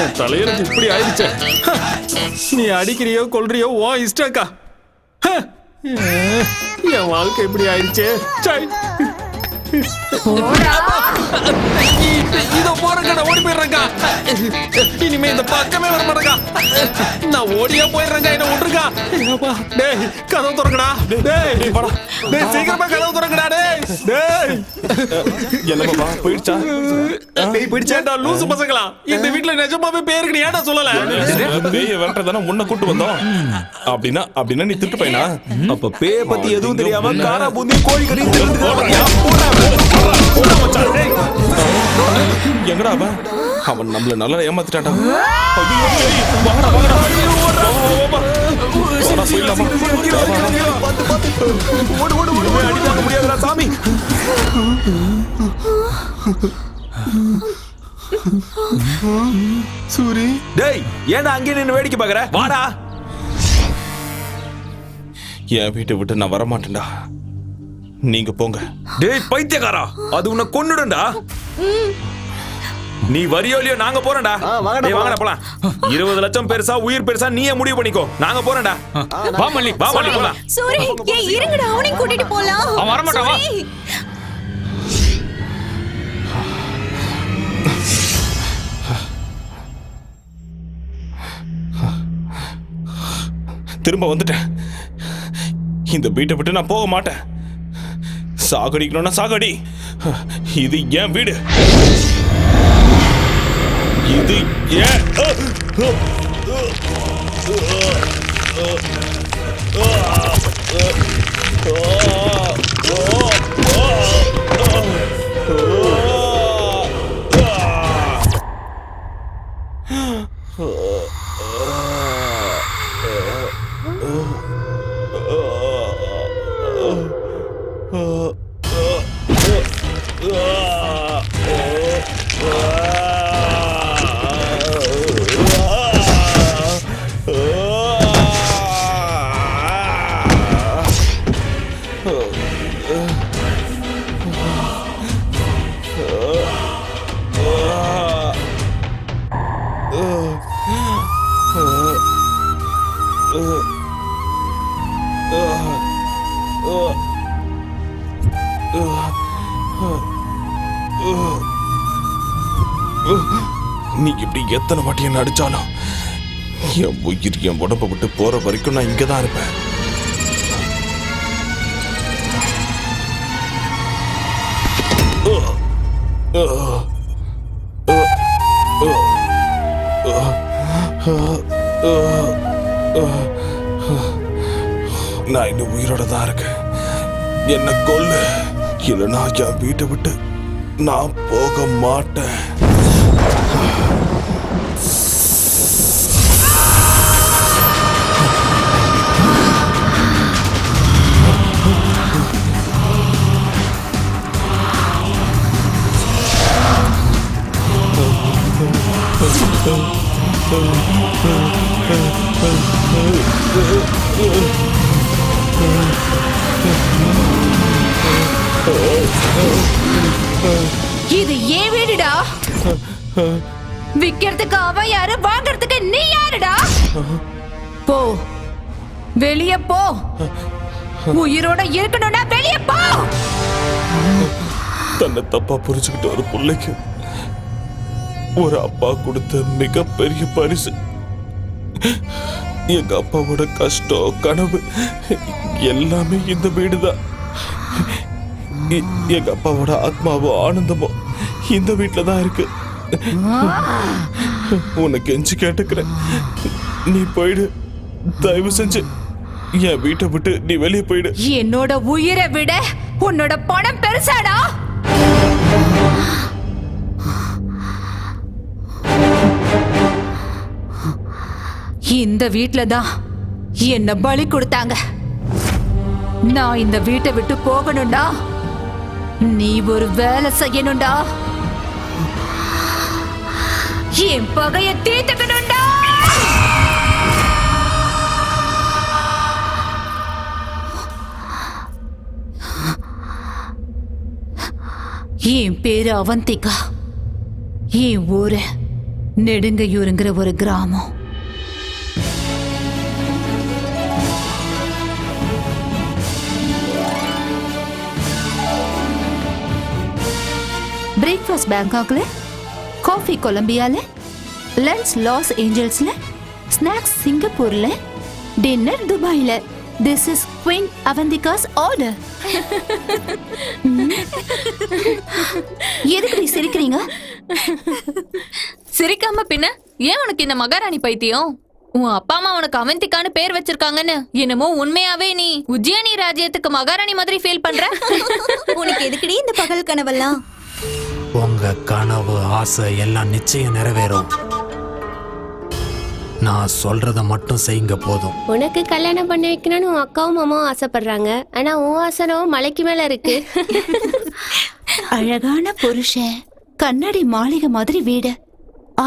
Speaker 7: என் தலையெழுத்து இப்படி ஆயிடுச்சே. நீ அடிக்கிறியோ கொல்றியோ ஓ இஷ்டக்கா. என் வாழ்க்கை இப்படி ஆயிடுச்சே. இதோ போறேங்க, நான் ஓடி போயிடுறேங்க. இனிமே இந்த பக்கமே வர மாட்டேங்க. நான் ஓடியா போயிடுறேங்க, என்ன விட்டுருக்கா. டேய் கதவு திறக்கடா. டேய் டேய் சீக்கிரமா கதவு திறக்கடா. டேய்
Speaker 11: என்ன பாப்பா போயிடுச்சா?
Speaker 7: பேய் பிடிச்சாடா லூசு பசங்களா. இந்த வீட்ல நிஜமாவே பேய் இருக்கு, நீ ஏன்டா சொல்லல?
Speaker 11: பேயை விரட்டதானே முன்ன கூட்டு வந்தோம். அப்படின்னா நீ திட்டு பையனா?
Speaker 7: அப்ப பேய பத்தி எதுவும் தெரியாம காரா பூந்தி கோழி கறி
Speaker 11: எங்கடா அவன் நம்மள நல்லா ஏமாத்திட்டான்டா.
Speaker 7: முடியாதுடா சாமி.
Speaker 11: சூரி
Speaker 7: டேய் ஏன்டா அங்கே நின்னு வேடிக்கை பாக்குற? வாடா.
Speaker 11: என் வீட்டை விட்டு நான் வரமாட்டேன்டா, நீங்க போங்க.
Speaker 7: டேய் பைத்தியக்காரா, அது உன்னை கொன்னுடும்டா. நீ வரியோ இல்லையோ நாங்க போறோம்டா. டேய் வாங்கடா போலாம். 20 லட்சம் பெருசா உயிர் பெருசா நீயே முடிவு பண்ணிக்கோ. நாங்க போறோம்டா. வா மல்லி போலாம்.
Speaker 6: சூரி ஏய் இருங்கடா, அவனையும் கூட்டிட்டு போலாம்.
Speaker 9: அவன் வர மாட்டான், வா.
Speaker 11: திரும்ப வந்துட்டேன். இந்த வீட்டை விட்டு நான் போக மாட்டேன். சாகடிக்கணும்னா சாகடி. இது என் வீடு. இது ஏன் நீ இப்படி எத்தனை வாட்டி என்ன அடிச்சாலும் என் உயிர் என் உடம்பை விட்டு போற வரைக்கும் நான் இங்கதான் இருப்பேன். நான் இன்னும் உயிரோட தான் இருக்கேன். என்ன கொல்லு, இல்லைன்னா என் வீட்டை விட்டு நான் போக மாட்டேன்.
Speaker 6: இது ஏன் வீடுடா? விக்கிறதுக்கு அவன் யாரு, வாங்கறதுக்கு நீ யாருடா? போ, வெளியே போ. உயிரோட இருக்கணும்னா வெளியே போ.
Speaker 11: தன்னை தப்பா புரிஞ்சுக்கிட்ட ஒரு பிள்ளைக்கு ஒரு அப்பா கொடுத்த மிகப்பெரிய பரிசு. எங்க அப்பாவோட கஷ்டம், கனவு எல்லாமே இந்த வீடுதான். எங்க அப்பாவோட ஆத்மாவோ ஆனந்தமோ இந்த வீட்டுல தான் இருக்கு. உனக்கு கெஞ்சி கேட்டுக்கிறேன், நீ போயிடு. தயவு செஞ்சு என் வீட்டை விட்டு நீ வெளியே போயிடு.
Speaker 6: என்னோட உயிரை விட உன்னோட பணம் பெருசாடா. இந்த வீட்ல தான் என்ன பலி கொடுத்தாங்க. நான் இந்த வீட்டை விட்டு போகணும்டா. நீ ஒரு வேலை செய்யணும்டா. என் பகைய தீர்த்துக்கணும்டா. என் பேரு அவந்திகா. என் ஊரு நெடுங்கையூருங்கிற ஒரு கிராமம். பிரேக்ஃபாஸ்ட் பேங்காக்ல, காஃபி கொலம்பியால, லஞ்ச் லாஸ் ஏஞ்சல்ஸ்ல, ஸ்நாக்ஸ் சிங்கப்பூர்ல, டின்னர் துபாயில. This is queen Avantika's order. எதுக்கு நீ சிரிக்கிறீங்க?
Speaker 13: சிரிக்காம பின்ன ஏன் உனக்கு இந்த மகாராணி பைத்தியம்? உன் அப்பா அம்மா உனக்கு அவந்திகான்னு பேர் வச்சிருக்காங்கன்னு என்னமோ உண்மையாவே நீ உஜ்ஜயினி ராஜ்யத்துக்கு மகாராணி மாதிரி ஃபீல் பண்ற?
Speaker 6: உனக்கு எதுக்குடி இந்த பகல் கனவெல்லாம்?
Speaker 5: உங்க கனவு, ஆசை எல்லாம் நிச்சயம் நிறைவேறும். நான் சொல்றத மட்டும் செய்யுங்க போதும்.
Speaker 14: உனக்கு கல்யாணம் பண்ணி வைக்கணும்னு உன் அக்காவும் மாமாவும் ஆசைப்படுறாங்க. ஆனா உன் ஆசனம் மலைக்கு மேல இருக்கு.
Speaker 6: அழகான புருஷன், கண்ணாடி மாளிகை மாதிரி வீடு,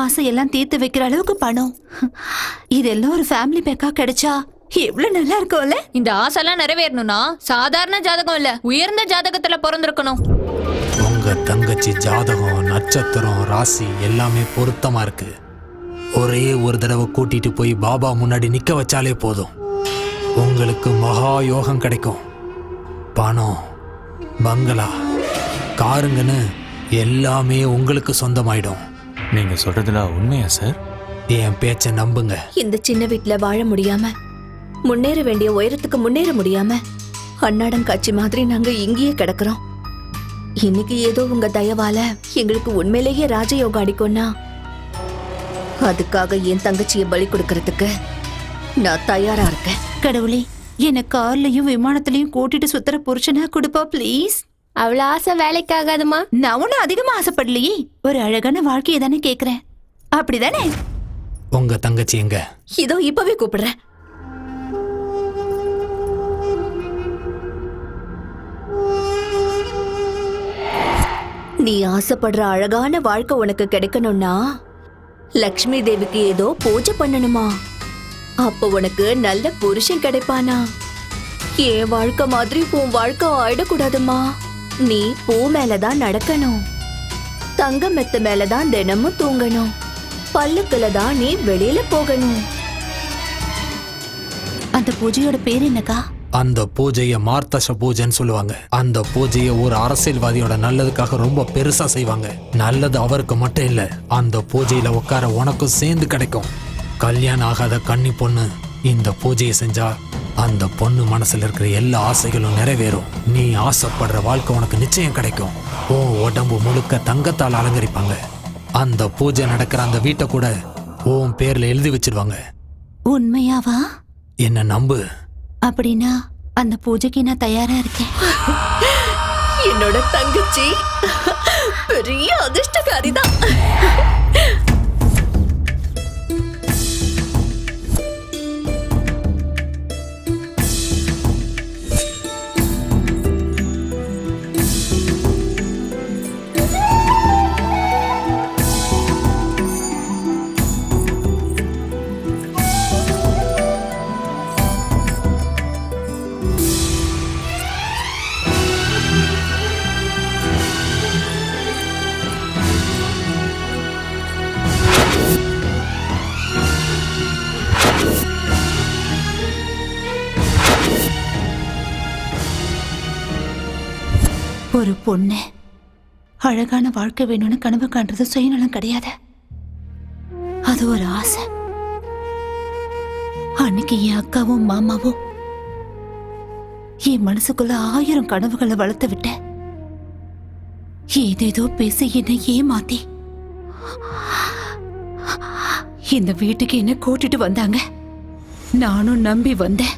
Speaker 6: ஆசையெல்லாம் தீர்த்து வைக்கிற அளவுக்கு பணம், இதெல்லாம் ஒரு ஃபேமிலி பேக்கா கிடைச்சா எவ்வளவு நல்லா இருக்கும்ல?
Speaker 13: இந்த ஆசைலாம் நிறைவேறணும்னா சாதாரண ஜாதகம் இல்ல, உயர்ந்த ஜாதகத்துல பிறந்திருக்கணும்.
Speaker 5: உங்க தங்கச்சி ஜாதகம், நட்சத்திரம், ராசி எல்லாமே பொருத்தமா இருக்கு. ஒரே ஒரு தடவை கூட்டிட்டு போய் பாபா முன்னாடி நிக்க வச்சாலே போதும். உங்களுக்கு மகா யோகம் கிடைக்கும். பணம், பங்களா, காருங்கன்னு எல்லாமே உங்களுக்கு சொந்தமாயிடும்.
Speaker 9: நீங்க சொல்றதுல உண்மையா சார்?
Speaker 5: என் பேச்ச நம்புங்க.
Speaker 6: இந்த சின்ன வீட்டுல வாழ முடியாம, முன்னேற வேண்டிய உயரத்துக்கு முன்னேற முடியாம அன்னாடம் காட்சி மாதிரி நாங்க இங்கேயே கிடக்குறோம். இன்னைக்கு ஏதோ உங்க தயவால எங்களுக்கு உண்மையிலேயே ராஜயோகம் அடிக்கும்னா அதுக்காக என் தங்கச்சியை பலி கொடுக்கறதுக்கு நான் தயாரா இருக்கேன். கடவுளே, என்ன கார்லயும் விமானத்திலயும் கூட்டிட்டு சுத்துற புருஷனா கொடுப்பா ப்ளீஸ்.
Speaker 14: அவ்வளவு ஆசை வேலைக்காகாதுமா.
Speaker 6: நான் ஒன்னும் அதிகமா ஆசைப்படலையே, ஒரு அழகான வாழ்க்கையை தானே கேக்குறேன். அப்படிதானே?
Speaker 5: உங்க தங்கச்சி எங்க?
Speaker 6: இதோ இப்பவே கூப்பிடுறேன். நீ ஆசைப்படுற அழகான வாழ்க்கை உனக்கு கிடைக்கணும்னா லக்ஷ்மி தேவிக்கு ஏதோ பூஜை பண்ணணுமா? அப்ப உனக்கு நல்ல புருஷன் கிடைப்பானா? என் வாழ்க்கை மாதிரி உன் வாழ்க்கை ஆயிடக்கூடாதுமா. நீ பூ மேலதான் நடக்கணும், தங்க மெத்த மேலதான் தினமும் தூங்கணும், பல்லுக்குல தான் நீ வெளியில போகணும். அந்த பூஜையோட பேர் என்னக்கா?
Speaker 5: அந்த பூஜையை மார்த்தச பூஜைன்னு சொல்லுவாங்க. அந்த பூஜையை ஒரு அரசியல்வாதியோட நல்லதுக்காக ரொம்ப பெருசா செய்வாங்க. நல்லது அவருக்கு மட்டும் இல்ல, அந்த பூஜையில உட்கார உனக்கும் சேர்ந்து கிடைக்கும். கல்யாணம் ஆகாத கன்னி பொண்ணு இந்த பூஜையை செஞ்சா அந்த பொண்ணு மனசுல இருக்கிற எல்லா ஆசைகளும் நிறைவேறும். நீ ஆசைப்படுற வாழ்க்கை உனக்கு நிச்சயம் கிடைக்கும். உன் உடம்பு முழுக்க தங்கத்தால் அலங்கரிப்பாங்க. அந்த பூஜை நடக்கிற அந்த வீட்டை கூட உன் பேர்ல எழுதி வச்சிருவாங்க.
Speaker 6: உண்மையாவா?
Speaker 5: என்ன நம்பு.
Speaker 6: அப்படின்னா அந்த பூஜைக்கு நான் தயாரா இருக்கேன். என்னோட தங்கச்சி பெரிய அதிர்ஷ்டக்காரிதான்.
Speaker 15: ஒரு பொண்ணு அழகான வாழ்க்கை வேணும்னு கனவு காண்றது சுயநலம் கிடையாது, அது ஒரு ஆசை. அன்னைக்கு என் அக்காவும் மாமாவும் என் மனசுக்குள்ள 1000 கனவுகளை வளர்த்து விட்ட, ஏதேதோ பேசி என்னை ஏமாத்தி இந்த வீட்டுக்கு என்ன கூட்டிட்டு வந்தாங்க. நானும் நம்பி வந்தேன்.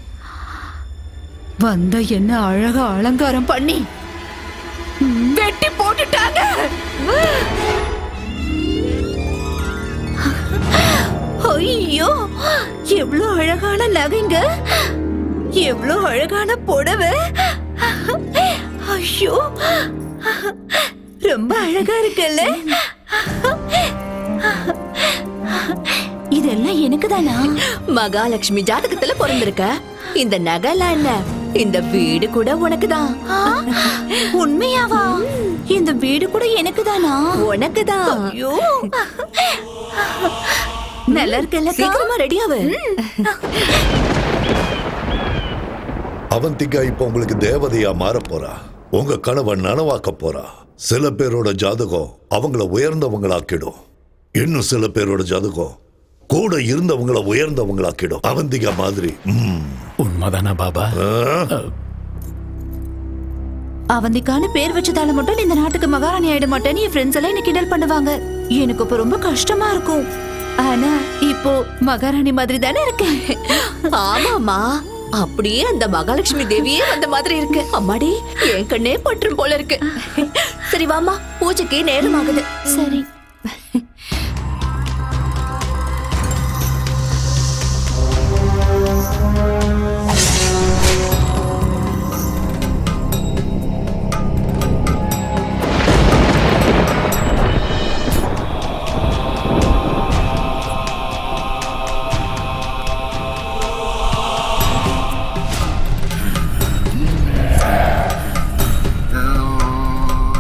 Speaker 15: வந்த என்ன அழகா அலங்காரம் பண்ணி வெட்டி போட்டுட்டாங்க. ஐயோ, எவ்வளவு அழகான நகைங்க, எவ்வளவு அழகான புடவை. ஐயோ, ரொம்ப அழகா இருக்குல்ல. இதெல்லாம் எனக்கு தானா?
Speaker 6: மகாலட்சுமி ஜாதகத்துல பிறந்திருக்க. இந்த நகைலாம் என்ன, இந்த வீடு கூட உனக்கு தான்.
Speaker 15: உண்மையாவா? இந்த வீடு கூட எனக்கு தானா?
Speaker 6: உனக்கு தான்.
Speaker 15: ஐயோ, நல்லா இருக்கல.
Speaker 6: சீக்கிரமா ரெடியாவு.
Speaker 3: அவந்திகா இப்ப உங்களுக்கு தேவதையா மாற போறா. உங்க கனவை நனவாக்க போறா. சில பேரோட ஜாதகம் அவங்கள உயர்ந்தவங்களாக்கிடும், இன்னும் சில பேரோட ஜாதகம் கூட இருந்தவங்கள உயர்ந்தவங்களாக்கிடும். அவந்திகா மாதிரி.
Speaker 4: உண்மைதானா பாபா?
Speaker 15: அவந்திக்கான பேர் வச்சதால மட்டும் இந்த நாட்டுக்கு மகாராணி ஆயிட மாட்டேன்னு என் ஃப்ரெண்ட்ஸ் எல்லாம் என்ன கிண்டல் பண்ணுவாங்க. எனக்கு இப்ப ரொம்ப கஷ்டமா இருக்கும். ஆனா இப்போ மகாராணி மாதிரி தானே இருக்கேன்.
Speaker 6: ஆமாமா, அப்படியே அந்த மகாலட்சுமி தேவியே வந்த மாதிரி இருக்கு. அம்மாடி, என் கண்ணே பற்றும் போல இருக்கு. சரி வாமா, பூஜைக்கு நேரம் ஆகுது.
Speaker 15: சரி.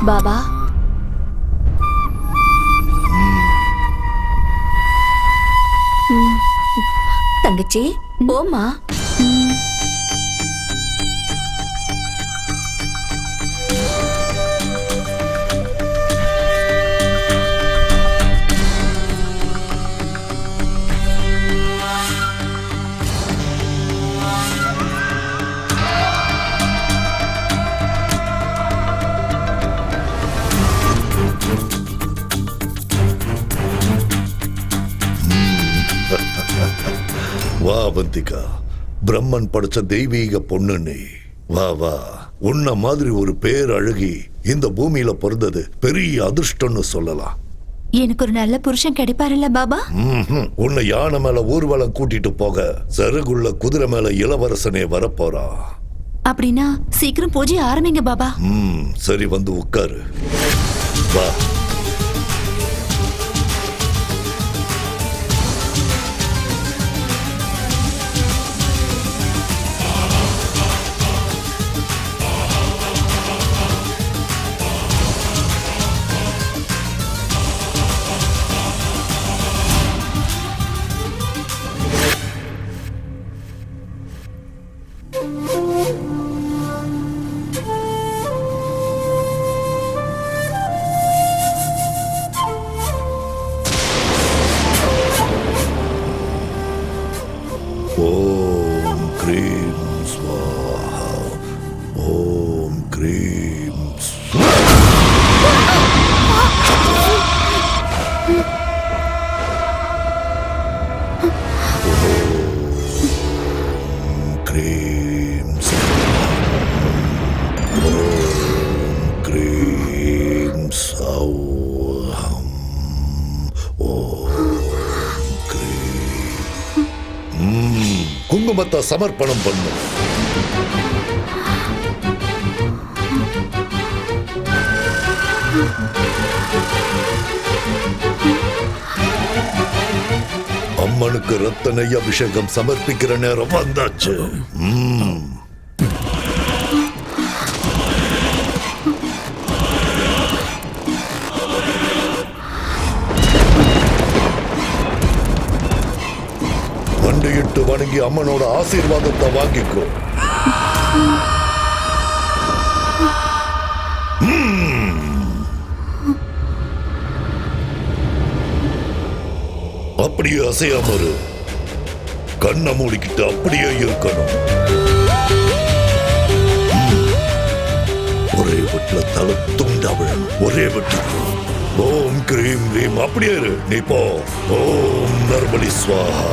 Speaker 6: பாபா, தங்கச்சி போமா.
Speaker 3: வா அவந்திகா, பிரம்மன் படைச்ச தெய்வீக பொண்ணு நீ. வா வா, உன்ன மாதிரி ஒரு பேர் அழகி இந்த பூமியில பிறந்தது பெரிய அதிர்ஷ்டம்னு சொல்லலாம்.
Speaker 15: எனக்கு ஒரு நல்ல புருஷன் கிடைப்பாருல்ல பாபா?
Speaker 3: உன்னை யானை மேல ஊர்வலம் கூட்டிட்டு போக சருகுள்ள குதிரை மேல இளவரசனே வரப்போறா.
Speaker 15: அப்படின்னா சீக்கிரம் பூஜை ஆரம்பிங்க பாபா.
Speaker 3: சரி, வந்து உட்காரு. வா. ஓம் க்ரீம் ஸ்வாஹா. ஓம் க்ரீம் க்ரீம் ஓம் க்ரீம் சௌஹம். ஓம் குங்குமத்தை சமர்ப்பணம் பண்ணு. அம்மனுக்கு ரத்த நெய் அபிஷேகம் சமர்ப்பிக்கிற நேரம் வந்தாச்சு. வண்டியிட்டு வணங்கி அம்மனோட ஆசீர்வாதத்தை வாங்கிக்கோ. அப்படியே அசையாம இரு. கண்ணை மூடிக்கிட்டு அப்படியே இருக்கணும். ஒரே வெட்டுல தலை துண்டா விழணும். ஒரே வெட்டு. ஓம் கிரீம் ரீம் அப்படியே இரு. நீ போ. ஓம் நர்மலி ஸ்வாஹா.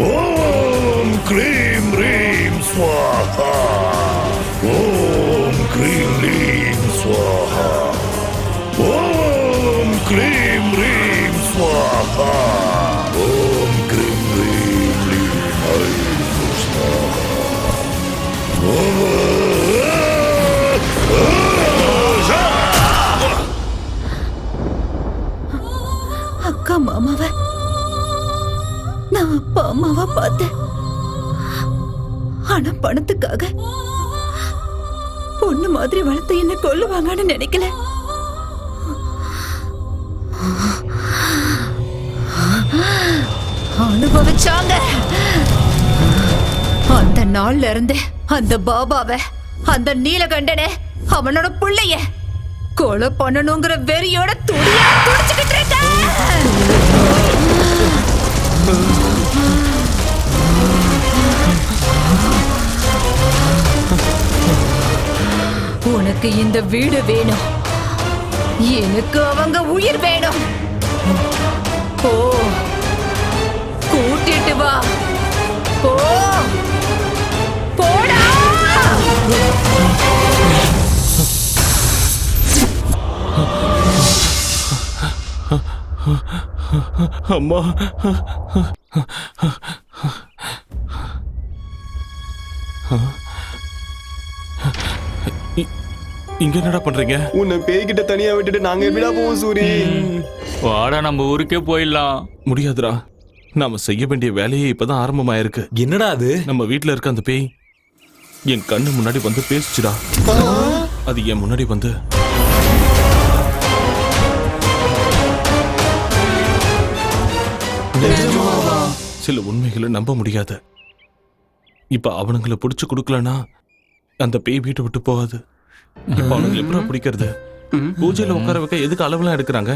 Speaker 3: ஓம் கிரீம் ரீம் ஸ்வாஹா. ஓம் கிரீம் ரீம் ஸ்வாஹா. ஓம் கிரீம் ரீம் ஸ்வாஹா. ஓம் கிரீம் ரீம் ரீம் ஐம் ஸ்வாஹா.
Speaker 15: அக்கா மாமாவை நான் அப்பா அம்மாவா பார்த்தேன். ஆனா பணத்துக்காக பொண்ணு மாதிரி வளர்த்து என்ன கொல்லுவாங்கன்னு நினைக்கல. அனுபவிச்சாங்க. அந்த நாள்ல இருந்து அந்த பாபாவை, அந்த நீலகண்டனை, அவனோட பிள்ளைய கொலை பண்ணணுங்கிற வெறியோட துடிச்சுக்கிட்டு இருக்க. உனக்கு இந்த வீடு வேணும், எனக்கு அவங்க உயிர் வேணும். போ, கூட்டிட்டு வா. போ, போடா.
Speaker 11: அம்மா, இங்க என்னடா பண்றீங்க?
Speaker 8: உன்னை பேய்கிட்ட தனியா விட்டுட்டு நாங்க எப்படிடா போவோம் சூரி?
Speaker 9: வாடா நம்ம ஊருக்கே போயிடலாம்.
Speaker 11: முடியாதுடா, நாம செய்ய வேண்டிய வேலையே இப்பதான் ஆரம்பமாயிருக்கு.
Speaker 7: என்னடா அது?
Speaker 11: நம்ம வீட்டுல இருக்க அந்த பேய் என் கண்ணு முன்னாடி வந்து பேசிச்சுடா. அது என் முன்னாடி வந்து சில உண்மைகளை நம்ப முடியாது. இப்ப அவனுங்களை பிடிச்சு கொடுக்கலன்னா அந்த பேய் வீட்டை விட்டு போகாது. இப்ப அவனுங்களை எப்படி பிடிக்கிறது? பூஜையில உட்கார வைக்க எதுக்கு அளவுலாம் எடுக்கிறாங்க?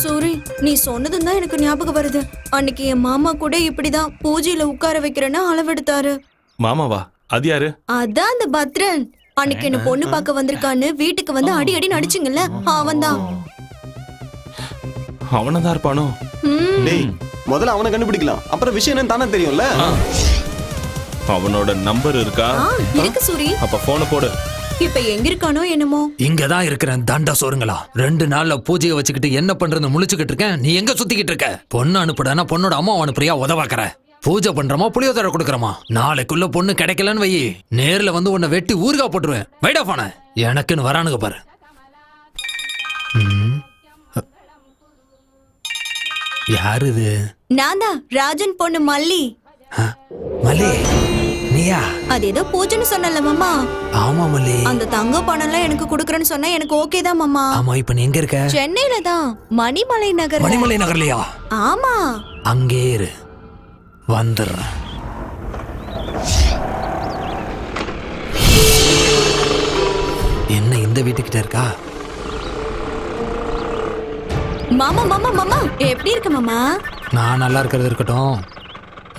Speaker 6: சூரி, நீ சொன்னதும் தான் எனக்கு ஞாபகம் வருது. அன்னைக்கு என் மாமா கூட இப்படிதான் பூஜையில உட்கார வைக்கிறேன்னா அளவெடுத்தாரு.
Speaker 11: மாமாவா? அது யாரு?
Speaker 6: அதான் அந்த பத்ரன். அன்னைக்கு என்ன பொண்ணு பார்க்க வந்திருக்கான்னு வீட்டுக்கு வந்து அடி அடி நடிச்சுங்கல்ல, அவன்தான்.
Speaker 11: அவனதான் இருப்பானோ?
Speaker 8: டேய், முதல்ல அவனை கண்டுபிடிக்கலாம், அப்புறம் விஷயம் என்னன்னு தானே தெரியும்ல.
Speaker 11: அவனோட நம்பர் இருக்கா?
Speaker 6: இருக்கு சூரி.
Speaker 11: அப்ப போன போடு.
Speaker 6: இப்ப எங்க இருக்கானோ என்னமோ.
Speaker 5: இங்கதான் இருக்கிறேன் தண்ட சோறுங்களா. 2 நாள்ல பூஜையை வச்சுக்கிட்டு என்ன பண்றதுன்னு முழிச்சுக்கிட்டு இருக்கேன். நீ எங்க சுத்திக்கிட்டு இருக்க? பொண்ணு அனுப்புடனா பொண்ணோட அம்மா அனுப்புறியா? உதவாக்குற. பூஜை பண்றமா புளியோதரை கொடுக்கறமா? நாளைக்குள்ள பொண்ணு கிடைக்கலன்னு வை, நேர்ல வந்து உன்னை வெட்டி ஊறுகா போட்டுருவேன். வைடா போன. எனக்குன்னு வரானுங்க பாரு. யாரு இது?
Speaker 6: நான் தான் ராஜன் பொண்ணு மல்லி.
Speaker 5: மல்லி, நீயா?
Speaker 6: அது ஏதோ பூஜைன்னு சொன்னல மாமா.
Speaker 5: ஆமா மல்லி.
Speaker 6: அந்த தங்க பணம் எல்லாம் எனக்கு குடுக்கறேன்னு சொன்னா எனக்கு ஓகே தான் மாமா.
Speaker 5: ஆமா, இப்ப நீ எங்க இருக்க?
Speaker 6: சென்னையில தான், மணிமலை நகர்.
Speaker 5: மணிமலை நகர்லயா?
Speaker 6: ஆமா.
Speaker 5: அங்கே இரு, வந்துடுறேன். என்ன இந்த வீட்டுக்கிட்ட இருக்கா?
Speaker 6: மாமா மாமா மாமா, எப்படி இருக்க மாமா?
Speaker 5: நான் நல்லா இருக்கிறது இருக்கட்டும்,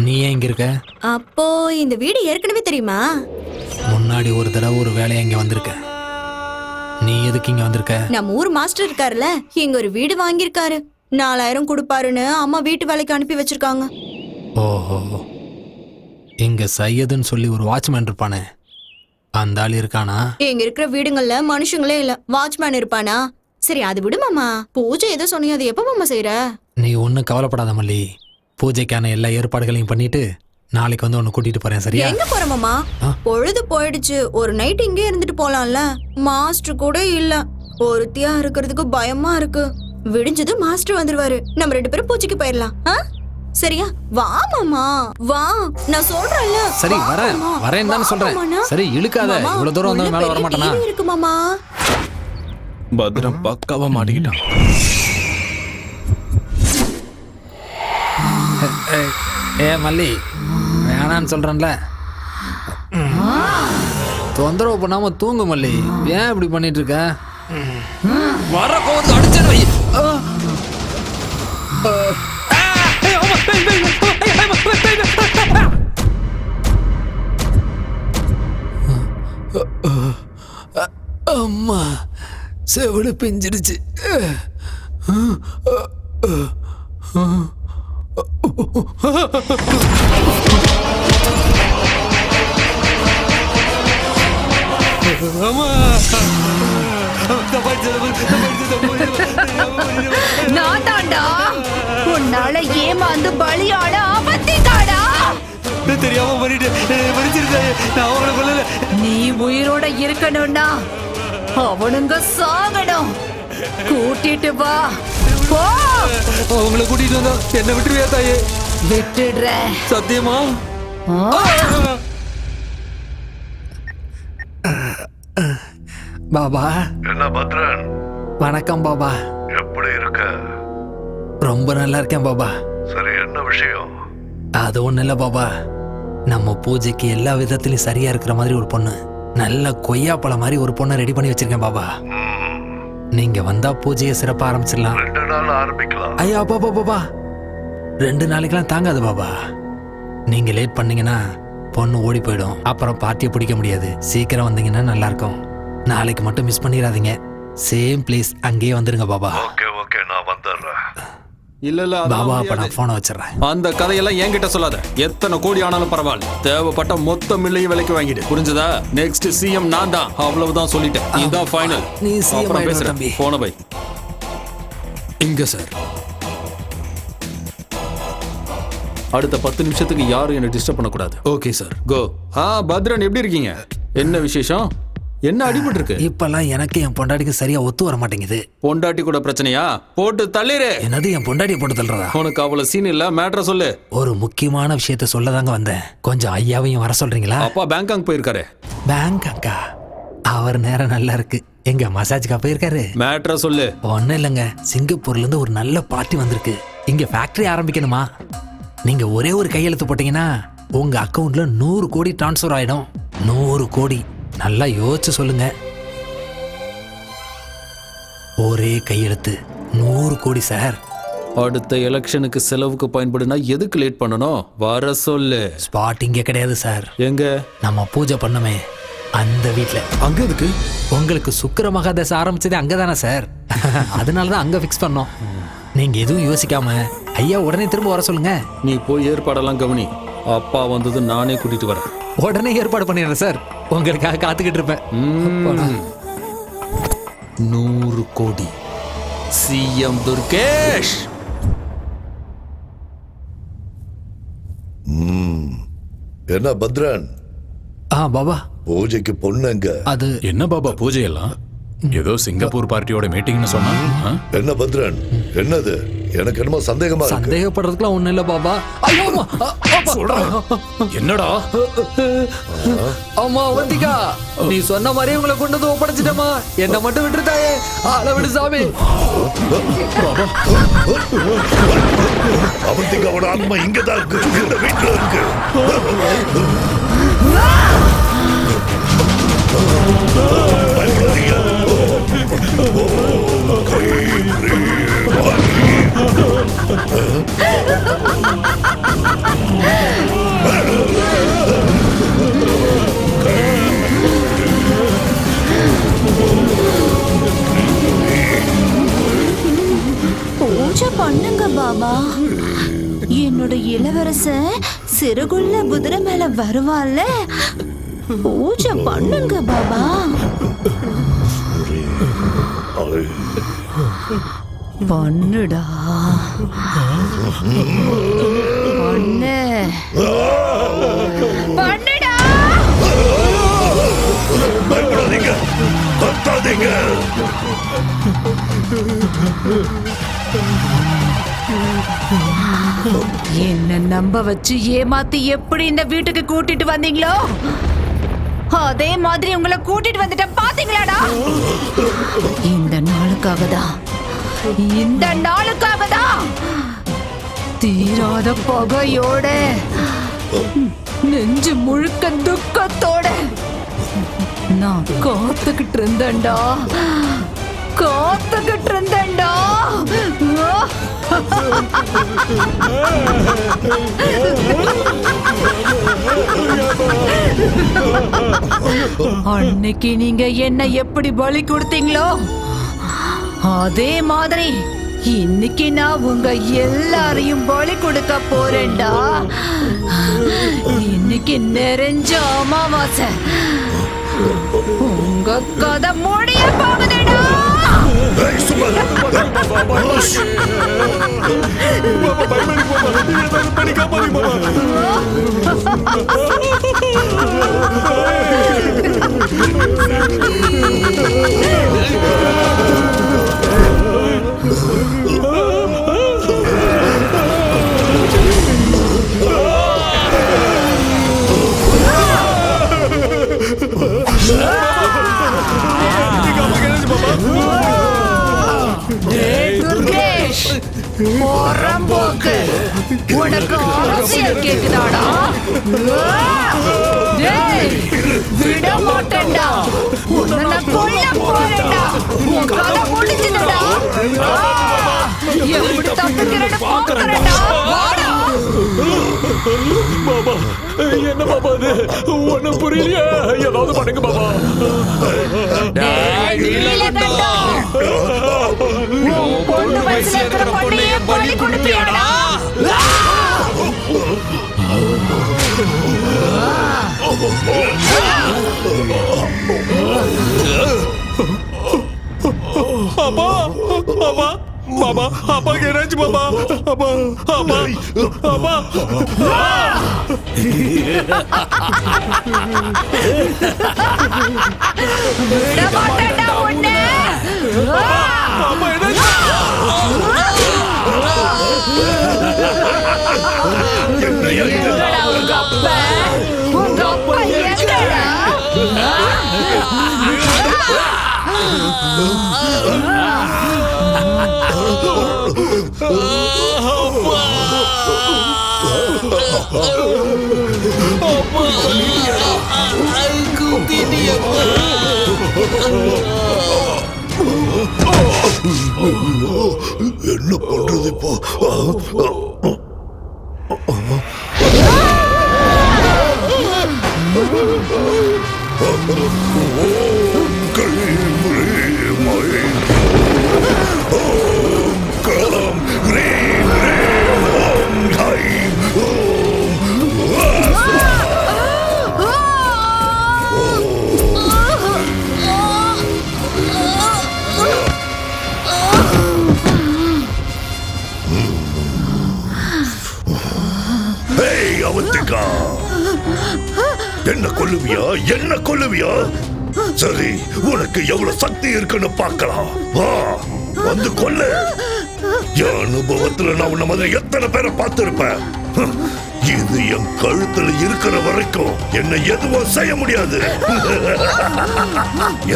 Speaker 5: நீ ஏன் இங்க இருக்க?
Speaker 6: அப்போ இந்த வீடு ஏற்கனவே தெரியுமா?
Speaker 5: முன்னாடி ஒரு தடவை ஒரு வேலையா இங்க வந்திருக்க. நீ எதுக்கு இங்க வந்திருக்க?
Speaker 6: நம்ம ஊர் மாஸ்டர் இருக்காருல்ல, இங்க ஒரு வீடு வாங்கியிருக்காரு. 4000 கொடுப்பாருன்னு அம்மா வீட்டு வேலைக்கு அனுப்பி வச்சிருக்காங்க.
Speaker 5: ஓஹோ, இங்க சையதுன்னு சொல்லி ஒரு வாட்ச்மேன் இருப்பானே, அந்த ஆள் இருக்கானா?
Speaker 6: இங்க இருக்கிற வீடுங்கள்ல மனுஷங்களே இல்ல, வாட்ச்மேன் இருப்பானா? சரி அது விடு மாமா. பூஜை ஏதோ சொன்னீங்க, அது எப்ப மாமா செய்யற?
Speaker 5: நீ ஒன்னும் கவலைப்படாத மல்லி. பூஜைக்கான எல்லா ஏற்பாடுகளையும் பண்ணிட்டு நாளைக்கு வந்து உன்னை கூட்டிட்டு போறேன், சரியா?
Speaker 6: எங்க போற மாமா? பொழுது போயிடுச்சு, ஒரு நைட் இங்கே இருந்துட்டு போலாம்ல. மாஸ்டர் கூட இல்ல, ஒருத்தியா இருக்கிறதுக்கு பயமா இருக்கு. விடிஞ்சது மாஸ்டர் வந்துருவாரு, நம்ம 2 பேரும் பூஜைக்கு போயிடலாம். சரியா? வா மாமா வா, நான் சொல்றேன்ல.
Speaker 5: சரி வரேன் வரேன் தான் சொல்றேன். சரி இழுக்காத, இவ்வளவு தூரம் வந்து மேல வர மாட்டேனா?
Speaker 6: இருக்கு மாமா.
Speaker 11: பத்ரம் பக்காவா மாட்டிக்கிட்டான்.
Speaker 5: ஏ மல்லி, வேணான்னு சொல்றேன்ல. தொந்தரவு பண்ணாம தூங்கு மல்லி. ஏன் இப்படி பண்ணிட்டு இருக்க? வர கோவத்துக்கு அடிச்சிடு வை. அம்மா செவிடு பிஞ்சிடுச்சு.
Speaker 15: நான் தாண்டா உன்னால ஏமாந்து பலியாட அவந்திக்காடா.
Speaker 10: தெரியாம
Speaker 15: நீ உயிரோட இருக்கணும்னா அவனுங்க சாகணும். கூட்டிட்டு வா போ.
Speaker 5: அவங்கள கூட்டிட்டு வந்தா என்ன விட்டுருவியா தாயே?
Speaker 15: விட்டுடுறேன்.
Speaker 5: சத்தியமா? பாபா.
Speaker 3: என்ன பத்ரன்?
Speaker 5: வணக்கம் பாபா.
Speaker 3: எப்படி இருக்க?
Speaker 5: ரொம்ப நல்லா இருக்கேன் பாபா.
Speaker 3: சரி, என்ன விஷயம்?
Speaker 5: அது ஒண்ணு இல்ல பாபா, நம்ம பூஜைக்கு எல்லா விதத்திலயும் சரியா இருக்கிற மாதிரி ஒரு பொண்ணு, நல்ல கொய்யாப்பழம் மாதிரி ஒரு பொண்ணை ரெடி பண்ணி வச்சிருக்கேன் பாபா. நீங்க வந்தா பூஜையை சிறப்பா ஆரம்பிச்சிடலாம்.
Speaker 3: 2 நாள் ஆரம்பிக்கலாம்.
Speaker 5: ஐயா பாபா பாபா, 2 நாளைக்கெல்லாம் தாங்காது பாபா. நீங்க லேட் பண்ணீங்கன்னா பொண்ணு ஓடி போயிடும், அப்புறம் பார்ட்டியை பிடிக்க முடியாது. சீக்கிரம் வந்தீங்கன்னா நல்லா இருக்கும். நாளைக்கு மட்டும் மிஸ் பண்ணிடாதீங்க. சேம் பிளேஸ் அங்கேயே வந்துருங்க பாபா.
Speaker 3: ஓகே ஓகே, நான் வந்துடுறேன்.
Speaker 16: இல்ல
Speaker 5: பாபா, அப்ப நான் போனை வச்சிடறேன்.
Speaker 16: அந்த கதையெல்லாம் என்கிட்ட சொல்லாத. எத்தனை கோடி ஆனாலும் பரவாயில்ல, தேவைப்பட்ட மொத்த மில்லையும் விலைக்கு வாங்கிடு. புரிஞ்சதா? நெக்ஸ்ட் சிஎம் நான் தான், அவ்வளவுதான் சொல்லிட்டேன். இதுதான் ஃபைனல்.
Speaker 5: நீ CM
Speaker 16: அப்புறம்
Speaker 5: ஆயிடு
Speaker 16: பேசுறேன்.
Speaker 5: தம்பி.
Speaker 16: போன பை.
Speaker 5: இங்க சார்.
Speaker 16: அடுத்த 10 நிமிஷத்துக்கு யாரும் என்ன டிஸ்டர்ப் பண்ணக்கூடாது.
Speaker 5: Okay sir.
Speaker 16: கோ. பத்ரன் எப்படி இருக்கீங்க? என்ன விசேஷம்? என்ன அடிபட்டு இருக்கு?
Speaker 5: இப்பெல்லாம் எனக்கு என் பொண்டாட்டிக்கு சரியா ஒத்து வர மாட்டேங்குது.
Speaker 16: பொண்டாட்டி கூட பிரச்சனையா? போட்டு தள்ளிரு.
Speaker 5: என்னது என் பொண்டாட்டியை போட்டு தள்ளுறதா?
Speaker 16: உனக்கு அவ்வளவு சீன் இல்ல. மேட்ரை சொல்லு.
Speaker 5: ஒரு முக்கியமான விஷயத்த சொல்லதாங்க வந்தேன். கொஞ்சம் ஐயாவையும் வர சொல்றீங்களா?
Speaker 16: அப்பா பேங்காக் போயிருக்காரு.
Speaker 5: பேங்காக்கா? அவர் நேரம் நல்லா இருக்கு. எங்க மசாஜ்க்கா போயிருக்காரு?
Speaker 16: மேட்ரை சொல்லு.
Speaker 5: ஒன்னும் இல்லைங்க, சிங்கப்பூர்ல இருந்து ஒரு நல்ல பார்ட்டி வந்திருக்கு. இங்க ஃபேக்டரி ஆரம்பிக்கணுமா? நீங்க ஒரே ஒரு கையெழுத்து போட்டீங்கன்னா உங்க அக்கவுண்ட்ல 100 கோடி டிரான்ஸ்ஃபர் ஆயிடும். 100 கோடி. நல்லா யோசிச்சு சொல்லுங்க. ஒரே கையெழுத்து 100 கோடி சார்.
Speaker 16: அடுத்த எலெக்ஷனுக்கு செலவுக்கு பயன்படுனா எதுக்கு லேட் பண்ணணும்? வர சொல்லு.
Speaker 5: ஸ்பாட் இங்க கிடையாது சார்.
Speaker 16: எங்க?
Speaker 5: நம்ம பூஜை பண்ணமே அந்த வீட்ல.
Speaker 16: அங்க எதுக்கு?
Speaker 5: உங்களுக்கு சுக்கிர மகாதசை ஆரம்பிச்சதே அங்கதானே சார். அதனாலதான் அங்க ஃபிக்ஸ் பண்ணோம். நீங்க எதுவும் யோசிக்காம ஐயா உடனே திரும்ப வர சொல்லுங்க.
Speaker 16: நீ போய் ஏற்பாடெல்லாம் கவனி. அப்பா வந்தது நானே கூட்டிட்டு வரேன்.
Speaker 5: உடனே ஏற்பாடு பண்ணிடுறேன் சார். உங்களுக்காக காத்துக்கிட்டு இருப்பேன்.
Speaker 16: 100 கோடி. சிஎம் துர்கேஷ்.
Speaker 3: என்ன பத்ரன்?
Speaker 5: பாபா,
Speaker 3: பூஜைக்கு பொண்ணுங்க.
Speaker 5: அது
Speaker 4: என்ன பாபா பூஜையெல்லாம்? ஏதோ சிங்கப்பூர் பார்ட்டியோட மீட்டிங்னு சொன்னா.
Speaker 3: என்ன பத்ரன், என்னது? எனக்கு என்னமோ சந்தேகமா இருக்கு.
Speaker 5: சந்தேகப்படுறதுக்குலாம் ஒண்ணு இல்ல பாபா. ஐயோ
Speaker 4: என்னடா?
Speaker 5: அம்மா அவந்திகா, நீ சொன்ன மாதிரி உங்களை கொண்டு வந்து ஒப்படைச்சிட்டமா. என்ன மட்டும் விட்டுருத்தாயே. ஆள விடு சாமி.
Speaker 3: அவந்திகாவோட ஆத்மா இங்கதான் இருக்கு, இந்த வீட்டுல இருக்கு.
Speaker 15: பூஜை பண்ணுங்க பாபா. என்னோட இளவரசன் சிறுகுள்ள குதிரை மேல வருவாள்ல, பூஜை பண்ணுங்க பாபா. பண்ணுடா பண்ணு. பண்ணுடா.
Speaker 3: பயப்படாதீங்க, கத்தாதீங்க.
Speaker 15: என்ன நம்ப வச்சு ஏமாத்தி எப்படி இந்த வீட்டுக்கு கூட்டிட்டு வந்தீங்களோ அதே மாதிரி உங்களை கூட்டிட்டு வந்துட்ட பாத்தீங்களாடா. இந்த நாளுக்காக தான், இந்த நாளுக்காக தான் தீராத பகையோட, நெஞ்சு முழுக்க துக்கத்தோட நான் காத்துக்கிட்டு இருந்தேன்டா. காத்துக்கிட்டு இருந்தேன்டா. அன்னைக்கு நீங்க என்ன எப்படி பலி கொடுத்தீங்களோ அதே மாதிரி இன்னைக்கு நான் உங்க எல்லாரையும் பலி கொடுக்க போறேன்டா. இன்னைக்கு நிறைஞ்ச அமாவாசை. உங்க கதை முடிய போகுதுடா. துர்கேஷ், போக்கு உனக்கு அரசியல் கேக்குதாடா? விட மாட்டேன்டா. உன்னை கொல்ல போறேன்டா. உன் கதை முடிஞ்சுதுடா. எப்படி தப்பிக்கிறேன்னு பாக்குறேன்டா. வாடா.
Speaker 7: பாபா, என்ன பாபா இது? ஒண்ணும் புரியலையா? ஏதாவது பண்ணுங்க பாபா.
Speaker 15: பொண்ணு வயசுல இருக்கிற பொண்ணையே பலி கொடுப்பியாடா?
Speaker 7: அப்பா, அப்பா, பாபா, அப்பா என்னாச்சு பாபா? அப்பா, அப்பா, அப்பா.
Speaker 15: விட மாட்டேன்டா உன்னை.
Speaker 7: அப்பா என்னாச்சு?
Speaker 15: எங்கடா உங்க அப்பா? உங்க அப்பா எங்கடா?
Speaker 3: என்ன பண்றது இப்போ? அவந்திகா, என்ன கொல்லுவியா? என்ன கொல்லுவியா? சரி, உனக்கு எவ்வளவு சக்தி இருக்குன்னு பார்க்கலாம். வா, வந்து கொல்லு. என் அனுபவத்துல நான் உன்ன மாதிரி எத்தனை பேரை பார்த்திருப்பேன். இது என் கழுத்துல இருக்கிற வரைக்கும் என்ன எதுவும் செய்ய முடியாது.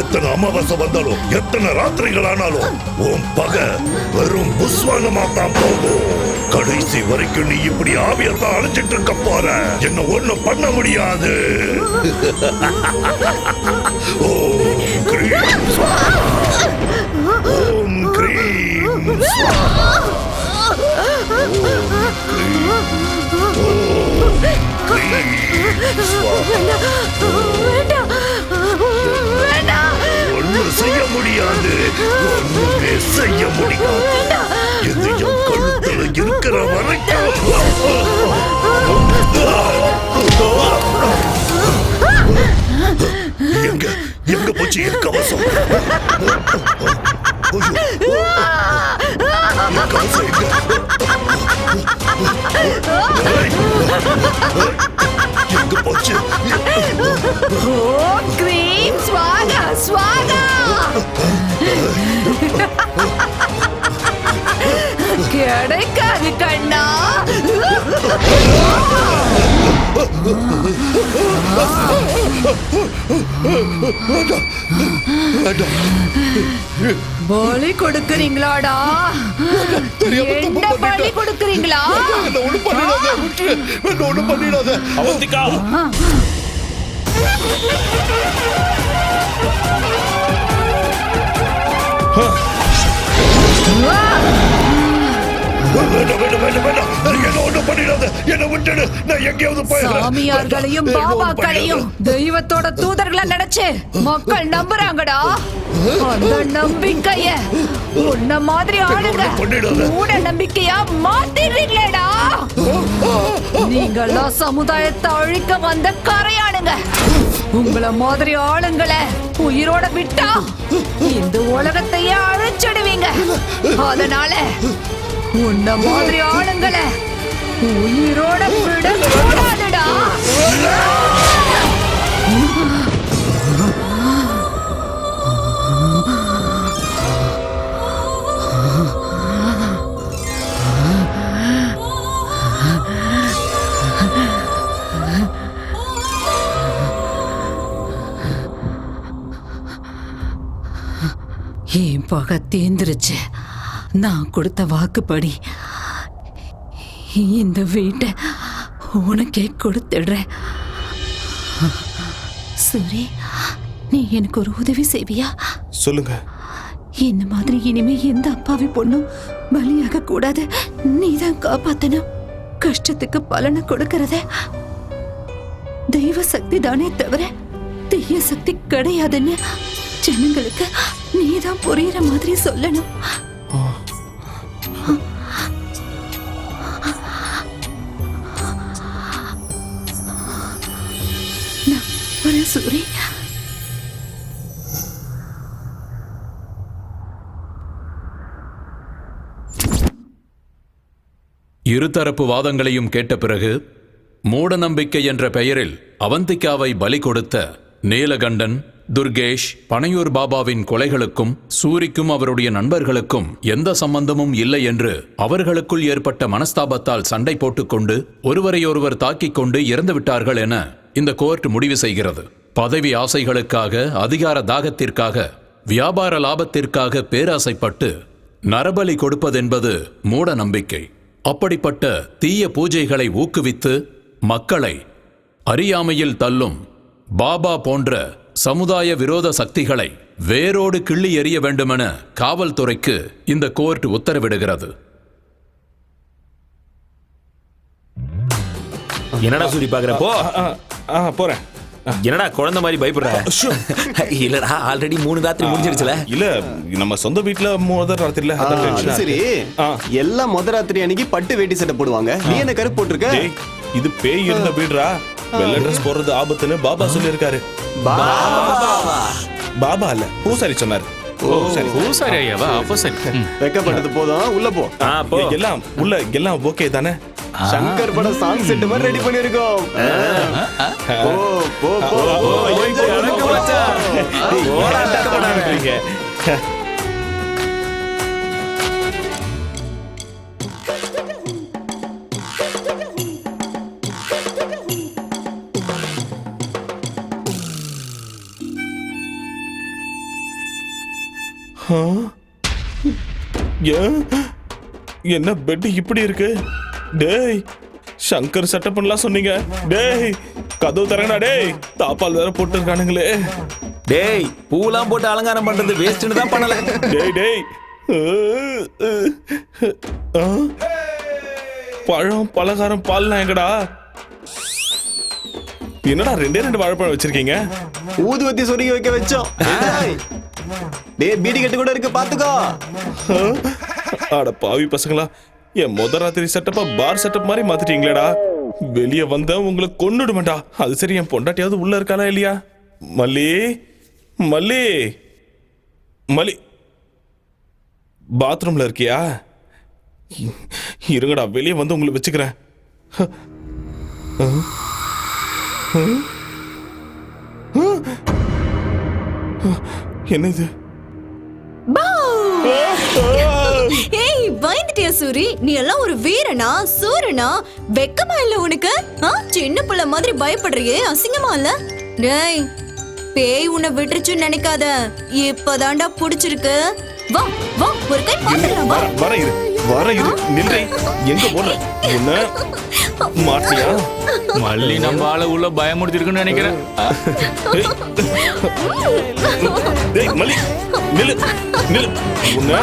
Speaker 3: எத்தனை அமாவாசை வந்தாலும் எத்தனை ராத்திரிகள் ஆனாலும் உன் பகை வெறும் புஸ்வானமா தான் போகும். கடைசி வரைக்கும் நீ இப்படி ஆவியத்தான் அழைச்சிட்டு இருக்க போற. என்ன ஒண்ணும் பண்ண முடியாது. ஓம் கிரீம் ஸ்வாஹா. ஓம் கிரீம் ஸ்வாஹா. ஒன்னும் செய்ய முடியாது. ஒண்ணுமே செய்ய முடியாது. இது என் கழுத்துல இருக்கிற வரைக்கும். எங்க எங்க போச்சு என் கவசம்? என் கவசம் எங்க? எங்க போச்சு?
Speaker 15: ஓம் கிரீம் ஸ்வாகா ஸ்வாகா. கிடைக்காது கண்ணா. பலி கொடுக்கறீங்களாடா? என்ன பலி கொடுக்கறீங்களா?
Speaker 3: ஒண்ணும் பண்ணிடாத.
Speaker 11: அவந்திகா,
Speaker 3: என்ன ஒண்ணும் பண்ணிடாத, என்ன விட்டுடு, நான் எங்கேயாவது போயிடுறேன்.
Speaker 12: சாமியார்களையும் பாபாக்களையும் தெய்வத்தோட தூதர்களை நினைச்சு மக்கள் நம்புறாங்கடா. அந்த நம்பிக்கைய உன்ன மாதிரி ஆளுங்க மூட நம்பிக்கையா மாத்திடுறீங்களேடா. நீங்கெல்லாம் சமுதாயத்தை அழிக்க வந்த கரையானுங்க. உங்கள மாதிரி ஆளுங்களை உயிரோட விட்டா இந்த உலகத்தையே அழிச்சிடுவீங்க. அதனால உன்ன மாதிரி ஆளுங்களை உயிரோட விட கூடாதுடா. என் பகை தேர்ந்துருச்சு. நான் கொடுத்த வாக்குப்படி இந்த வீட்டை உனக்கே கொடுத்துடுறேன். சூரி, நீ எனக்கு ஒரு உதவி செய்வியா?
Speaker 11: சொல்லுங்க.
Speaker 15: இந்த மாதிரி இனிமே எந்த அப்பாவி பொண்ணும் பலியாக கூடாது. நீதான் காப்பாத்தணும். கஷ்டத்துக்கு பலனை கொடுக்கறத தெய்வ சக்தி தானே தவிர தீய சக்தி கிடையாதுன்னு ஜனங்களுக்கு நீதான் புரியுற மாதிரி சொல்லணும். சூரி,
Speaker 4: இருதரப்பு வாதங்களையும் கேட்ட பிறகு மூடநம்பிக்கை என்ற பெயரில் அவந்திகாவை பலி கொடுத்த நீலகண்டன், துர்கேஷ், பனையூர் பாபாவின் கொலைகளுக்கும் சூரிக்கும் அவருடைய நண்பர்களுக்கும் எந்த சம்பந்தமும் இல்லை என்று அவர்களுக்குள் ஏற்பட்ட மனஸ்தாபத்தால் சண்டை போட்டுக்கொண்டு ஒருவரையொருவர் தாக்கிக் கொண்டு இறந்து விட்டார்கள் என இந்த கோர்ட் முடிவு செய்கிறது. பதவி ஆசைகளுக்காக, அதிகார தாகத்திற்காக, வியாபார லாபத்திற்காக பேராசைப்பட்டு நரபலி கொடுப்பதென்பது மூட நம்பிக்கை. அப்படிப்பட்ட தீய பூஜைகளை ஊக்குவித்து மக்களை அறியாமையில் தள்ளும் பாபா போன்ற சமுதாய விரோத சக்திகளை வேரோடு கிள்ளி எறிய வேண்டுமென காவல்துறைக்கு இந்த கோர்ட் உத்தரவிடுகிறது.
Speaker 7: என்னடா சூரி பாக்குறப்போ
Speaker 11: போறேன்.
Speaker 7: என்னடா குழந்தை மாதிரி பயப்படுற? இல்லடா, ஆல்ரெடி 3 ராத்திரி முடிஞ்சிருச்சுல.
Speaker 11: இல்ல, நம்ம சொந்த வீட்டுல முதல் ராத்திரில.
Speaker 8: அது சரி, எல்லாம் முதல் ராத்திரி அன்னைக்கு பட்டு வேட்டி சட்டை போடுவாங்க. நீ என்ன கருப்பு போட்டிருக்க?
Speaker 11: இது பேய் இருந்த வீடுடா. வெள்ளை ட்ரெஸ் போடுறது ஆபத்துன்னு பாபா சொல்லியிருக்காரு. பாபா இல்ல, பூசாரி சொன்னாரு.
Speaker 9: பூசாரி ஐயாவா? அப்போ சரி,
Speaker 8: வெக்கப்பட்டது போதும், உள்ள போ.
Speaker 11: எல்லாம் உள்ள, எல்லாம் ஓகே தானே?
Speaker 8: சங்கர் பட சாங் செட் மாதிரி ரெடி பண்ணிருக்கோம். போ போ போ.
Speaker 11: என்ன பெட் இப்படி இருக்கு? டேய், சங்கர் செட்டப் பண்ணலாம் சொன்னீங்க. டேய், கதவு தரங்கடா. டேய், தாப்பால் வேற போட்டு இருக்கானுங்களே.
Speaker 7: டேய், பூலாம் போட்டு அலங்காரம் பண்றது வேஸ்ட்னு தான் பண்ணல.
Speaker 11: டேய் டேய், பழம், பலகாரம், பால்லாம் எங்கடா? என்னடா 2 வாழைப்பழம் வச்சிருக்கீங்க?
Speaker 8: ஊதுவத்தி சொருகி வைக்க வச்சோம். டேய், பீடி கட்டு கூட இருக்கு, பாத்துக்கோ.
Speaker 11: அட பாவி பசங்களா, என் முதல் ராத்திரி செட்டப்பா பார் செட்டப் மாதிரி மாத்திட்டீங்களேடா. வெளியே வந்த உங்களை கொன்னுடுவேன்டா. அது சரி, என் பொண்டாட்டியாவது உள்ள இருக்காளா இல்லையா? மல்லி, மல்லி, மல்லி, பாத்ரூம்ல இருக்கியா? இருங்கடா, வெளியே வந்து உங்களை வச்சுக்கிறேன். என்ன இது?
Speaker 6: ஏய், பயந்துட்டியா சூரி? நீ எல்லாம் ஒரு வீரனா, சூரனா? வெக்கமா இல்ல உனக்கு? சின்ன பிள்ளை மாதிரி பயப்படுறியே, அசிங்கமா இல்ல? டேய், பேய் உன்னை விட்டுருச்சுன்னு நினைக்காத. இப்பதான்டா புடிச்சிருக்கு. வா வா, ஒரு கை பாத்துறலாம். வா,
Speaker 11: வர இரு, நில்லை. எங்க போற? உன்ன மாட்டியா?
Speaker 9: மல்லி நம்ம ஆள உள்ள பயமுடுத்திருக்குன்னு நினைக்கிறேன்.
Speaker 11: டேய் மல்லி, நில்லு நில்லு. உன்ன